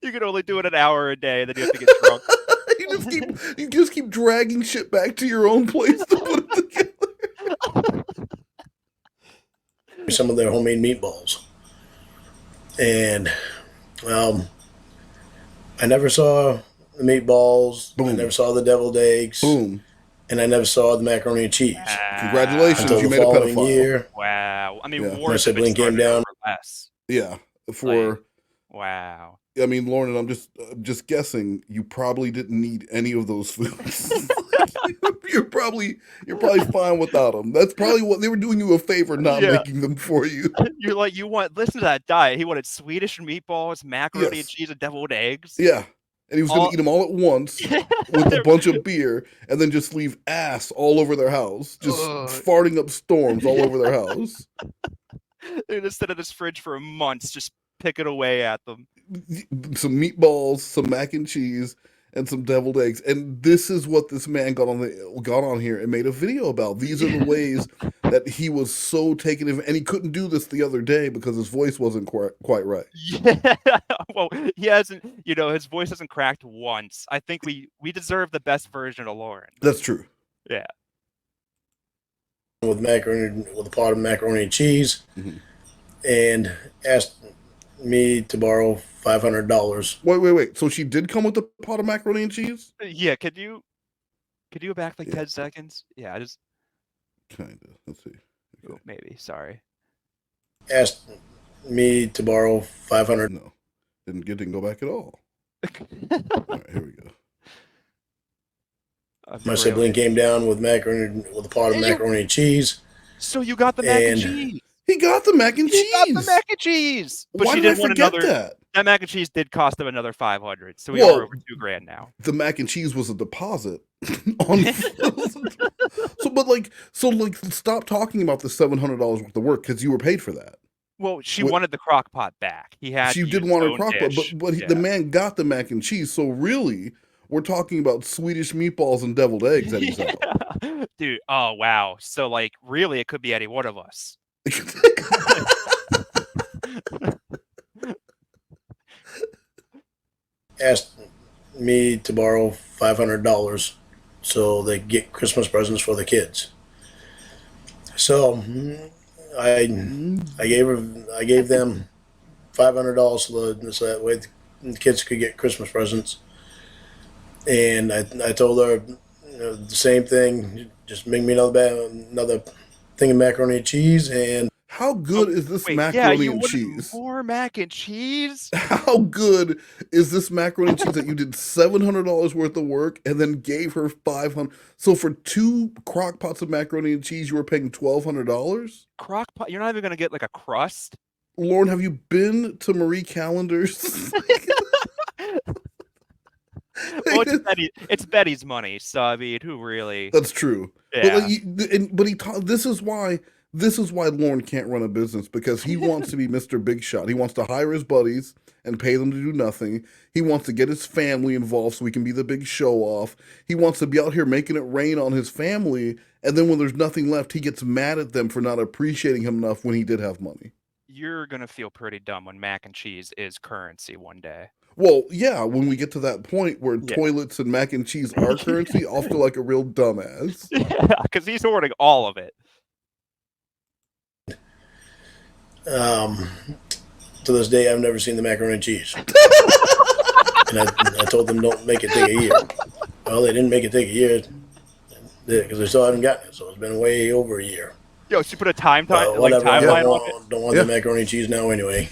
You can only do it an hour a day, then you have to get drunk. You just keep dragging shit back to your own place to put it together. Some of their homemade meatballs. And I never saw the meatballs. Boom. I never saw the deviled eggs. Boom. And I never saw the macaroni and cheese. Congratulations, until you the made a following pedophile. year. Wow. I mean, Yeah. My sibling came down. Less. Yeah. For Wow. I mean, Lauren, I'm just guessing you probably didn't need any of those foods. You're probably fine without them. That's probably what they were doing you a favor not making them for you. You're like, listen to that diet. He wanted Swedish meatballs, macaroni and cheese, and deviled eggs. Yeah. And he was going to eat them all at once with a bunch of beer and then just leave ass all over their house. Just farting up storms all over their house. They're going to sit in his fridge for months, just picking away at them. Some meatballs, some mac and cheese, and some deviled eggs. And this is what this man got on here and made a video about. These are the ways that he was so taken in, and he couldn't do this the other day because his voice wasn't quite right. Yeah. Well, he hasn't, his voice hasn't cracked once. I think we deserve the best version of Lauren. That's true. Yeah. With a pot of macaroni and cheese, and asked me to borrow $500. Wait. So she did come with a pot of macaroni and cheese? Yeah. Could you go back like 10 seconds? Yeah. Kind of. Let's see. Okay. Maybe. Sorry. Asked me to borrow $500. No, didn't go back at all. All right, here we go. My sibling came down with a pot of macaroni and cheese. So you got the mac and cheese. He got the mac and cheese. He got the mac and cheese. But Why she did I didn't want forget another. that? That mac and cheese did cost him another $500. So we are over $2,000 now. The mac and cheese was a deposit on. So stop talking about the $700 worth of work because you were paid for that. Well, she wanted the crock pot back. She did want her crock pot, but the man got the mac and cheese. So really, we're talking about Swedish meatballs and deviled eggs that he's out. Dude, oh wow. So like really it could be any one of us. Asked me to borrow $500 so they could get Christmas presents for the kids. So I gave them $500 so that way the kids could get Christmas presents. And I told her the same thing, just make me another thing of macaroni and cheese. And how good is this macaroni and cheese? More mac and cheese? How good is this macaroni and cheese that you did $700 worth of work and then gave her $500? So for 2 crock pots of macaroni and cheese, you were paying $1,200? Crock pot? You're not even gonna get like a crust? Lauren, have you been to Marie Callender's? Well, it's Betty's money, so I mean, who really? That's true. Yeah. This is why Lorne can't run a business, because he wants to be Mr. Big Shot. He wants to hire his buddies and pay them to do nothing. He wants to get his family involved so he can be the big show off. He wants to be out here making it rain on his family, and then when there's nothing left, he gets mad at them for not appreciating him enough when he did have money. You're gonna feel pretty dumb when mac and cheese is currency one day. Well, yeah, when we get to that point where toilets and mac and cheese are currency, I'll feel like a real dumbass. Yeah, because he's hoarding all of it. To this day, I've never seen the macaroni and cheese. And I told them don't make it take a year. Well, they didn't make it take a year because they still haven't gotten it, so it's been way over a year. Yo, so you put a timeline timeline on it? Don't want the macaroni and cheese now anyway.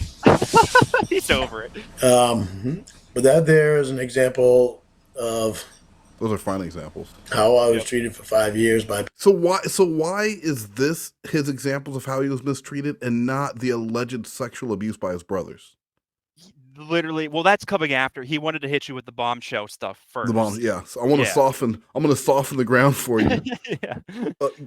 He's over it. But that there is an example of. Those are fine examples. How I was treated for 5 years by. So why is this his examples of how he was mistreated and not the alleged sexual abuse by his brothers? Literally, well, that's coming after. He wanted to hit you with the bombshell stuff first. The bomb, yeah. So I want to soften. I'm going to soften the ground for you. Yeah.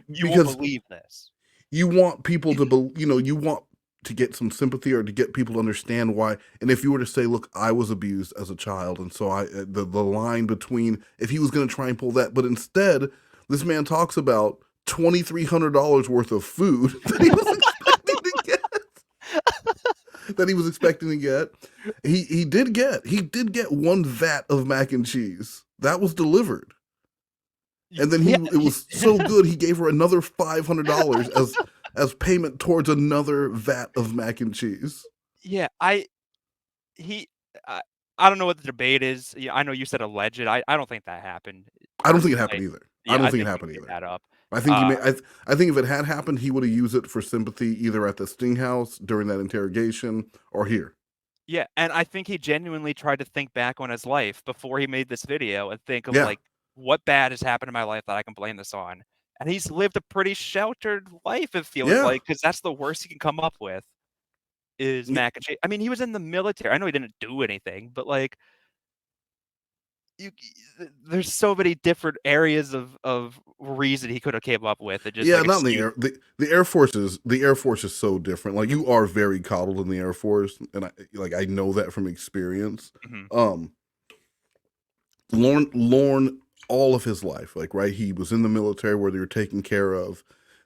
You won't believe this. You want people to, you want to get some sympathy or to get people to understand why. And if you were to say, look, I was abused as a child, and so the line between, if he was going to try and pull that, but instead, this man talks about $2,300 worth of food that he was expecting to get. That he was expecting to get. He did get one vat of mac and cheese. That was delivered. And then it was so good he gave her another $500 as payment towards another vat of mac and cheese. Yeah, I don't know what the debate is. Yeah, I know you said alleged. I don't think that happened. I don't think it happened either. Yeah, I don't think it happened either. That up. I think I think if it had happened, he would have used it for sympathy either at the Sting House during that interrogation or here. Yeah, and I think he genuinely tried to think back on his life before he made this video and think of like, what bad has happened in my life that I can blame this on? And he's lived a pretty sheltered life, it feels like, because that's the worst he can come up with is mac and cheese. I mean, he was in the military. I know he didn't do anything, but like, there's so many different areas of reason he could have came up with. Just not in the air. The Air Force is so different. Like, you are very coddled in the Air Force, and I know that from experience. Mm-hmm. Lorne, all of his life, he was in the military where they were taken care of.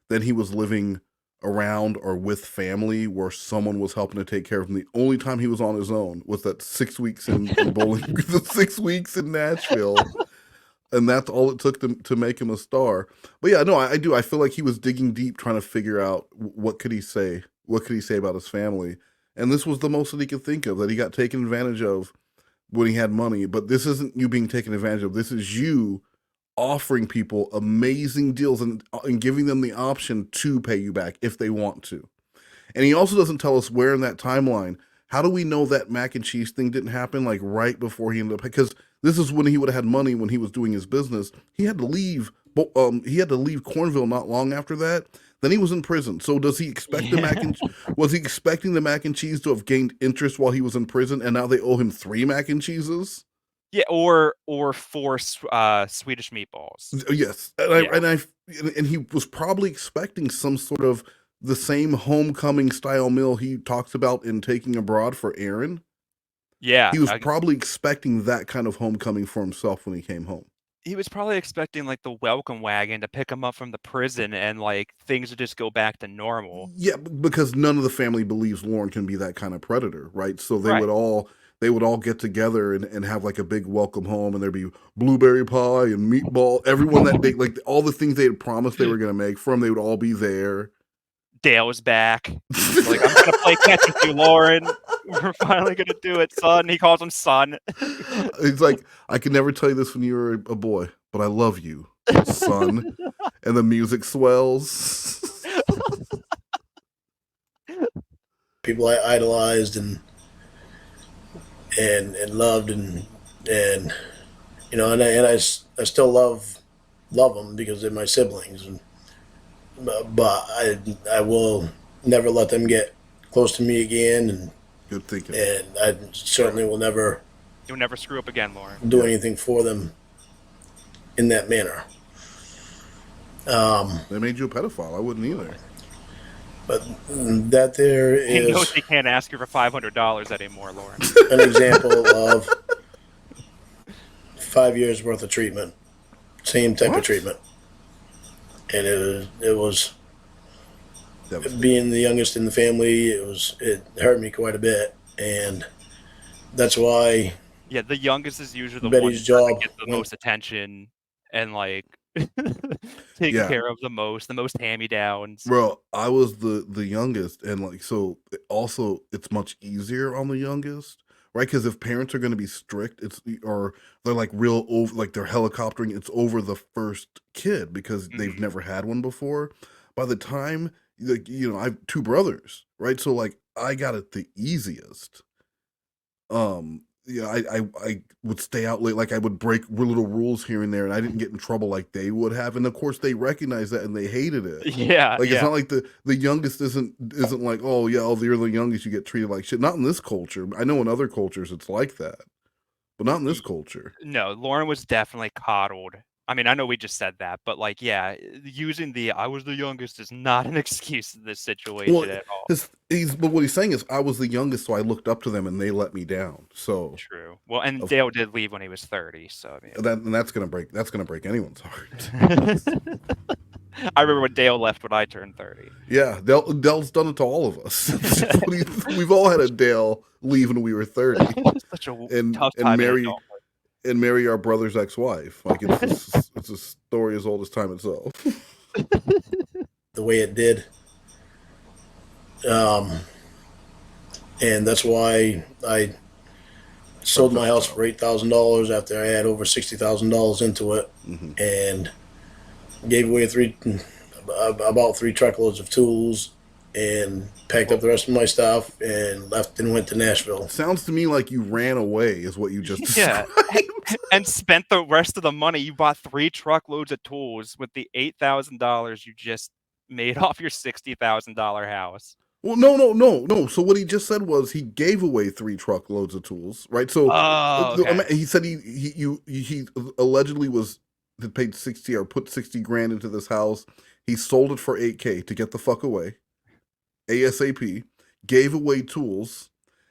Then he was living around or with family where someone was helping to take care of him. The only time he was on his own was that 6 weeks in bowling, the 6 weeks in Nashville. And that's all it took to make him a star. But yeah, no, I do. I feel like he was digging deep trying to figure out what could he say? What could he say about his family? And this was the most that he could think of, that he got taken advantage of when he had money. But this isn't you being taken advantage of. This is you offering people amazing deals and giving them the option to pay you back if they want to. And he also doesn't tell us where in that timeline. How do we know that mac and cheese thing didn't happen like right before he ended up? Because this is when he would have had money when he was doing his business. He had to leave. He had to leave Cornville not long after that. Then he was in prison. So does he expect the mac and was he expecting the mac and cheese to have gained interest while he was in prison, and now they owe him 3 mac and cheeses? Yeah, or 4 Swedish meatballs. Yes, and he was probably expecting some sort of the same homecoming style meal he talks about in Taking Abroad for Aaron. Yeah, he was probably expecting that kind of homecoming for himself when he came home. He was probably expecting like the welcome wagon to pick him up from the prison and like things would just go back to normal. Yeah, because none of the family believes Lorne can be that kind of predator, right? So they would all get together and have like a big welcome home, and there'd be blueberry pie and meatball. Everyone that they like, all the things they had promised they were going to make for him, they would all be there. Dale's back. Like, I'm gonna play catch with you, Lauren. We're finally gonna do it, son. He calls him son. He's like, I could never tell you this when you were a boy, but I love you, son. And the music swells. People I idolized and loved and you know, and I still love them because they're my siblings. But I will never let them get close to me again. And good thinking. And I certainly will never. You'll never screw up again, Lauren. Do anything for them in that manner. They made you a pedophile. I wouldn't either. But that there is. He knows he can't ask you for $500 anymore, Lauren. An example of 5 years worth of treatment, same type of treatment. And it was being the youngest in the family. It hurt me quite a bit, and that's why. Yeah, the youngest is usually the Betty's one job that gets the most attention and like taken care of the most hand-me-downs. Bro, I was the youngest, and like so. Also, it's much easier on the youngest. Right, because if parents are going to be strict, or they're like real over, like they're helicoptering, it's over the first kid because they've never had one before. By the time, like, you know, I have 2 brothers, right? So like I got it the easiest. Yeah, I would stay out late, like I would break little rules here and there, and I didn't get in trouble like they would have. And of course, they recognized that and they hated it. Yeah, like it's not like the youngest isn't like, oh yeah, you're the youngest, you get treated like shit. Not in this culture. I know in other cultures it's like that, but not in this culture. No, Lauren was definitely coddled. I mean, I know we just said that, but like, yeah, using the "I was the youngest" is not an excuse in this situation at all. But what he's saying is, I was the youngest, so I looked up to them, and they let me down. So true. Well, and Dale did leave when he was 30, so I mean, that's gonna break anyone's heart. I remember when Dale left when I turned 30. Yeah, Dale's done it to all of us. We've all had a Dale leave when we were 30. Such a tough time. And marry our brother's ex-wife. Like it's a story as old as time itself. The way it did, and that's why I sold my house for $8,000 after I had over $60,000 into it, and gave away about 3 truckloads of tools, and packed up the rest of my stuff and left and went to Nashville. Sounds to me like you ran away is what you just described. And spent the rest of the money. You bought 3 truckloads of tools with the $8,000 you just made off your $60,000 house. Well, no. So what he just said was he gave away 3 truckloads of tools, right? So he said he allegedly had paid 60 or put 60 grand into this house. He sold it for $8K to get the fuck away. ASAP, gave away tools,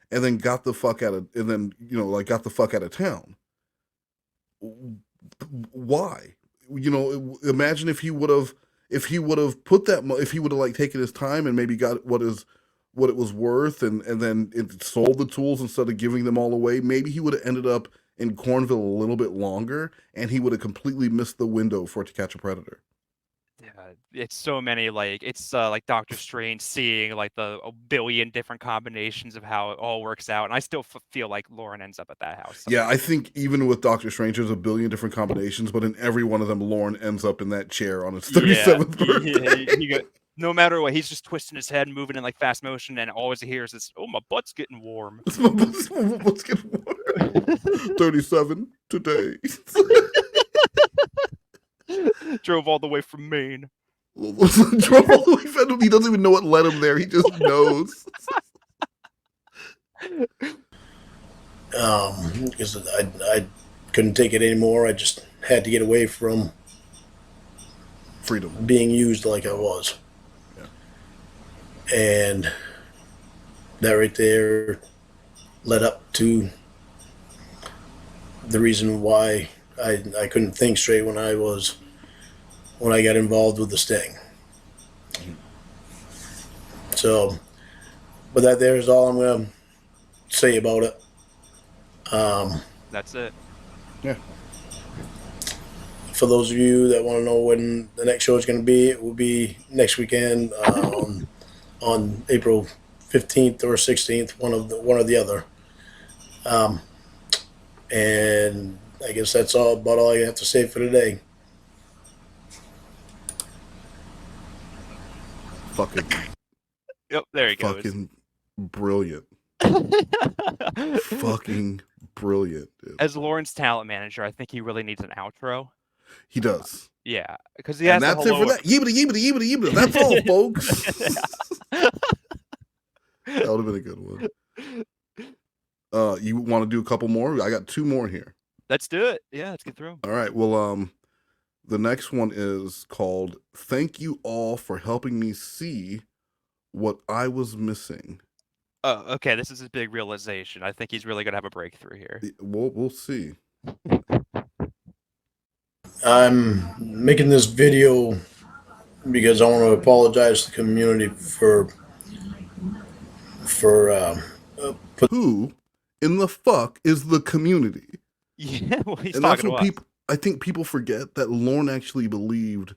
and then got the fuck out of town. Why? You know, imagine if he would have put that, if he would have like taken his time and maybe got what it was worth, and then it sold the tools instead of giving them all away. Maybe he would have ended up in Cornville a little bit longer, and he would have completely missed the window for To Catch a Predator. Yeah, it's so many, like, it's like Doctor Strange seeing like a billion different combinations of how it all works out, and I still feel like Lauren ends up at that house Yeah, somewhere. I think even with Doctor Strange, there's a billion different combinations, but in every one of them, Lorne ends up in that chair on his 37th birthday. No matter what, he's just twisting his head and moving in like fast motion, and all he hears is, "Oh, my butt's getting warm." My butt's getting warm. 37 today. Drove all the way from Maine. Drove all the way from, he doesn't even know what led him there. He just knows. Because I couldn't take it anymore. I just had to get away from freedom, being used like I was. Yeah. And that right there led up to the reason why I couldn't think straight when I got involved with the sting. So, but that there is all I'm going to say about it. That's it. Yeah. For those of you that want to know when the next show is going to be, it will be next weekend on April 15th or 16th, one or the other. And I guess that's about all I have to say for today. Fucking. Yep, there he goes. Fucking brilliant. Fucking brilliant. Dude. As Lauren's talent manager, I think he really needs an outro. He does. Yeah, because he has. And that's it for that. Yibbity. That's all, folks. That would have been a good one. You want to do a couple more? I got two more here. Let's do it. Yeah, let's get through. All right. Well, the next one is called "Thank You All for Helping Me See What I Was Missing." Oh, okay. This is his big realization. I think he's really gonna have a breakthrough here. We'll see. I'm making this video because I want to apologize to the community for who in the fuck is the community? Yeah, well, he's and talking that's to what us. people. I think people forget that Lorne actually believed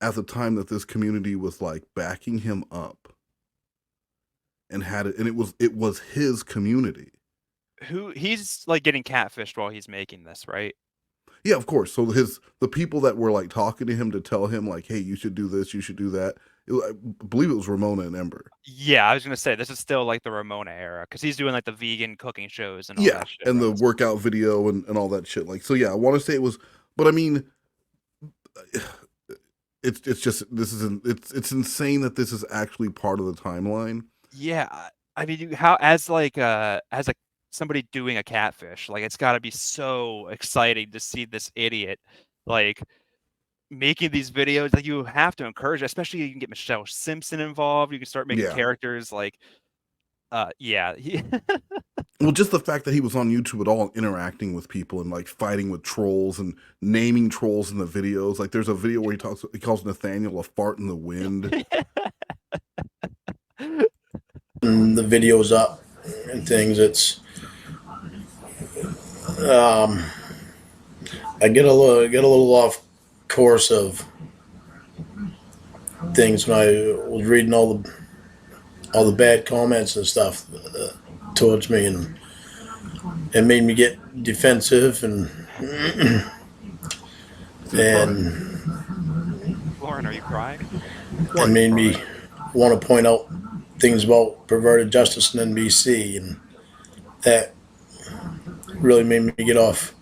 at the time that this community was like backing him up and had it, and it was his community. He's like getting catfished while he's making this, right? Yeah, of course. So the people that were like talking to him to tell him like, hey, you should do this, you should do that. I believe it was Ramona and Ember. Yeah, I was gonna say this is still like the Ramona era because he's doing like the vegan cooking shows and all Yeah, that shit. and the workout video and all that shit. Like, so yeah, I want to say it was, but I mean, it's just it's insane that this is actually part of the timeline. Yeah, I mean, how as somebody doing a catfish, like it's got to be so exciting to see this idiot like making these videos. Like you have to encourage, especially you can get Michelle Simpson involved. You can start making characters like, yeah. Well, just the fact that he was on YouTube at all, interacting with people and like fighting with trolls and naming trolls in the videos. Like there's a video where he calls Nathaniel a fart in the wind. The videos up and things. It's I get a little off course of things when I was reading all the bad comments and stuff towards me, and it made me get defensive and Lauren, are you crying? It made me want to point out things about perverted justice in NBC, and that really made me get off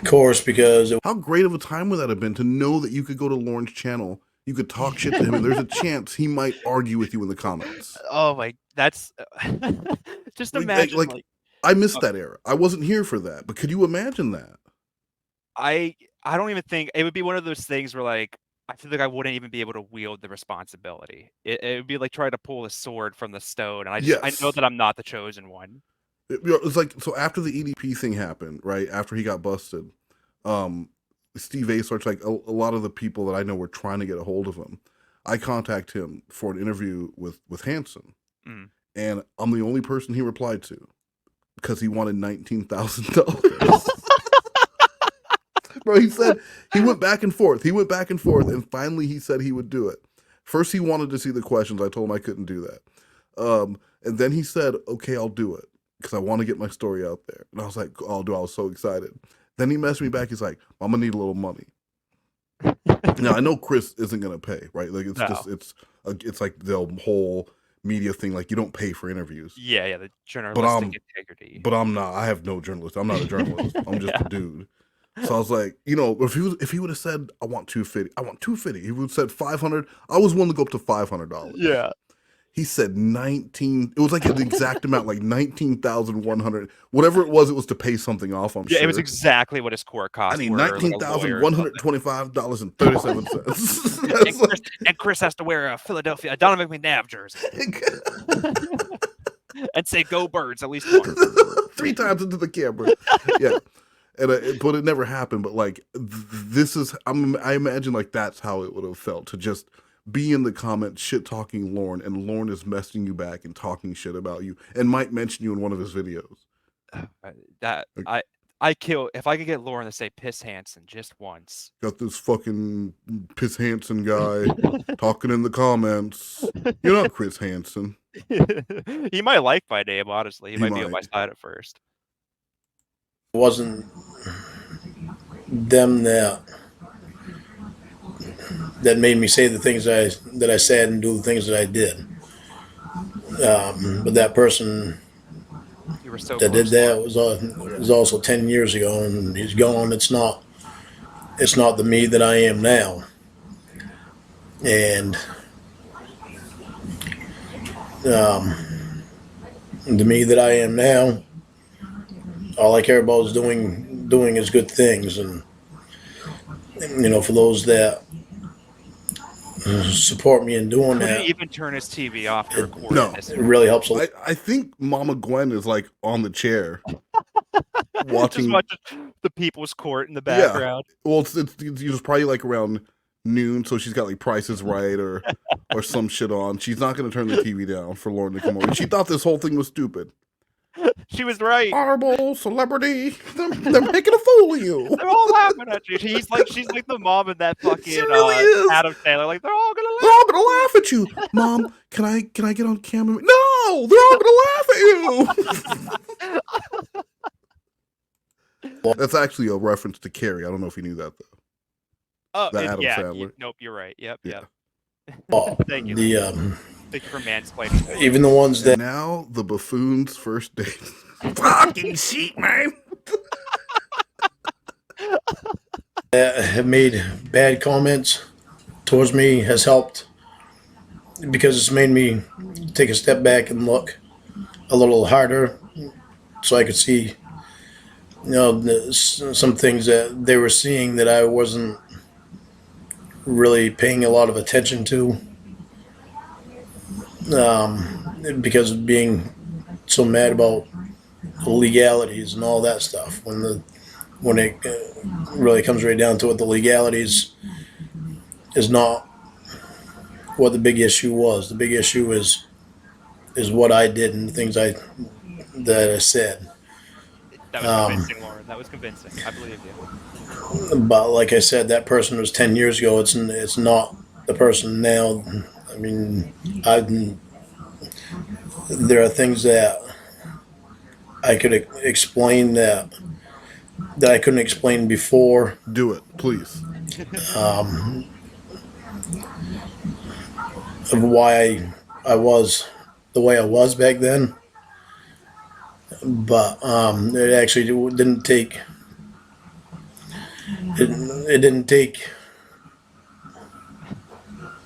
course because how great of a time would that have been to know that you could go to Lauren's channel, you could talk shit to him, and there's a chance he might argue with you in the comments. Oh my, that's just imagine. Like I missed that era. I wasn't here for that, but could you imagine that? I don't even think it would be one of those things where like I feel like I wouldn't even be able to wield the responsibility. It would be like trying to pull a sword from the stone, and I know that I'm not the chosen one. It's like, so after the EDP thing happened, right after he got busted, Steve Asarch, like a lot of the people that I know were trying to get a hold of him. I contact him for an interview with Hansen, and I'm the only person he replied to because he wanted $19,000. Bro, he said he went back and forth. And finally he said he would do it. First he wanted to see the questions. I told him I couldn't do that. And then he said, okay, I'll do it because I want to get my story out there. And I was like, I'll do it. I was so excited. Then he messaged me back. He's like, I'm gonna need a little money. Now I know Chris isn't gonna pay, right? Like it's like the whole media thing. Like you don't pay for interviews. Yeah, the journalistic integrity. But I'm not. I have no journalist. I'm not a journalist. I'm just a dude. So I was like, if he would have said I want $250, he would have said $500. I was willing to go up to $500. Yeah. He said 19. It was like an exact amount, like 19,100. Whatever it was to pay something off. I'm sure. It was exactly what his court cost. I need $19,125.37. And Chris has to wear a Philadelphia Donovan McNabb jersey. And say "Go Birds" at least once. 3 times into the camera. Yeah. But it never happened. But like, this is, I imagine like that's how it would have felt to just be in the comments shit talking Lorne, and Lorne is messaging you back and talking shit about you, and might mention you in one of his videos. If I could get Lorne to say "Piss Hansen" just once. Got this fucking Piss Hansen guy talking in the comments. You're not Chris Hansen. He might like my name, honestly. He might be on my side at first. It wasn't them that made me say the things that I said and do the things that I did. But that person that did that was also 10 years ago, and he's gone. It's not the me that I am now. And the me that I am now, all I care about is doing is good things. And for those that support me in doing that. Couldn't even turn his TV off to record. No, it really helps a lot. I think Mama Gwen is like on the chair watching the People's Court in the background. Yeah. Well, it's probably like around noon, so she's got like Price is Right or some shit on. She's not going to turn the TV down for Lorne to come over. She thought this whole thing was stupid. She was right. Honorable celebrity. They're making a fool of you. They're all laughing at you. She's like the mom in that fucking Adam Taylor. Like they're all gonna laugh at you. Mom, can I get on camera? No, they're all gonna laugh at you. That's actually a reference to Carrie. I don't know if you knew that though. Oh, Adam Sandler. Nope, you're right. Yep. Thank you. Thank you for mansplaining. Even the ones that now the buffoon's first date. Fucking shit, man. have made bad comments towards me has helped, because it's made me take a step back and look a little harder, so I could see, some things that they were seeing that I wasn't really paying a lot of attention to. Because of being so mad about the legalities and all that stuff. When it really comes right down to it, the legalities is not what the big issue was. The big issue is what I did and the things that I said. That was convincing, Lauren. That was convincing. I believe you. But like I said, that person was 10 years ago. It's not the person now. I mean, there are things that I could explain that I couldn't explain before. Do it, please. Of why I was the way I was back then. But it actually didn't take. It didn't take.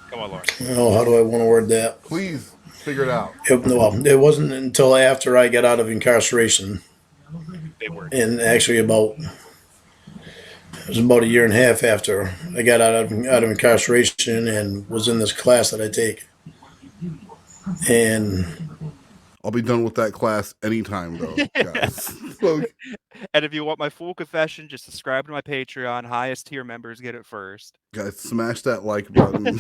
Come on, Lauren. How do I want to word that? Please figure it out. It wasn't until after I got out of incarceration, and actually it was about a year and a half after I got out of incarceration and was in this class that I take. And I'll be done with that class anytime, though, guys. And if you want my full confession, just subscribe to my Patreon. Highest tier members get it first. Guys, smash that like button.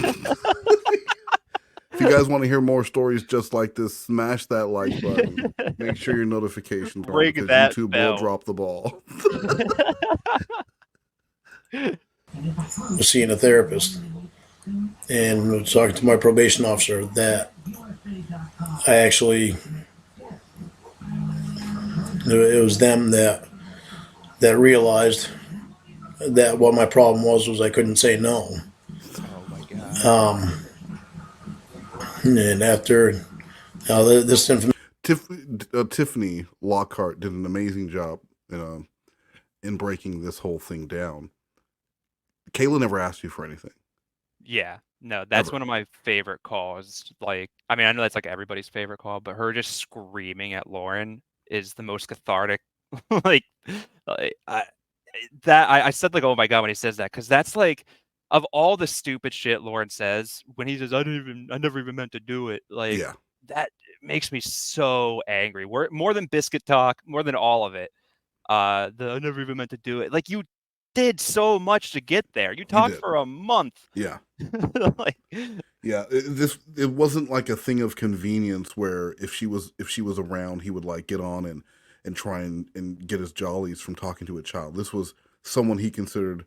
If you guys want to hear more stories just like this, smash that like button. Make sure your notifications are on, because YouTube will drop the ball. was seeing a therapist and was talking to my probation officer that I actually, it was them that realized that what my problem was I couldn't say no. Oh my God. And after this information, Tiffany Lockhart did an amazing job in breaking this whole thing down. Kayla never asked you for anything. Yeah, no, that's Ever. one of my favorite calls. Like, I mean, I know that's like everybody's favorite call, but her just screaming at Lauren is the most cathartic. like, I said like, oh my God, when he says that, because that's like, of all the stupid shit Lauren says, when he says, I never even meant to do it. Like, Yeah. that makes me so angry. More than biscuit talk, more than all of it. I never even meant to do it. Like, you did so much to get there. You talked for a month. Yeah. like, yeah, it wasn't like a thing of convenience where if she was around, he would like get on and try and get his jollies from talking to a child. This was someone he considered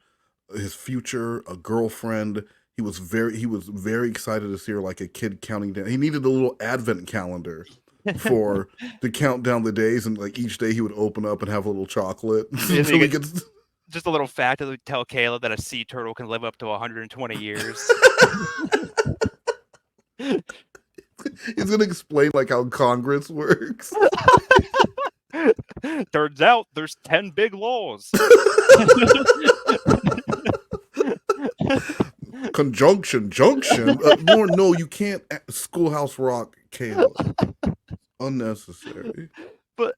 his future, a girlfriend. He was very excited to see her, like a kid counting down. He needed a little advent calendar to count down the days, and like each day he would open up and have a little chocolate until he gets. Just a little fact that would tell Caleb that a sea turtle can live up to 120 years. He's gonna explain like how Congress works. Turns out there's 10 big laws. Conjunction, junction. No, you can't. Schoolhouse Rock, Caleb. Unnecessary. But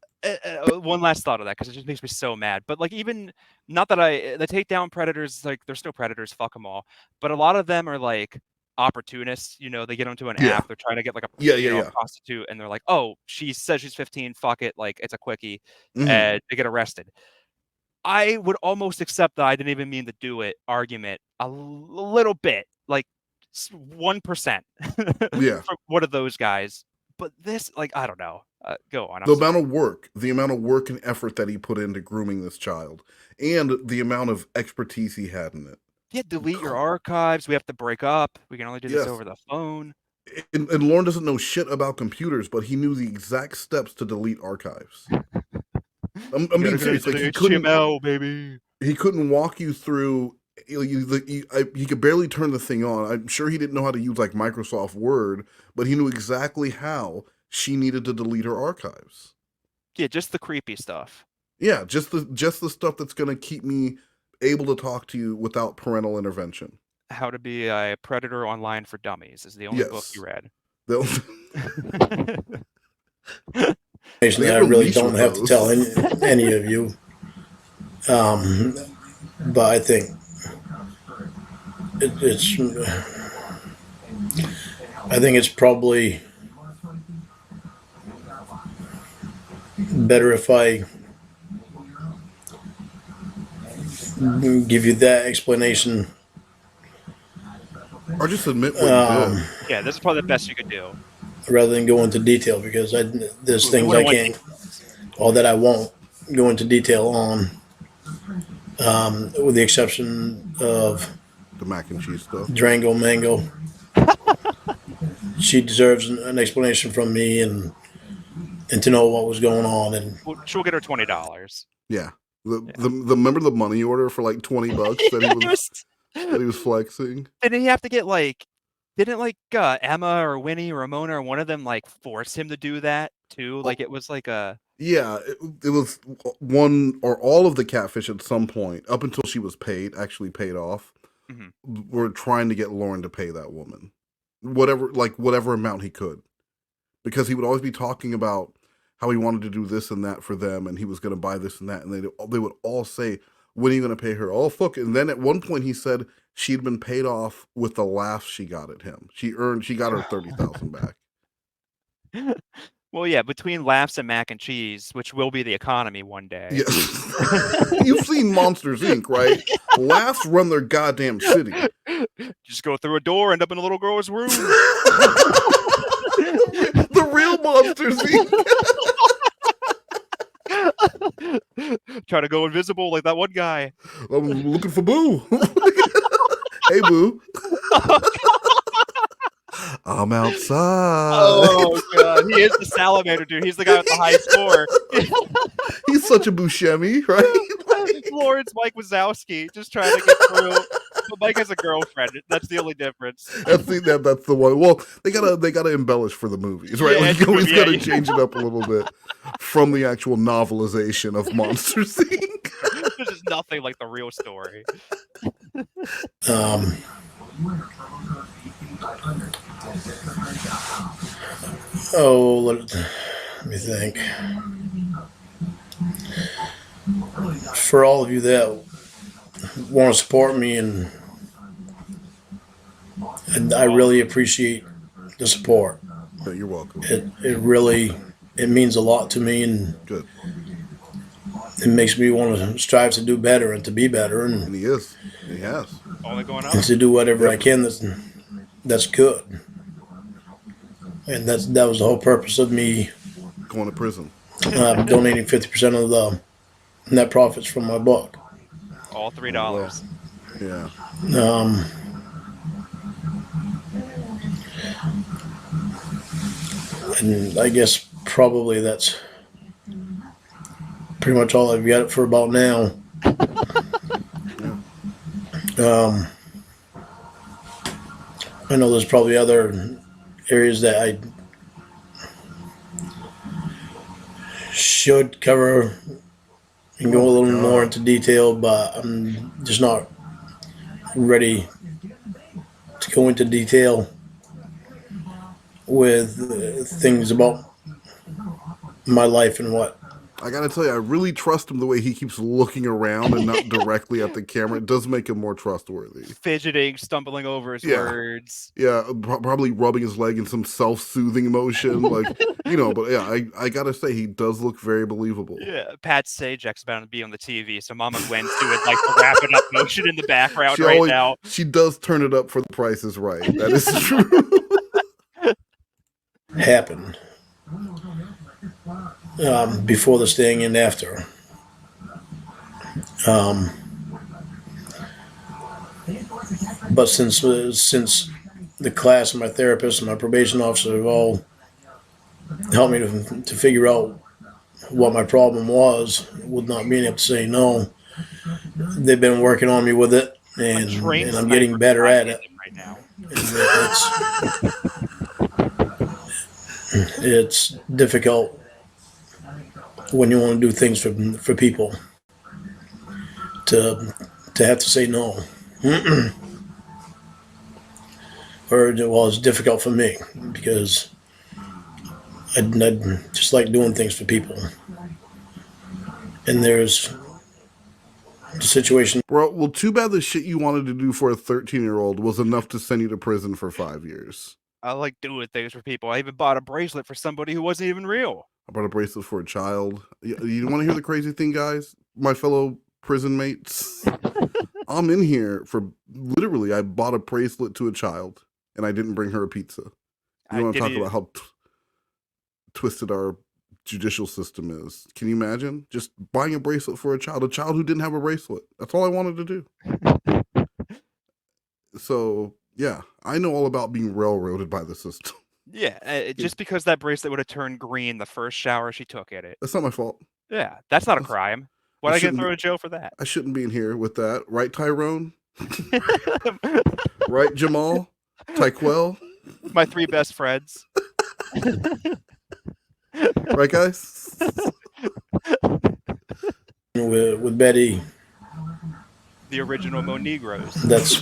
one last thought of that, because it just makes me so mad. But like, even not that the takedown predators, like, they're still predators, fuck them all. But a lot of them are like opportunists. You know, they get onto an app, they're trying to get like a prostitute, and they're like, oh, she says she's 15, fuck it, like it's a quickie, and they get arrested. I would almost accept that I didn't even mean to do it argument a little bit, like 1%. From one of those guys. But this, like, I don't know. Go on. The amount of work and effort that he put into grooming this child, and the amount of expertise he had in it. Yeah, delete your archives. We have to break up. We can only do this over the phone. And Lorne doesn't know shit about computers, but he knew the exact steps to delete archives. I'm being serious. Like, he couldn't, HTML, baby. He couldn't walk you through. He could barely turn the thing on. I'm sure he didn't know how to use like Microsoft Word, but he knew exactly how she needed to delete her archives. Yeah, just the creepy stuff. Yeah, just the stuff that's going to keep me able to talk to you without parental intervention. How to Be a Predator Online for Dummies is the only book you read. That I really don't have to tell any of you. But I think it's probably better if I give you that explanation. Or just admit what you did. Yeah, this is probably the best you could do. Rather than go into detail, because there's things I can't, or that I won't go into detail on, with the exception of the mac and cheese stuff. Drango Mango. She deserves an explanation from me and to know what was going on. And she'll get her $20. Yeah. Remember the money order for like $20 that he was flexing? Didn't he have to get like, didn't Emma or Winnie or Ramona or one of them like force him to do that too? Like it was like a... Yeah, it was one or all of the catfish at some point, up until she was actually paid off. Were trying to get Lauren to pay that woman whatever amount he could, because he would always be talking about how he wanted to do this and that for them, and he was going to buy this and that, and they would all say, when are you going to pay her? Oh, fuck it. And then at one point he said she'd been paid off with the laughs she got at him. She got her $30,000 back. Well, yeah, between laughs and mac and cheese, which will be the economy one day. Yeah. You've seen Monsters, Inc., right? Laughs run their goddamn city. Just go through a door, end up in a little girl's room. The real Monsters, Inc. Try to go invisible like that one guy. I'm looking for Boo. Hey, Boo. I'm outside. Oh god, he is the salamander dude. He's the guy with the high score. He's such a Buscemi, right? Lauren's Mike Wazowski, just trying to get through. But Mike has a girlfriend. That's the only difference. That's the one. Well, they gotta embellish for the movies, right? Yeah, Like, you always yeah, gotta yeah. change it up a little bit from the actual novelization of Monsters Inc. This is nothing like the real story. Oh, let me think. For all of you that want to support me, and I really appreciate the support. No, you're welcome. It really means a lot to me, and good. It makes me want to strive to do better and to be better, and he is. He has. Only going up. And to do whatever I can that's good. And that was the whole purpose of me going to prison. Donating 50% of the net profits from my book. All $3. Yeah. And I guess probably that's pretty much all I've got it for about now. I know there's probably other areas that I should cover and go a little more into detail, but I'm just not ready to go into detail with things about my life and what. I gotta tell you, I really trust him the way he keeps looking around and not directly at the camera. It does make him more trustworthy. Fidgeting, stumbling over his words. Yeah, probably rubbing his leg in some self-soothing motion, like, you know. But yeah, I gotta say, he does look very believable. Yeah, Pat Sajak's about to be on the TV, so Mama Gwen's doing like the wrapping up motion in the background now. She does turn it up for the Price is Right. That is true. Happened. Before the staying and after. But since the class and my therapist and my probation officer have all helped me to figure out what my problem was with not being able to say no, they've been working on me with it, and I'm getting better at it. Right now. It's difficult when you want to do things for people to have to say no. Or well, it's difficult for me because I just like doing things for people. And there's the situation. Well, too bad the shit you wanted to do for a 13-year-old was enough to send you to prison for 5 years. I like doing things for people. I even bought a bracelet for somebody who wasn't even real. I bought a bracelet for a child. You want to hear the crazy thing, guys? My fellow prison mates? I'm in here for literally, I bought a bracelet to a child and I didn't bring her a pizza. You want to talk about how twisted our judicial system is. Can you imagine? Just buying a bracelet for a child who didn't have a bracelet. That's all I wanted to do. So, yeah, I know all about being railroaded by the system. Yeah, just because that bracelet would have turned green the first shower she took in it. That's not my fault. Yeah, that's not a crime. Why did I get thrown in jail for that? I shouldn't be in here with that. Right, Tyrone? Right, Jamal? Tyquel? My 3 best friends. Right, guys? With Betty. The original Mo Negros. That's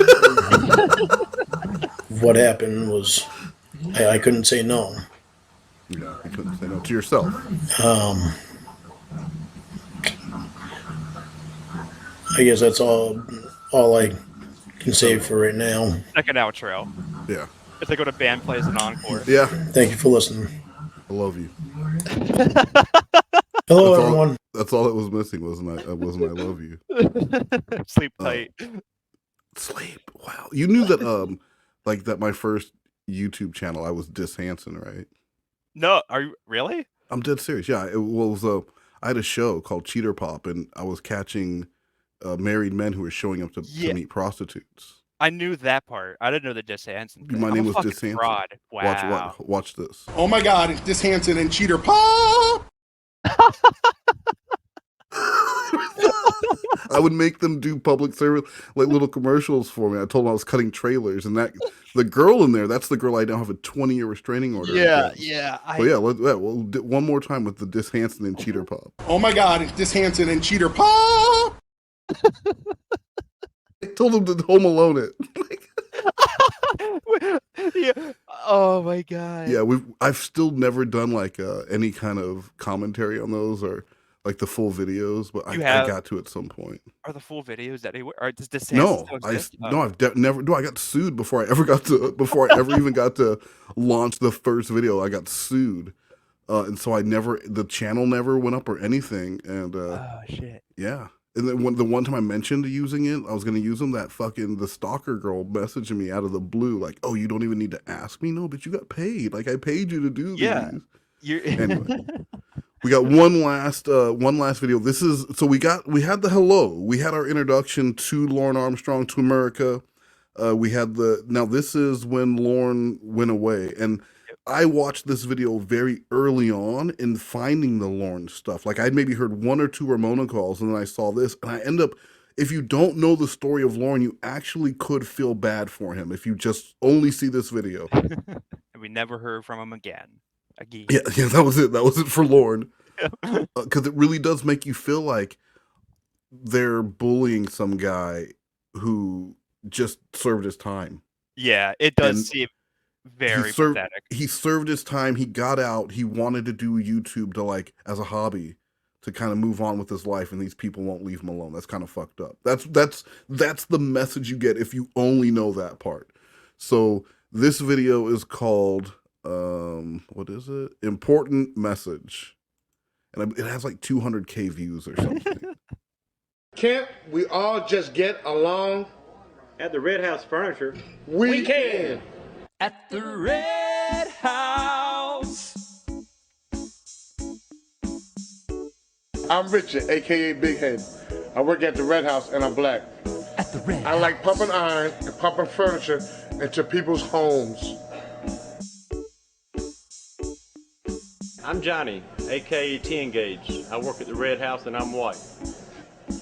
what happened was I couldn't say no. Yeah, you couldn't say no to yourself. I guess that's all I can say for right now. Second outro. Yeah. If they go to band plays an encore. Yeah. Thank you for listening. I love you. Hello, everyone. That's all that was missing, wasn't I love you. Sleep tight. Sleep. Wow. You knew that like that my first YouTube channel I was Hansen, right? No, are you really? I'm dead serious. Yeah, it was I had a show called Cheater Pop, and I was catching married men who were showing up to meet prostitutes. I knew that part. I didn't know the Dis Hansen thing. My I'm name a was fucking Dis Hansen. fraud. Wow. Watch this. Oh my God, it's Dis Hansen and Cheater Pop. I would make them do public service, like little commercials for me. I told them I was cutting trailers, and that the girl in there, that's the girl I now have a 20-year restraining order. Yeah, against. yeah. So yeah, we'll do one more time with the Dis Hansen and Cheater Pop. Oh my God, it's Dis Hansen and Cheater Pop. I told them to Home Alone it. Yeah. Oh my God. Yeah, I've still never done like any kind of commentary on those or like the full videos, but I got to at some point. Are the full videos anywhere? Or does Dis No, Hansen still exist? I've never. No, I got sued before I ever even got to launch the first video. I got sued, and so the channel never went up or anything. And oh shit. Yeah. And then the one time I mentioned using it, I was going to use them. The stalker girl messaging me out of the blue, like, "Oh, you don't even need to ask me, no, but you got paid. Like I paid you to do these." Yeah. Anyway, we got one last video. This is we had the hello. We had our introduction to Lorne Armstrong to America. We had this is when Lorne went away, and I watched this video very early on in finding the Lorne stuff. Like I'd maybe heard one or two Ramona calls, and then I saw this, and I end up, if you don't know the story of Lorne, you actually could feel bad for him if you just only see this video. And we never heard from him again. Yeah, that was it. That was it for Lorne. Because it really does make you feel like they're bullying some guy who just served his time. Yeah, it does seem very pathetic. He served his time. He got out. He wanted to do YouTube to like as a hobby to kind of move on with his life, and these people won't leave him alone. That's kind of fucked up. That's the message you get if you only know that part. So this video is called what is it? Important Message. And it has like 200K views or something. Can't we all just get along? At the Red House Furniture, we can. At the Red House. I'm Richard, aka Big Head. I work at the Red House and I'm black. At the Red I like pumping iron and pumping furniture into people's homes. I'm Johnny, aka 10 Gauge. I work at the Red House and I'm white.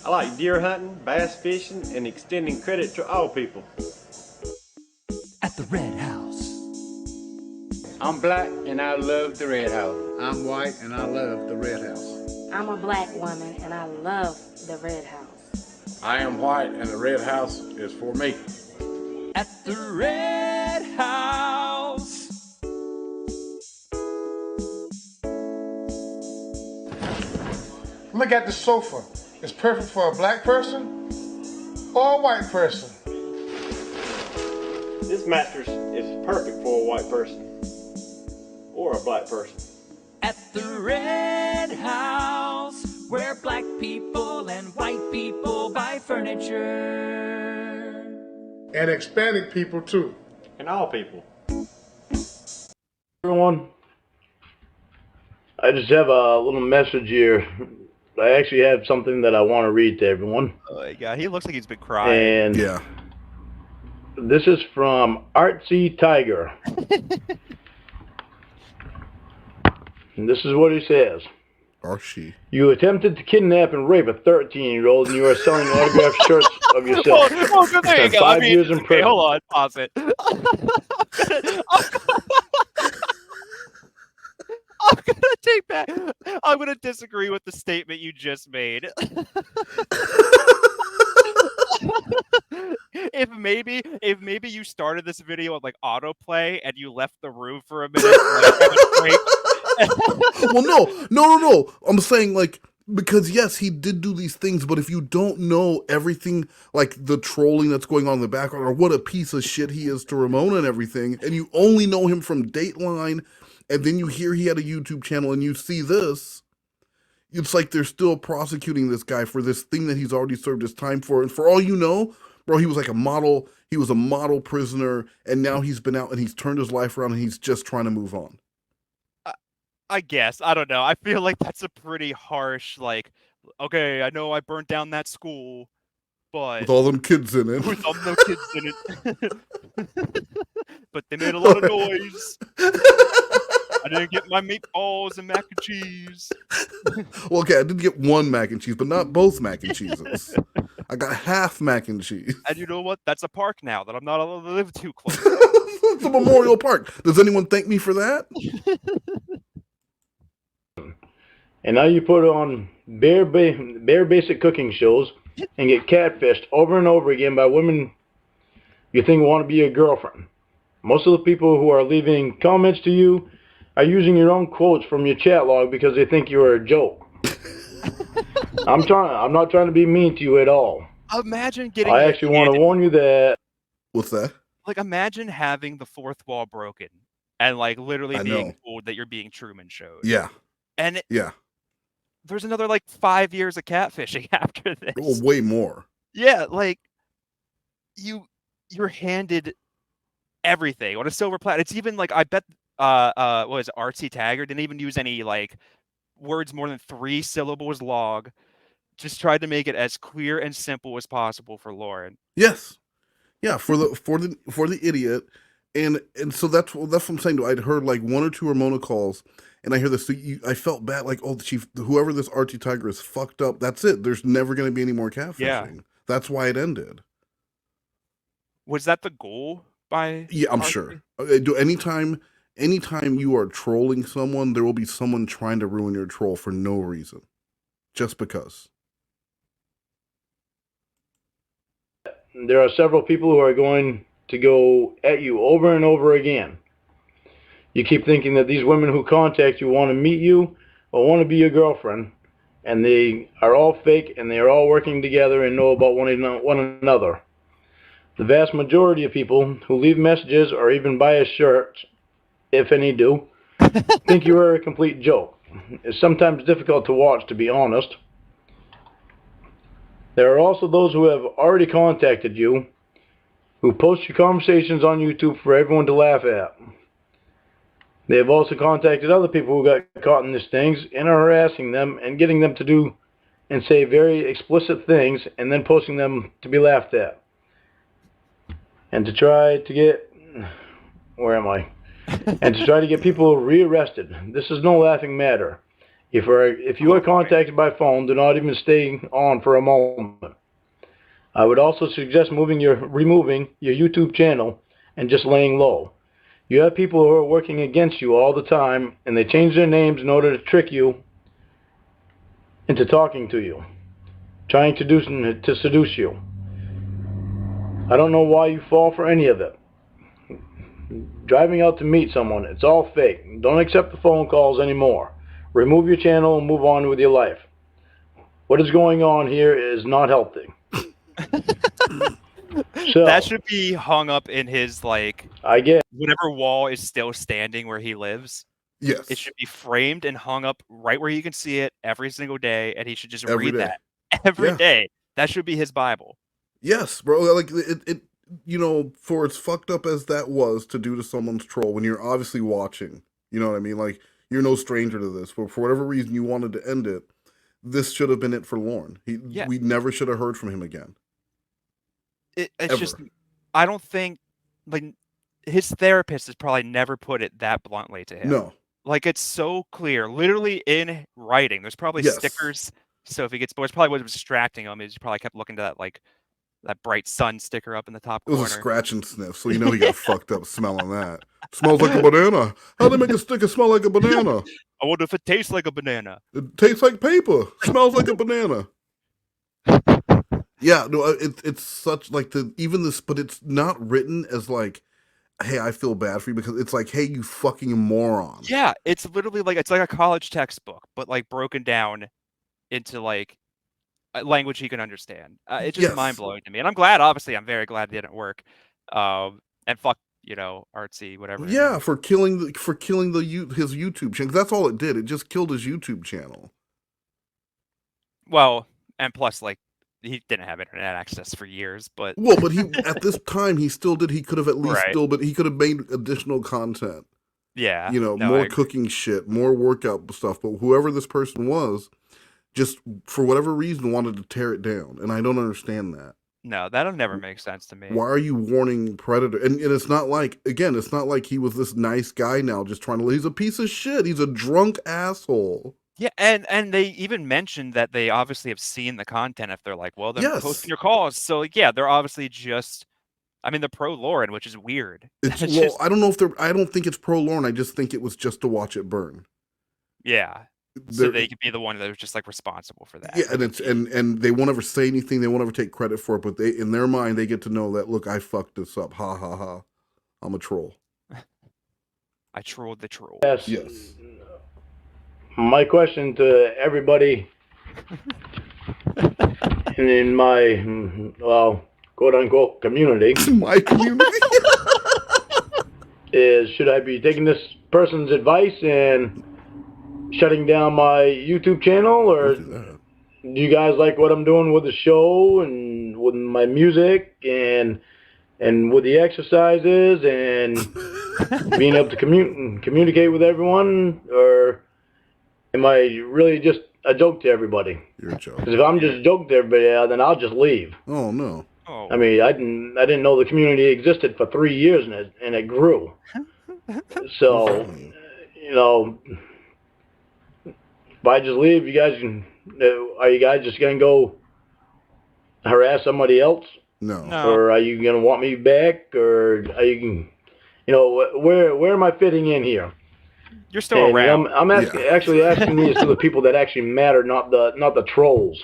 I like deer hunting, bass fishing, and extending credit to all people. At the Red House. I'm black and I love the Red House. I'm white and I love the Red House. I'm a black woman and I love the Red House. I am white and the Red House is for me. At the Red House. Look at the sofa. It's perfect for a black person or a white person. This mattress is perfect for a white person or a black person. At the Red House, where black people and white people buy furniture. And Hispanic people too. And all people. Everyone, I just have a little message here. I actually have something that I want to read to everyone. Oh my God, he looks like he's been crying. And yeah, this is from Artsy Tiger. And this is what he says. Archie. You attempted to kidnap and rape a 13-year-old and you are selling autographed shirts of yourself. Oh, there you go. 5 years in prison. Hold on, pause it. I'm gonna take back. I'm gonna disagree with the statement you just made. If maybe you started this video on like autoplay and you left the room for a minute, like, have a break. Well, no. I'm saying like because yes, he did do these things, but if you don't know everything, like the trolling that's going on in the background, or what a piece of shit he is to Ramona and everything, and you only know him from Dayline. And then you hear he had a YouTube channel and you see this, it's like they're still prosecuting this guy for this thing that he's already served his time for. And for all you know, bro, he was like a model. He was a model prisoner. And now he's been out and he's turned his life around and he's just trying to move on. I guess. I don't know. I feel like that's a pretty harsh, like, okay, I know I burnt down that school, but with all them kids in it. with all the kids in it. But they made a lot of noise. I didn't get my meatballs and mac and cheese. Well, okay, I did get one mac and cheese, but not both mac and cheeses. I got half mac and cheese. And you know what? That's a park now that I'm not allowed to live too close. It's a memorial park. Does anyone thank me for that? And now you put on bare basic cooking shows and get catfished over and over again by women you think want to be your girlfriend. Most of the people who are leaving comments to you are using your own quotes from your chat log because they think you're a joke. I'm not trying to be mean to you at all. Imagine getting. I actually want to warn you that. What's that? Like, imagine having the fourth wall broken and like literally being told that you're being Truman showed. Yeah. And yeah, there's another like 5 years of catfishing after this. Oh, way more. Yeah, like you're handed everything on a silver platter. It's even like, I bet what was it, Artsy Tiger didn't even use any like words more than 3 syllables long. Just tried to make it as clear and simple as possible for Lauren. Yes. Yeah, for the idiot. And so that's what I'm saying. I'd heard like 1 or 2 Ramona calls, and I hear this. So I felt bad, like, oh, whoever this Artsy Tiger is fucked up. That's it. There's never going to be any more catfishing. Yeah. That's why it ended. Was that the goal by? Yeah, I'm Artsy? sure. Anytime you are trolling someone, there will be someone trying to ruin your troll for no reason, just because. There are several people who are going to go at you over and over again. You keep thinking that these women who contact you want to meet you or want to be your girlfriend, and they are all fake, and they are all working together and know about one another. The vast majority of people who leave messages or even buy a shirt, if any do, think you are a complete joke. It's sometimes difficult to watch, to be honest. There are also those who have already contacted you, who post your conversations on YouTube for everyone to laugh at. They have also contacted other people who got caught in these things and are harassing them and getting them to do and say very explicit things and then posting them to be laughed at. And to try to get... Where am I? And to try to get people rearrested. This is no laughing matter. If you are contacted by phone, do not even stay on for a moment. I would also suggest removing your YouTube channel and just laying low. You have people who are working against you all the time, and they change their names in order to trick you into talking to you, trying to seduce you. I don't know why you fall for any of it. Driving out to meet someone, it's all fake. Don't accept the phone calls anymore. Remove your channel and move on with your life. What is going on here is not healthy. So, that should be hung up in his, like, I guess, whatever wall is still standing where he lives. Yes. It should be framed and hung up right where you can see it every single day, and he should just Every read day. that every Yeah. day. That should be his Bible. Yes, bro. Like it, for as fucked up as that was to do to someone's troll when you're obviously watching, you know what I mean? Like, you're no stranger to this, but for whatever reason you wanted to end it, this should have been it for Lorne. We never should have heard from him again. It's Ever. just, I don't think, like, his therapist has probably never put it that bluntly to him. No. Like, it's so clear, literally in writing. There's probably Yes. stickers. So if he gets bored, it's probably what was distracting him is he probably kept looking to that, like, that bright sun sticker up in the top It was corner. a scratch and sniff, so you know he got fucked up smelling that. Smells like a banana. How'd they make a sticker smell like a banana? I wonder if it tastes like a banana. It tastes like paper. Smells like a banana. Yeah, no, it's such like but it's not written as like, hey, I feel bad for you, because it's like, hey, you fucking moron. Yeah, it's literally like, it's like a college textbook, but like broken down into like a language he can understand. It's just Yes. mind blowing to me, and I'm very glad it didn't work. And fuck, Artsy, whatever. Yeah, for killing his YouTube channel. That's all it did. It just killed his YouTube channel. Well, and plus, like, he didn't have internet access for years, but Well, but he at this time he still did. He could have at least Right. but he could have made additional content. Yeah. You know, No, I more agree. cooking shit, more workout stuff. But whoever this person was, just for whatever reason, wanted to tear it down. And I don't understand that. No, that'll never make sense to me. Why are you warning Predator? And it's not like, again, it's not like he was this nice guy now just trying to, he's a piece of shit. He's a drunk asshole. Yeah, and they even mentioned that they obviously have seen the content if they're like, well, then post in your calls. So, like, yeah, they're obviously just, I mean, they're pro Lauren, which is weird. It's, well, I don't know if I don't think it's pro Lorne. I just think it was just to watch it burn. Yeah. So they could be the one that was just like responsible for that. Yeah, and it's and they won't ever say anything. They won't ever take credit for it. But they, in their mind, they get to know that, look, I fucked this up. Ha ha ha. I'm a troll. I trolled the troll. Yes. My question to everybody in my, well, quote unquote community. My community. Is, should I be taking this person's advice and shutting down my YouTube channel, or do you guys like what I'm doing with the show and with my music and with the exercises and being able to communicate with everyone, or am I really just a joke to everybody? You're a joke. Because if I'm just a joke to everybody, then I'll just leave. Oh no. Oh. I mean, I didn't know the community existed for 3 years and it grew. So, you know, if I just leave, you guys are you guys just gonna go harass somebody else? No. Or are you gonna want me back? Or are you, you know, where am I fitting in here? You're still around. I'm actually asking these to the people that actually matter, not the trolls.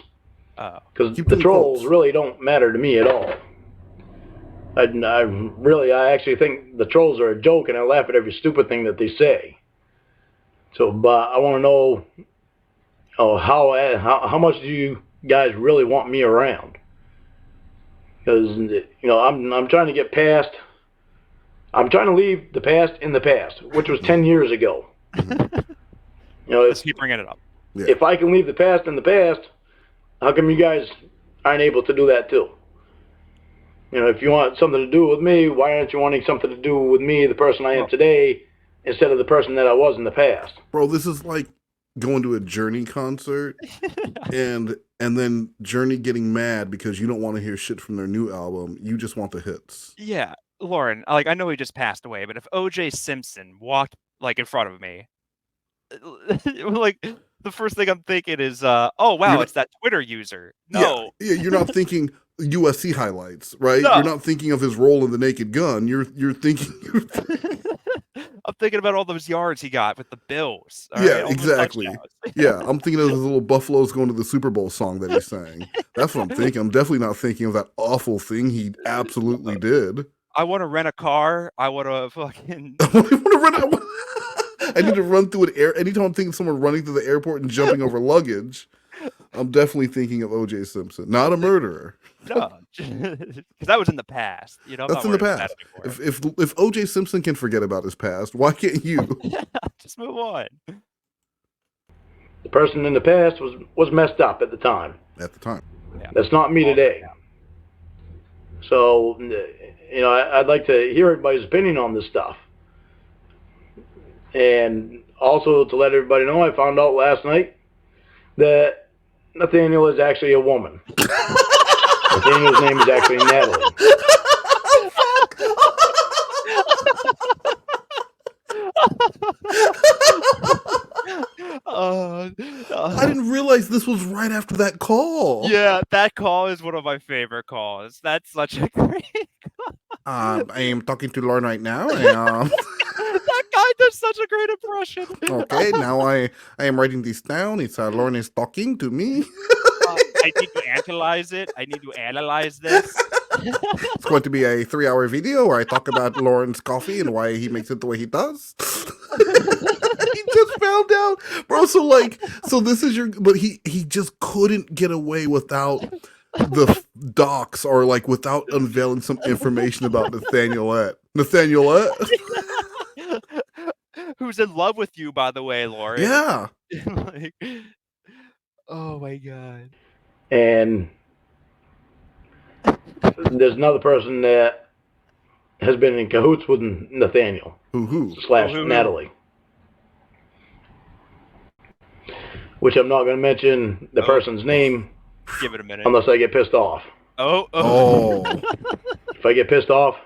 Because the trolls really don't matter to me at all. I actually think the trolls are a joke, and I laugh at every stupid thing that they say. So, but I want to know, how much do you guys really want me around? Because, you know, I'm trying to get past. I'm trying to leave the past in the past, which was 10 years ago. You know, Let's keep bringing it up. If I can leave the past in the past, how come you guys aren't able to do that too? You know, if you want something to do with me, why aren't you wanting something to do with me, the person I am today, instead of the person that I was in the past? Bro, this is like going to a Journey concert and then Journey getting mad because you don't want to hear shit from their new album. You just want the hits. Yeah, Lauren, like, I know he just passed away, but if O.J. Simpson walked like in front of me, like, the first thing I'm thinking is, oh wow, it's that Twitter user. No, yeah, you're not thinking USC highlights, right? No. You're not thinking of his role in The Naked Gun. You're thinking. I'm thinking about all those yards he got with the Bills. Yeah, exactly. Yeah, I'm thinking of his little Buffaloes going to the Super Bowl song that he sang. That's what I'm thinking. I'm definitely not thinking of that awful thing he absolutely did. I want to rent a car. I want to fucking. I need to run through an air. Anytime I'm thinking of someone running through the airport and jumping over luggage, I'm definitely thinking of O.J. Simpson, not a murderer. No, because that was in the past. You know, I'm That's not in the worried about past. that anymore. If O.J. Simpson can forget about his past, why can't you? Just move on. The person in the past was messed up at the time. At the time. Yeah. That's not me today. So, you know, I'd like to hear everybody's opinion on this stuff. And also to let everybody know, I found out last night that Nathaniel is actually a woman. Nathaniel's name is actually Natalie. I didn't realize this was right after that call. Yeah, that call is one of my favorite calls. That's such a great I am talking to Lorne right now. That guy does such a great impression. Okay, now I am writing this down. It's Lorne is talking to me. I need to analyze it. I need to analyze this. It's going to be a 3-hour video where I talk about Lorne's coffee and why he makes it the way he does. He just found out, bro. So this is but he just couldn't get away without the docs or like without unveiling some information about Nathanielette. Who's in love with you, by the way, Lauren. Yeah. Like, oh my god. And there's another person that has been in cahoots with Nathaniel slash Natalie. Which I'm not going to mention the person's name. Give it a minute. Unless I get pissed off. Oh. If I get pissed off,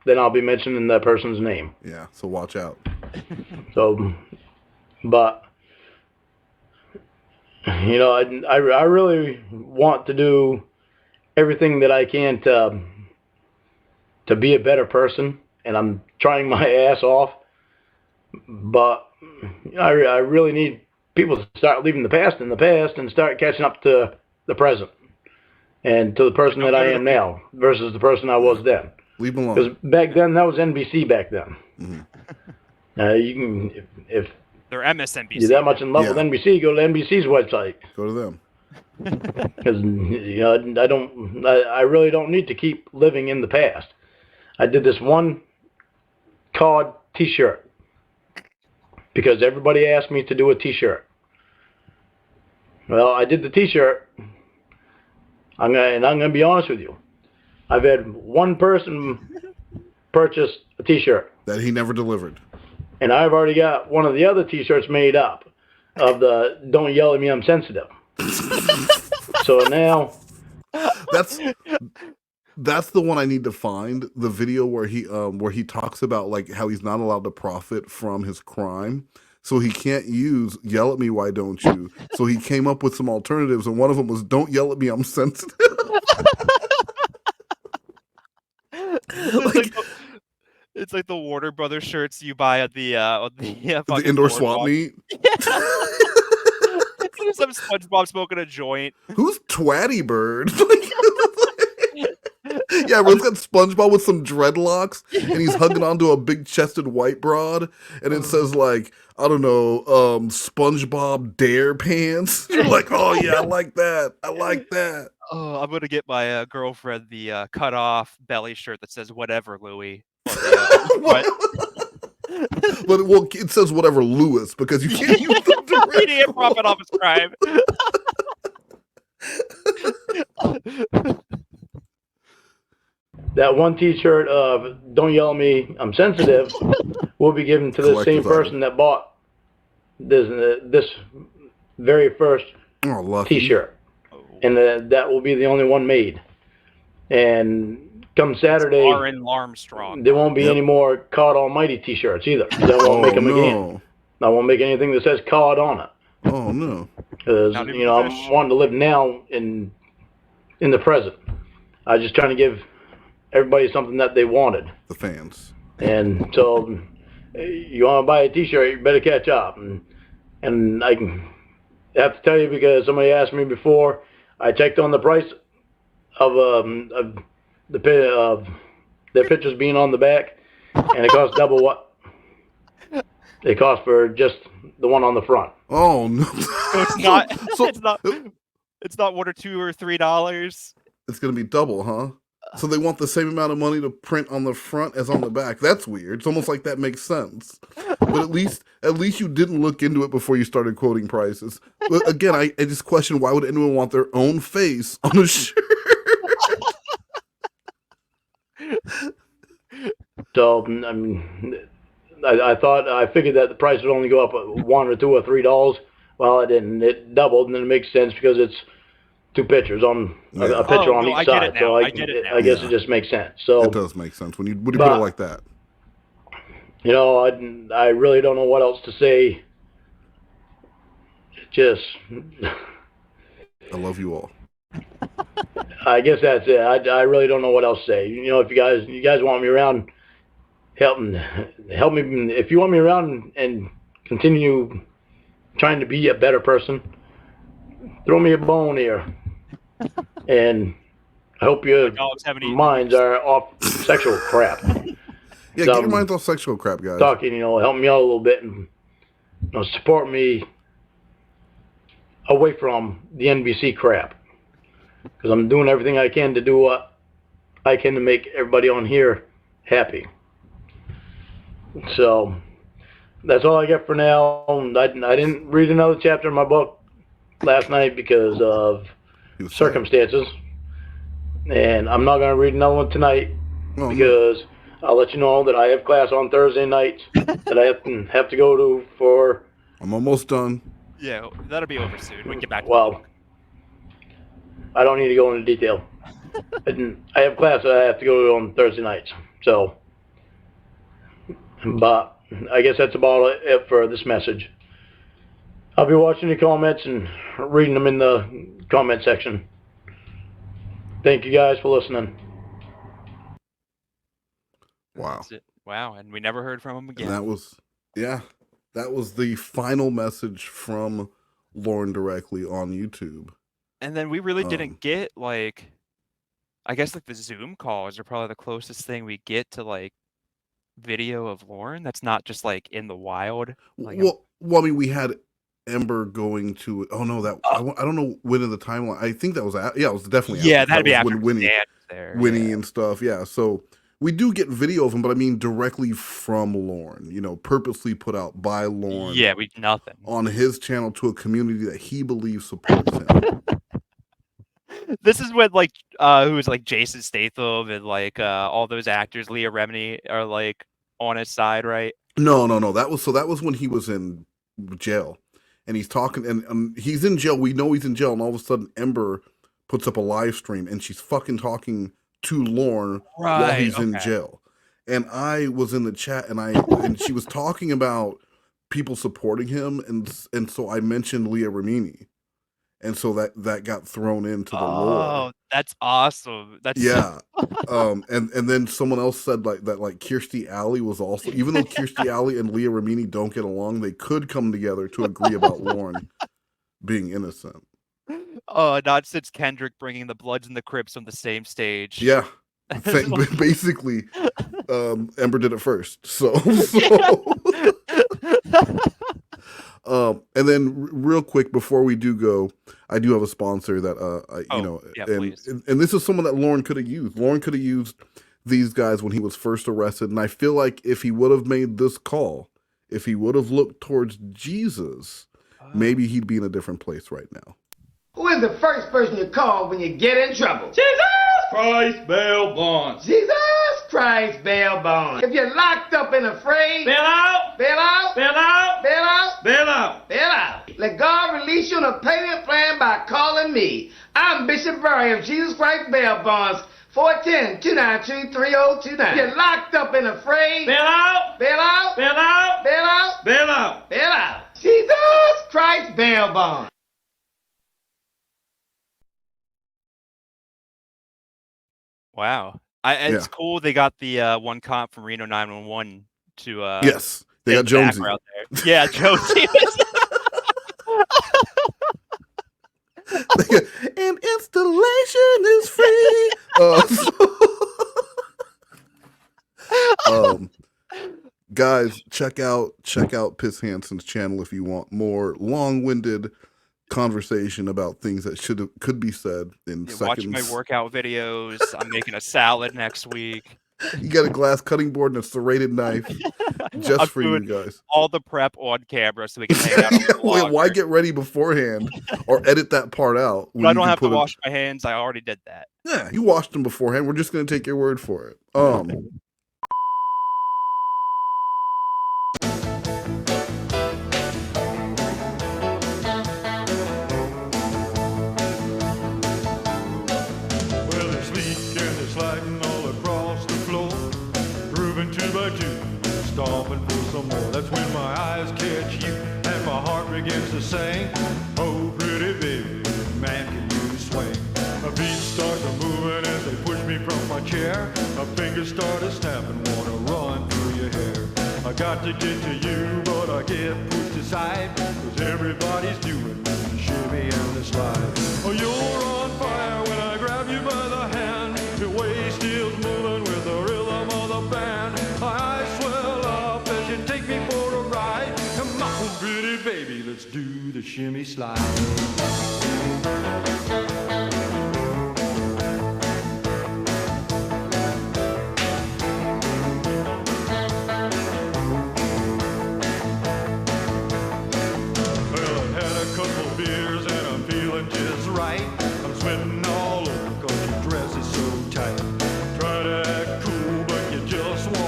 then I'll be mentioning that person's name. Yeah, so watch out. So, but, you know, I really want to do everything that I can to be a better person, and I'm trying my ass off. But I really need people to start leaving the past in the past and start catching up to the present and to the person that I am now versus the person I was then. Leave them alone. Because back then, that was NBC back then. Mm-hmm. You can, if they're MSNBC. you're that much in love with NBC, go to NBC's website. Go to them. Because you know, I really don't need to keep living in the past. I did this one card T-shirt because everybody asked me to do a T-shirt. Well, I did the T-shirt. I'm gonna be honest with you. I've had one person purchase a T-shirt that he never delivered, and I've already got one of the other T-shirts made up of the "Don't yell at me, I'm sensitive." So now, that's the one I need to find. The video where he talks about like how he's not allowed to profit from his crime. So he can't use "yell at me, why don't you?" So he came up with some alternatives, and one of them was "don't yell at me, I'm sensitive." It's like the Warner Brothers shirts you buy at the indoor swap meet. Some SpongeBob smoking a joint. Who's Twatty Bird? Yeah, where it's got SpongeBob with some dreadlocks, and he's hugging onto a big-chested white broad, and it says, like, I don't know, SpongeBob Dare Pants. You're like, oh, yeah, I like that. I like that. Oh, I'm going to get my girlfriend the cut-off belly shirt that says, whatever, Louie. But well, it says whatever Lewis, because you can't use the direct he didn't profit off his crime. That one T-shirt of "Don't yell at me, I'm sensitive" will be given to the same person that bought this very first T-shirt, and that will be the only one made. And come Saturday, Lauren Armstrong. there won't be any more "COD Almighty" T-shirts either. I won't make them again. I won't make anything that says "COD" on it. Oh no! Because you know I'm wanting to live now in the present. I was just trying to give everybody something that they wanted. The fans. And so, you want to buy a T-shirt, you better catch up. And I have to tell you because somebody asked me before. I checked on the price of the pictures being on the back, and it costs double what it costs for just the one on the front. Oh no! It's not. It's not $1 or $2 or $3. It's gonna be double, huh? So they want the same amount of money to print on the front as on the back. That's weird. It's almost like that makes sense. But at least you didn't look into it before you started quoting prices. But again, I just question, why would anyone want their own face on a shirt? So, I mean, I figured that the price would only go up $1 or $2 or $3. Well, it didn't. It doubled, and it makes sense because it's two pictures on a picture on each side. So I guess it just makes sense. So it does make sense when you put it like that. You know, I really don't know what else to say. Just I love you all. I guess that's it. I really don't know what else to say. You know, if you guys want me around, help me. If you want me around and continue trying to be a better person, throw me a bone here. And I hope your minds are off sexual crap. Yeah, get your minds off sexual crap, guys. Talking, you know, help me out a little bit and support me away from the NBC crap. Because I'm doing everything I can to do what I can to make everybody on here happy. So that's all I got for now. I didn't read another chapter in my book last night because of circumstances, and I'm not going to read another one tonight because I'll let you know that I have class on Thursday night that I have to go to for. I'm almost done. Yeah, that'll be over soon. We can get back to Well, I don't need to go into detail. I have class that I have to go to on Thursday nights. So, but I guess that's about it for this message. I'll be watching the comments and reading them in the comment section. Thank you guys for listening. Wow. Wow, and we never heard from him again. And that was the final message from Lorne directly on YouTube. And then we really didn't get, like, I guess, like, the Zoom calls are probably the closest thing we get to, like, video of Lorne that's not just, like, in the wild. Like, Well, I mean, we had Ember going to. Oh no, I don't know when in the timeline. I think that was it was definitely yeah, after. that'd be was after when Winnie, Stan was there. Winnie and stuff. Yeah, so we do get video of him, but I mean directly from Lorne. You know, purposely put out by Lorne. Yeah, we nothing on his channel to a community that he believes supports him. This is when, like, who was like Jason Statham and like all those actors, Leah Remini, are like on his side, right? No. That was when he was in jail, and he's talking, and he's in jail. We know he's in jail, and all of a sudden, Ember puts up a live stream, and she's fucking talking to Lorne while he's in jail. And I was in the chat, and she was talking about people supporting him, and so I mentioned Leah Remini. And so that got thrown into the lore. Oh, that's awesome. That's and then someone else said like Kirstie Alley was also, even though Kirstie Alley and Leah Remini don't get along, they could come together to agree about Lorne being innocent. Oh, not since Kendrick bringing the Bloods and the Crips on the same stage. Yeah, basically, Ember did it first. So. And then real quick before we do go, I do have a sponsor that and this is someone that Lorne could have used. Lorne could have used these guys when he was first arrested, and I feel like if he would have made this call, if he would have looked towards Jesus, maybe he'd be in a different place right now. Who is the first person you call when you get in trouble? Jesus Christ, bail bonds. Jesus Christ, bail bonds. If you're locked up and afraid, bail out, bail out, bail out, bail out, bail out, bail out. Let God release you on a payment plan by calling me. I'm Bishop Barry of Jesus Christ Bail Bonds. 410-292-3029. You're locked up and afraid. Bail out, bail out, bail out, bail out, bail out, bail out. Jesus Christ Bail Bonds. Wow. It's cool they got the one cop from Reno 911 to yes, they got Jonesy out there. Yeah, Jonesy. And installation is free. Guys, check out Piss Hansen's channel if you want more long-winded conversation about things that could be said in seconds. Watch my workout videos. I'm making a salad next week. You got a glass cutting board and a serrated knife just for you guys. All the prep on camera so we can hang out. Why get ready beforehand or edit that part out? I don't have to wash my hands. I already did that. Yeah, you washed them beforehand. We're just going to take your word for it. Stomping for some more. That's when my eyes catch you and my heart begins to sing. Oh, pretty baby, man, can you swing? My feet start to moving as they push me from my chair. My fingers start to snap and wanna run through your hair. I got to get to you, but I get pushed aside, 'cause everybody's doing the shimmy and the slide. Oh, you're on fire when I grab you by the hand. Your waist is moving with the rhythm of the band. My eyes swell up as you take me for a ride. Come on, pretty baby, let's do the shimmy slide. Beers and I'm feeling just right. I'm sweating all over 'cause your dress is so tight. Try to act cool, but you just won't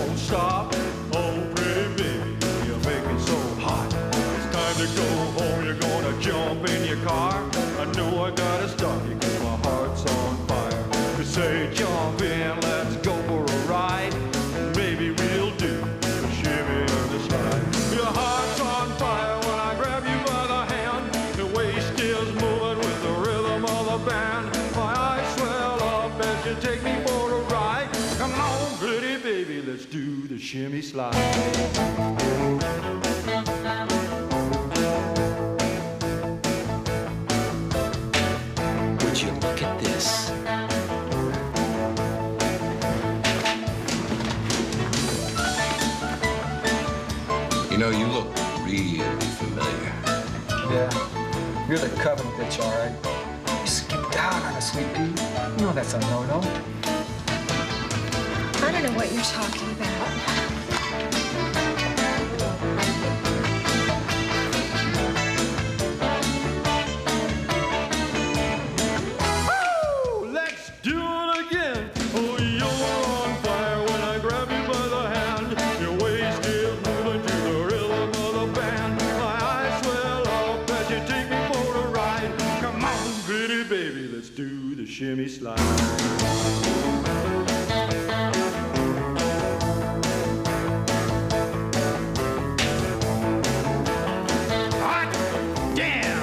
shimmy slide. Would you look at this? You know, you look really familiar. Yeah, you're the coven bitch, all right. You skipped out on a sweet pea. You know that's a no-no. I don't know what you're talking about. Woo! Let's do it again. Oh, you're on fire when I grab you by the hand. Your waist is moving to the rhythm of the band. My eyes swell up as you take me for a ride. Come on, pretty baby, let's do the shimmy slide. Hot damn!